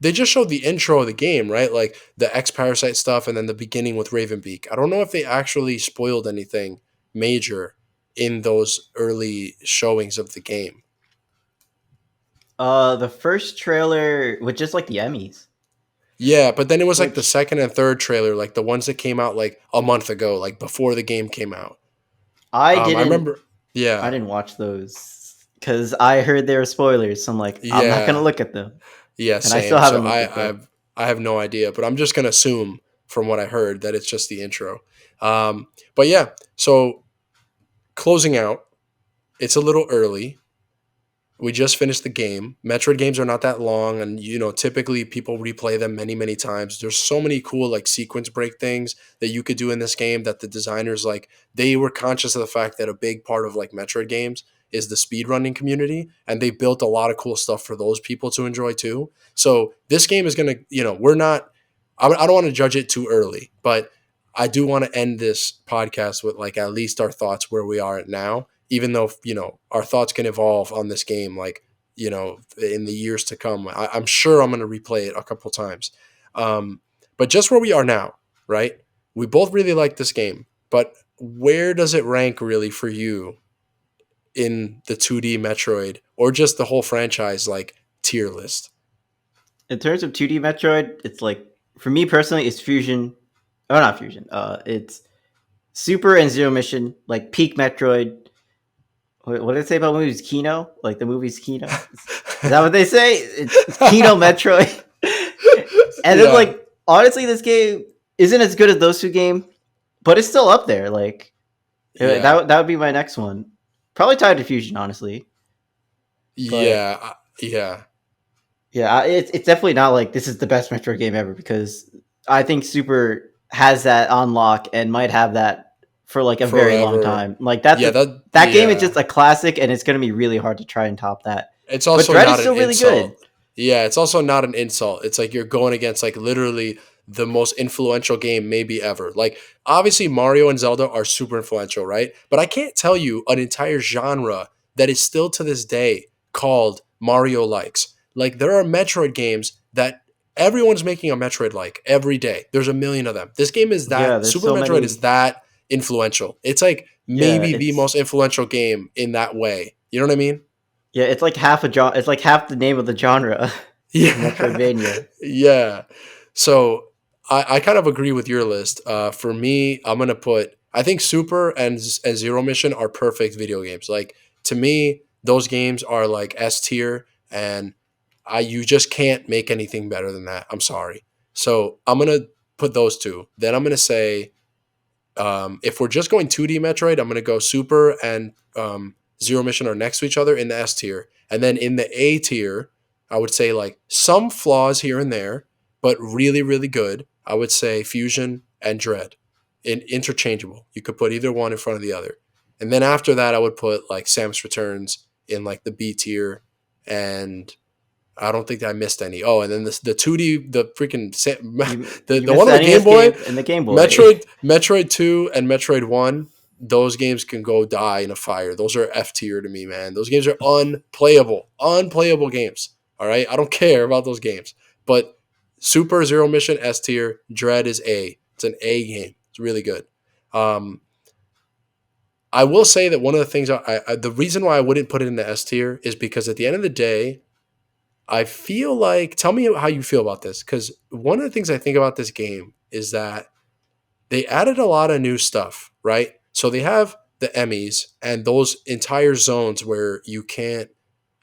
they just showed the intro of the game, right? Like the X Parasite stuff, and then the beginning with Ravenbeak. I don't know if they actually spoiled anything major in those early showings of the game. The first trailer with just like the Emmys, Yeah, but then it was like the which second and third trailer, like the ones that came out like a month ago, like before the game came out. I I didn't remember. I Yeah, didn't watch those because I heard they were spoilers. So I'm like, I'm not gonna yeah, look at them, yeah. and I still Same. So haven't looked at them. I have no idea, but I'm just gonna assume from what I heard that it's just the intro. But yeah, so closing out, it's a little early. We just finished the game. Metroid games are not that long, and typically people replay them many, many times. There's so many cool like sequence break things that you could do in this game that the designers like they were conscious of the fact that a big part of like Metroid games is the speedrunning community, and they built a lot of cool stuff for those people to enjoy too. So this game is gonna, we're not. I don't want to judge it too early, but I do want to end this podcast with like at least our thoughts where we are at now, even though our thoughts can evolve on this game like in the years to come. I'm sure I'm going to replay it a couple times, but just where we are now, right? We both really like this game, but where does it rank really for you in the 2D Metroid or just the whole franchise like tier list? In terms of 2D Metroid, it's like for me personally, it's Fusion. Oh, not Fusion. It's Super and Zero Mission, like peak Metroid. What did they say about movies? Kino, like the movie's Kino. Is that what they say? It's Kino Metroid. And then Yeah, like honestly, this game isn't as good as those two games, but it's still up there. Like yeah, that would be my next one. Probably tied to Fusion, honestly. But yeah. yeah, it's definitely not like this is the best Metroid game ever because I think Super has that on lock and might have that for like a very long Forever. time. Like that's Yeah, that game is just a classic, and it's gonna be really hard to try and top that. it's But also Dread is not an still really good. insult. Yeah, it's also not an insult. It's like you're going against like literally the most influential game maybe ever. Like obviously Mario and Zelda are super influential, right? But I can't tell you an entire genre that is still to this day called Mario likes. Like there are Metroid games that everyone's making a Metroid like every day. There's a million of them. This game is Yeah, that there's Super so Metroid is many. that influential. It's like Yeah, maybe the most influential game in that way. You know what I mean? it's like half a genre. It's like half the name of the genre is Yeah. Metroidvania. Yeah. So I kind of agree with your list. For me, I'm gonna put I think Super and Zero Mission are perfect video games. Like to me, those games are like S tier, and I you just can't make anything better than that. I'm sorry. So I'm gonna put those two. Then I'm gonna say if we're just going 2D Metroid, I'm going to go Super and Zero Mission are next to each other in the S tier. And then in the A tier, I would say like some flaws here and there, but really, really good. I would say Fusion and Dread. Interchangeable. You could put either one in front of the other. And then after that, I would put like Samus Returns in like the B tier, and I don't think I missed any. Oh, and then the 2D, the freaking You the missed one the on the Game NES Boy, game and the Game Boy. Metroid 2 and Metroid 1, those games can go die in a fire. Those are F tier to me, man. Those games are unplayable. Unplayable games. All right? I don't care about those games. But Super Zero Mission S tier, Dread is A. It's an A game. It's really good. Um, I will say that one of the things the reason why I wouldn't put it in the S tier is because at the end of the day, I feel like tell me how you feel about this, because one of the things I think about this game is that they added a lot of new stuff, right? So they have the Emmys and those entire zones where you can't,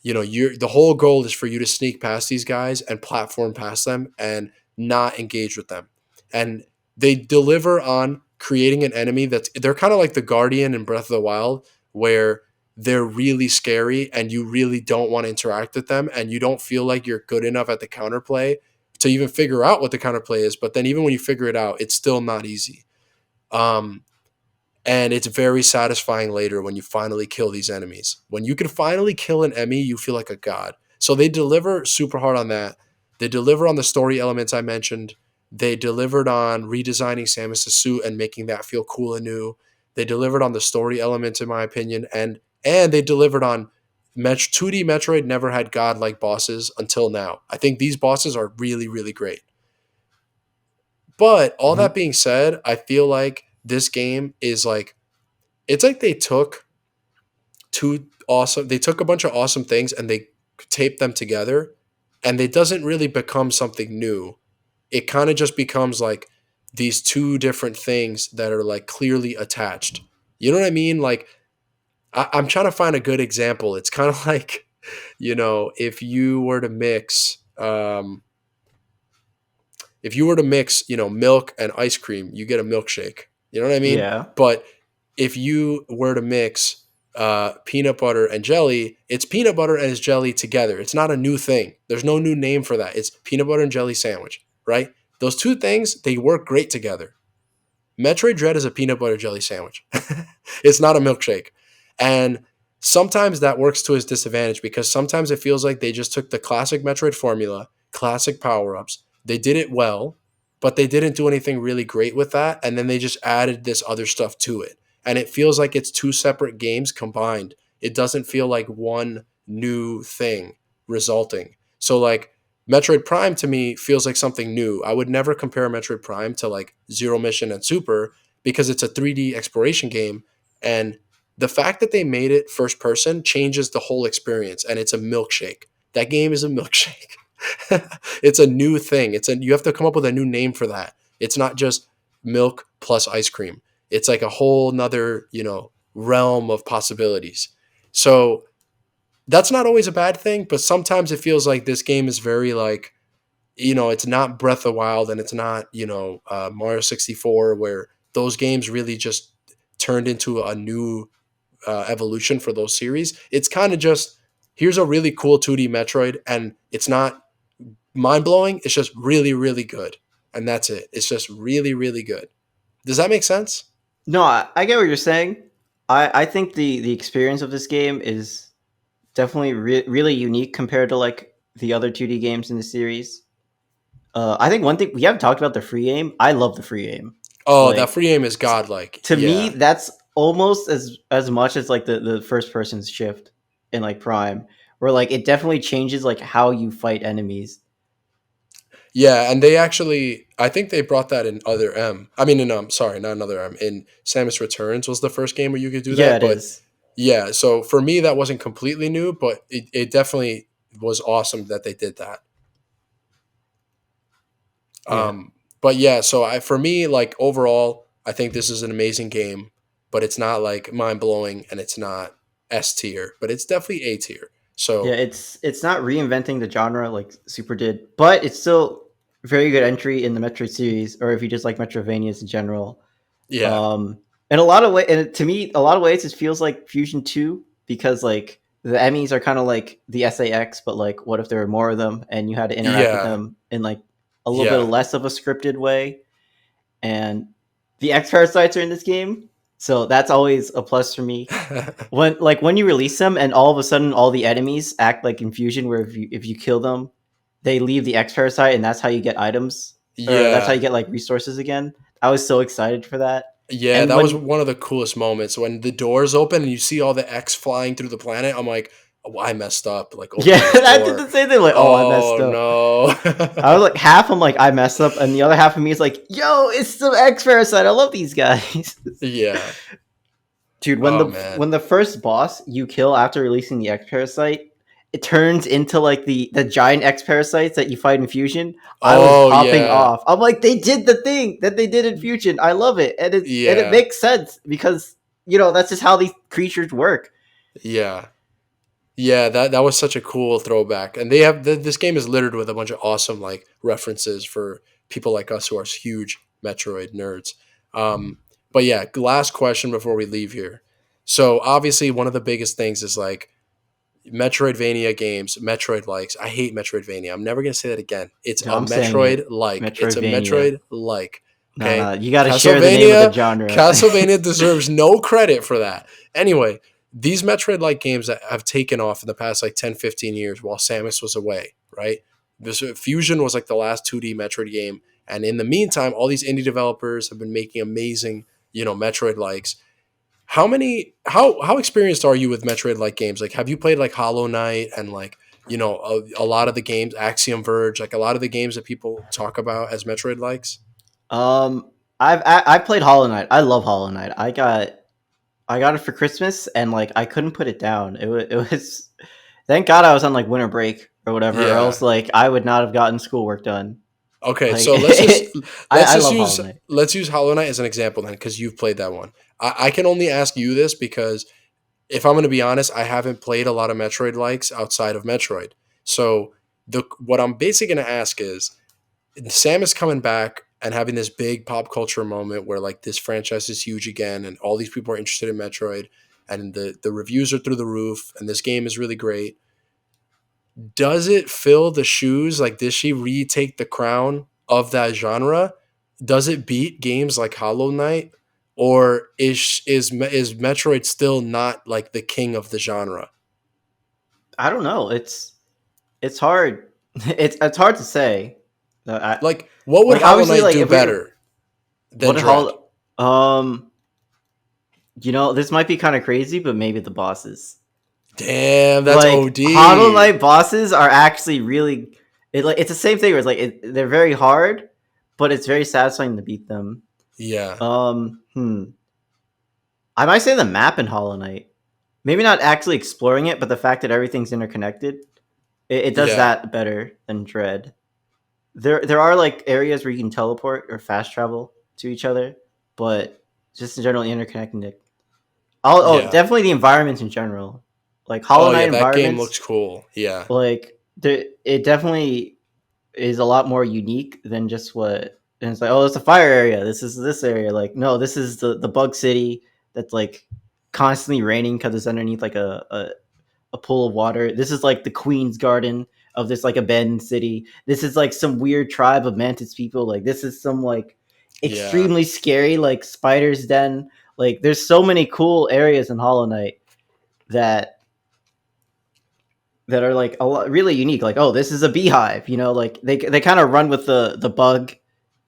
you're the whole goal is for you to sneak past these guys and platform past them and not engage with them. And they deliver on creating an enemy they're kind of like the Guardian in Breath of the Wild, where they're really scary and you really don't want to interact with them and you don't feel like you're good enough at the counterplay to even figure out what the counterplay is. But then even when you figure it out, it's still not easy. Um, and it's very satisfying later when you finally kill these enemies. When you can finally kill an enemy, you feel like a god. So they deliver super hard on that. They deliver on the story elements I mentioned. They delivered on redesigning Samus' suit and making that feel cool and new. They delivered on the story elements, in my opinion, and they delivered on 2D Metroid never had godlike bosses until now. I think these bosses are really, really great. But all that Mhm. being said, I feel like this game is like it's like they took a bunch of awesome things and they tape them together, and it doesn't really become something new. It kind of just becomes like these two different things that are like clearly attached. You know what I mean? Like I'm trying to find a good example. It's kind of like, if you were to mix, milk and ice cream, you get a milkshake. You know what I mean? Yeah. But if you were to mix peanut butter and jelly, it's peanut butter and it's jelly together. It's not a new thing. There's no new name for that. It's peanut butter and jelly sandwich, right? Those two things, they work great together. Metroid Dread is a peanut butter jelly sandwich. It's not a milkshake. And sometimes that works to his disadvantage because sometimes it feels like they just took the classic Metroid formula, classic power-ups. They did it well, but they didn't do anything really great with that. And then they just added this other stuff to it. And it feels like it's two separate games combined. It doesn't feel like one new thing resulting. So like Metroid Prime to me feels like something new. I would never compare Metroid Prime to like Zero Mission and Super because it's a 3D exploration game. And the fact that they made it first person changes the whole experience, and it's a milkshake. That game is a milkshake. It's a new thing. You have to come up with a new name for that. It's not just milk plus ice cream. It's like a whole nother, realm of possibilities. So that's not always a bad thing, but sometimes it feels like this game is very like, it's not Breath of the Wild and it's not, Mario 64, where those games really just turned into a new evolution for those series. It's kind of just, here's a really cool 2D Metroid, and it's not mind blowing. It's just really, really good. And that's it. It's just really, really good. Does that make sense? No, I get what you're saying. I think the experience of this game is definitely really unique compared to like the other 2D games in the series. I think one thing we haven't talked about the free aim. I love the free aim. Oh, that Like free aim is godlike. to me, Yeah. that's almost as much as like the first person's shift in like Prime, where like it definitely changes like how you fight enemies. Yeah, and they actually, I think they brought that in Other M. I mean, sorry, not Another M. In Samus Returns was the first game where you could do Yeah, that. it But is. yeah, so for me, that wasn't completely new, but it definitely was awesome that they did that. Yeah. But yeah, so for me, like overall, I think this is an amazing game, but it's not like mind blowing and it's not S tier, but it's definitely A tier. Yeah, So it's not reinventing the genre like Super did, but it's still very good entry in the Metroid series, or if you just like Metroidvanias in general. yeah, In a lot of ways, and to me, a lot of ways, it feels like Fusion 2 because like the Emmys are kind of like the SAX, but like what if there were more of them and you had to interact with yeah, them in like a little bit yeah. less of a scripted way? And the X Parasites are in this game, so that's always a plus for me. When you release them and all of a sudden all the enemies act like infusion, where if you kill them, they leave the X Parasite, and that's how you get items, or that's how you Yeah. get like resources again. I was so excited for that. Yeah, And that was when one of the coolest moments when the doors open and you see all the X flying through the planet. I'm like, oh, I messed up, like yeah, opening this I did door. the same thing. Like, oh, I messed Oh up. I no. was like half. I'm like, I messed up, and the other half of me is like, yo, it's the X Parasite. I love these guys. Yeah. Dude, Oh man. when the first boss you kill after releasing the X Parasite, it turns into like the giant X Parasites that you fight in Fusion. I was Oh popping yeah. off. I'm like, they did the thing that they did in Fusion. I love it, and it Yeah. makes sense because that's just how these creatures work. Yeah. Yeah, that was such a cool throwback. And they have this game is littered with a bunch of awesome like references for people like us who are huge Metroid nerds. Um, but yeah, last question before we leave here. So obviously one of the biggest things is like Metroidvania games, Metroid likes. I hate Metroidvania. I'm never gonna say that again. It's No, a I'm saying Metroid it, like. It's a Metroidvania. Metroid like. No, Okay. no, you got to share the name of the Castlevania genre. Castlevania deserves no credit for that. Anyway, these Metroid like games that have taken off in the past like 10, 15 years while Samus was away, right? This Fusion was like the last 2D Metroid game. And in the meantime, all these indie developers have been making amazing, Metroid likes. How experienced are you with Metroid like games? Like have you played like Hollow Knight and like a lot of the games, Axiom Verge, like a lot of the games that people talk about as Metroid likes? um, I played Hollow Knight. I love Hollow Knight. I got it for Christmas, and like I couldn't put it down. It was Thank God I was on like winter break or whatever, or Yeah. else like I would not have gotten schoolwork done. Okay, Like so I love Hollow Knight. let's use Hollow Knight as an example then, because you've played that one. I can only ask you this because if I'm going to be honest, I haven't played a lot of Metroid likes outside of Metroid. So the what I'm basically going to ask is, Samus coming back and having this big pop culture moment where like this franchise is huge again, and all these people are interested in Metroid, and the reviews are through the roof, and this game is really great. Does it fill the shoes? Like, does she retake the crown of that genre? Does it beat games like Hollow Knight, or is Metroid still not like the king of the genre? I don't know. It's hard. It's hard to say. I, Like, what would like Hollow obviously Knight like do if we were better than what Dread? Hollow this might be kind of crazy, but maybe the bosses. Damn, that's Like Hollow OD. Knight bosses are actually really it's the same thing where it's like they're very hard, but it's very satisfying to beat them. Yeah, I might say the map in Hollow Knight. Maybe not actually exploring it, but the fact that everything's interconnected, it does yeah, that better than Dread. There are like areas where you can teleport or fast travel to each other, but just in general interconnecting it. yeah. Definitely the environments in general, like Hollow Oh yeah, Knight that game environments. looks cool. Yeah, Like it definitely is a lot more unique than just what. And it's like, oh, it's a fire area. This is this area. Like, no, this is the bug city that's like constantly raining because it's underneath like a pool of water. This is like the Queen's Garden of this like abandoned city. This is like some weird tribe of mantis people. Like this is some like yeah. extremely scary like spider's den. Like there's so many cool areas in Hollow Knight that are like a lot really unique. Like, oh, this is a beehive. Like they kind of run with the bug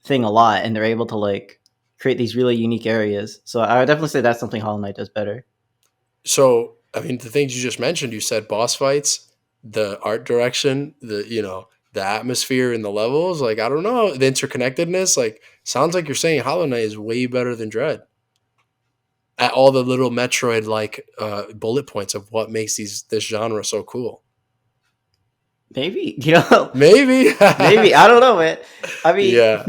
thing a lot, and they're able to like create these really unique areas. So I would definitely say that's something Hollow Knight does better. So I mean, the things you just mentioned, you said boss fights, the art direction, the atmosphere and the levels. Like, I don't know, the interconnectedness. Like, sounds like you're saying Hollow Knight is way better than Dread. At all the little Metroid like bullet points of what makes this genre so cool. Maybe Maybe. maybe I don't know, man. I mean, Yeah.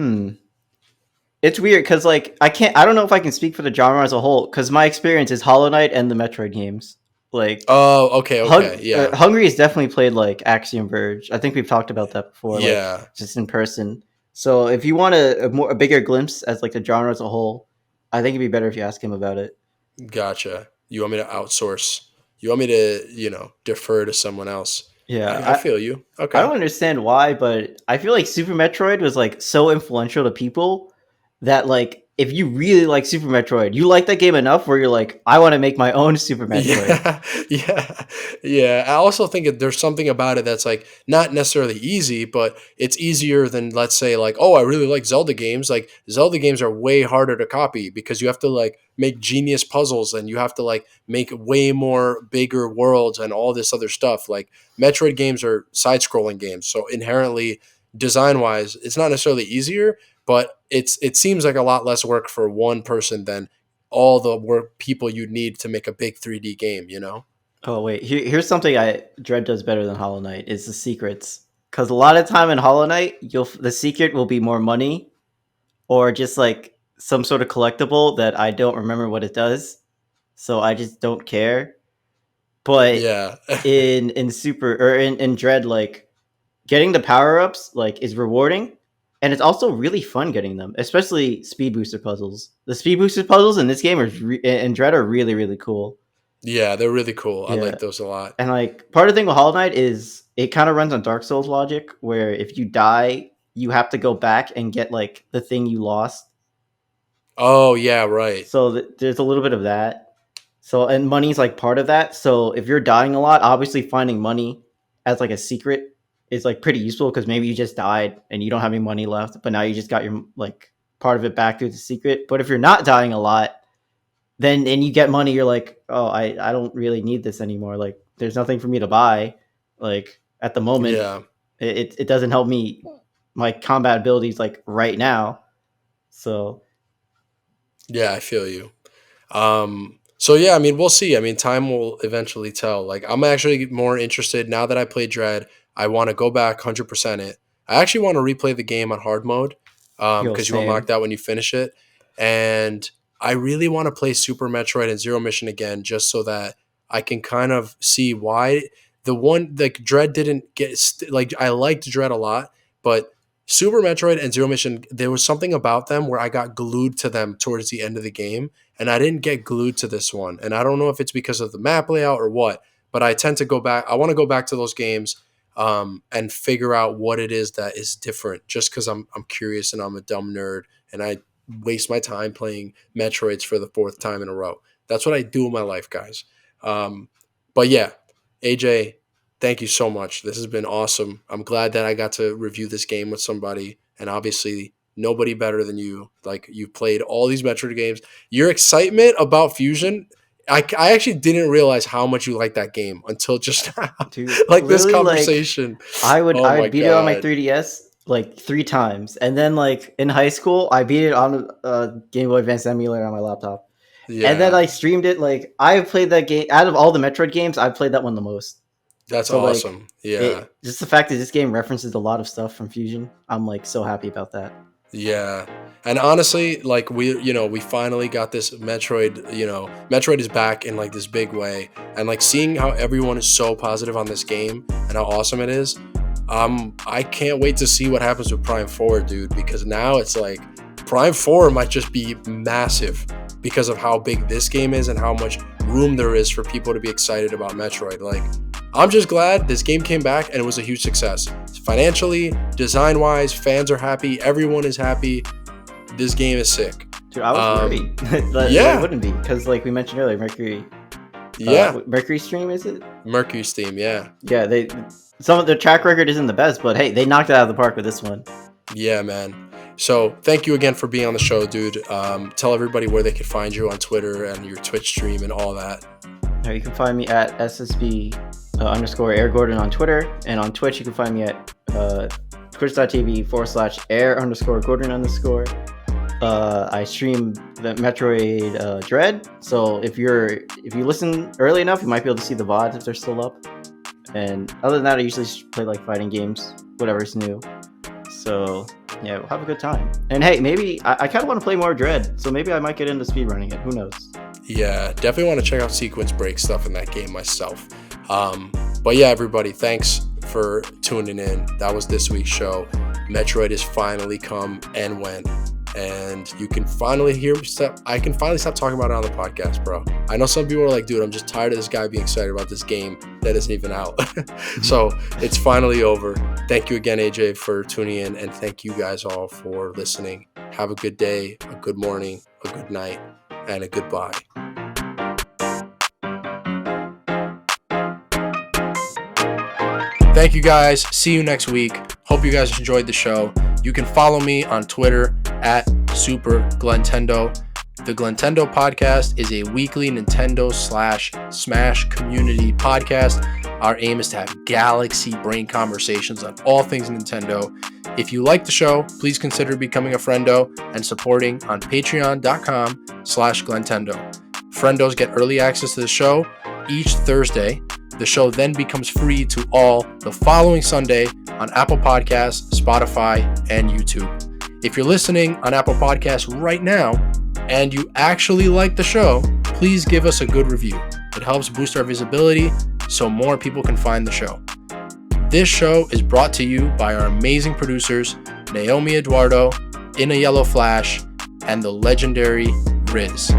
it's weird because like I don't know if I can speak for the genre as a whole because my experience is Hollow Knight and the Metroid games. Like Oh, okay, okay. Yeah. Hungry has definitely played like Axiom Verge. I think we've talked about that before, like Yeah. just in person. So if you want a bigger glimpse as like the genre as a whole, I think it'd be better if you ask him about it. Gotcha. You want me to outsource? You want me to, defer to someone else? I Yeah, feel you. I Okay. don't understand why, but I feel like Super Metroid was like so influential to people that like if you really like Super Metroid, you like that game enough where you're like, I want to make my own Super Metroid. Yeah, yeah, yeah. I also think there's something about it that's like not necessarily easy, but it's easier than, let's say, like, oh, I really like Zelda games. Like, Zelda games are way harder to copy because you have to like make genius puzzles and you have to like make way more bigger worlds and all this other stuff. Like, Metroid games are side-scrolling games, so inherently, design-wise, it's not necessarily easier, but it seems like a lot less work for one person than all the work people you'd need to make a big 3D game, you know? Oh wait, here's something I Dread does better than Hollow Knight is the secrets. Because a lot of time in Hollow Knight, the secret will be more money or just like some sort of collectible that I don't remember what it does, so I just don't care. But Yeah. in Super or in Dread, like getting the power ups like is rewarding, and it's also really fun getting them, especially speed booster puzzles. The speed booster puzzles in this game in Dread are really really cool. Yeah, they're really cool. I Yeah, like those a lot. and like part of the thing with Hollow Knight is it kind of runs on Dark Souls logic, where if you die, you have to go back and get like the thing you lost. Oh, yeah, right. So there's a little bit of that. So and money's like part of that. So if you're dying a lot, obviously finding money as like a secret is like pretty useful because maybe you just died and you don't have any money left, but now you just got your like part of it back through the secret. But if you're not dying a lot, then and you get money, you're like, oh, I don't really need this anymore. Like there's nothing for me to buy. Like at the moment, Yeah. it doesn't help me my combat abilities like right now. So Yeah, I feel you. So yeah, I mean, we'll see. I mean, time will eventually tell. Like, I'm actually more interested now that I played Dread. I want to go back 100% it. I actually want to replay the game on hard mode Yo, because you unlock same. that when you finish it. And I really want to play Super Metroid and Zero Mission again just so that I can kind of see why the one, like, Dread didn't get, like, I liked Dread a lot, but Super Metroid and Zero Mission, there was something about them where I got glued to them towards the end of the game, and I didn't get glued to this one. And I don't know if it's because of the map layout or what, but I tend to go back. I want to go back to those games and figure out what it is that is different. Just because I'm curious and I'm a dumb nerd, and I waste my time playing Metroids for the fourth time in a row. That's what I do in my life, guys. But yeah, AJ, thank you so much. This has been awesome. I'm glad that I got to review this game with somebody, and obviously nobody better than you. Like, you played all these Metroid games. Your excitement about Fusion, I actually didn't realize how much you like that game until just now. Dude, like this conversation. Like, I would beat it on my 3DS like 3 times, and then like in high school I beat it on a Game Boy Advance emulator on my laptop. Yeah. And then I streamed it. Like, I played that game out of all the Metroid games. I played that one the most. That's so awesome. Like, yeah. Just the fact that this game references a lot of stuff from Fusion, I'm like so happy about that. Yeah. And honestly, like, we finally got this Metroid, Metroid is back in like this big way. And like seeing how everyone is so positive on this game and how awesome it is. I can't wait to see what happens with Prime 4, dude, because now it's like Prime 4 might just be massive because of how big this game is and how much room there is for people to be excited about Metroid. Like, I'm just glad this game came back and it was a huge success. Financially, design-wise, fans are happy. Everyone is happy. This game is sick. Dude, I was worried that it wouldn't be because, like we mentioned earlier, Mercury. Mercury Stream, is it? Mercury Steam, yeah. Yeah, some of their track record isn't the best, but hey, they knocked it out of the park with this one. Yeah, man. So thank you again for being on the show, dude. Tell everybody where they can find you on Twitter and your Twitch stream and all that. You can find me at SSB _Air Gordon on Twitter, and on Twitch you can find me at twitch.tv /Air _Gordon _. I stream the Metroid Dread, so if you listen early enough, you might be able to see the VODs if they're still up. And other than that, I usually play like fighting games, whatever's new. So yeah, we'll have a good time. And hey, maybe I kind of want to play more Dread, so maybe I might get into speedrunning it. Who knows? Yeah, definitely want to check out sequence break stuff in that game myself. But yeah, everybody, thanks for tuning in. That was this week's show. Metroid has finally come and went, and you can finally hear stuff. I can finally stop talking about it on the podcast, bro. I know some people are like, dude, I'm just tired of this guy being excited about this game that isn't even out. So it's finally over. Thank you again, AJ, for tuning in, and thank you guys all for listening. Have a good day, a good morning, a good night, and a goodbye. Thank you guys. See you next week. Hope you guys enjoyed the show. You can follow me on Twitter at Super Glentendo. The Glentendo Podcast is a weekly Nintendo / Smash community podcast. Our aim is to have galaxy brain conversations on all things Nintendo. If you like the show, please consider becoming a friendo and supporting on patreon.com/Glentendo. Friendos get early access to the show each Thursday. The show then becomes free to all the following Sunday on Apple Podcasts, Spotify, and YouTube. If you're listening on Apple Podcasts right now and you actually like the show, please give us a good review. It helps boost our visibility so more people can find the show. This show is brought to you by our amazing producers, Naomi Eduardo, In a Yellow Flash, and the legendary Riz.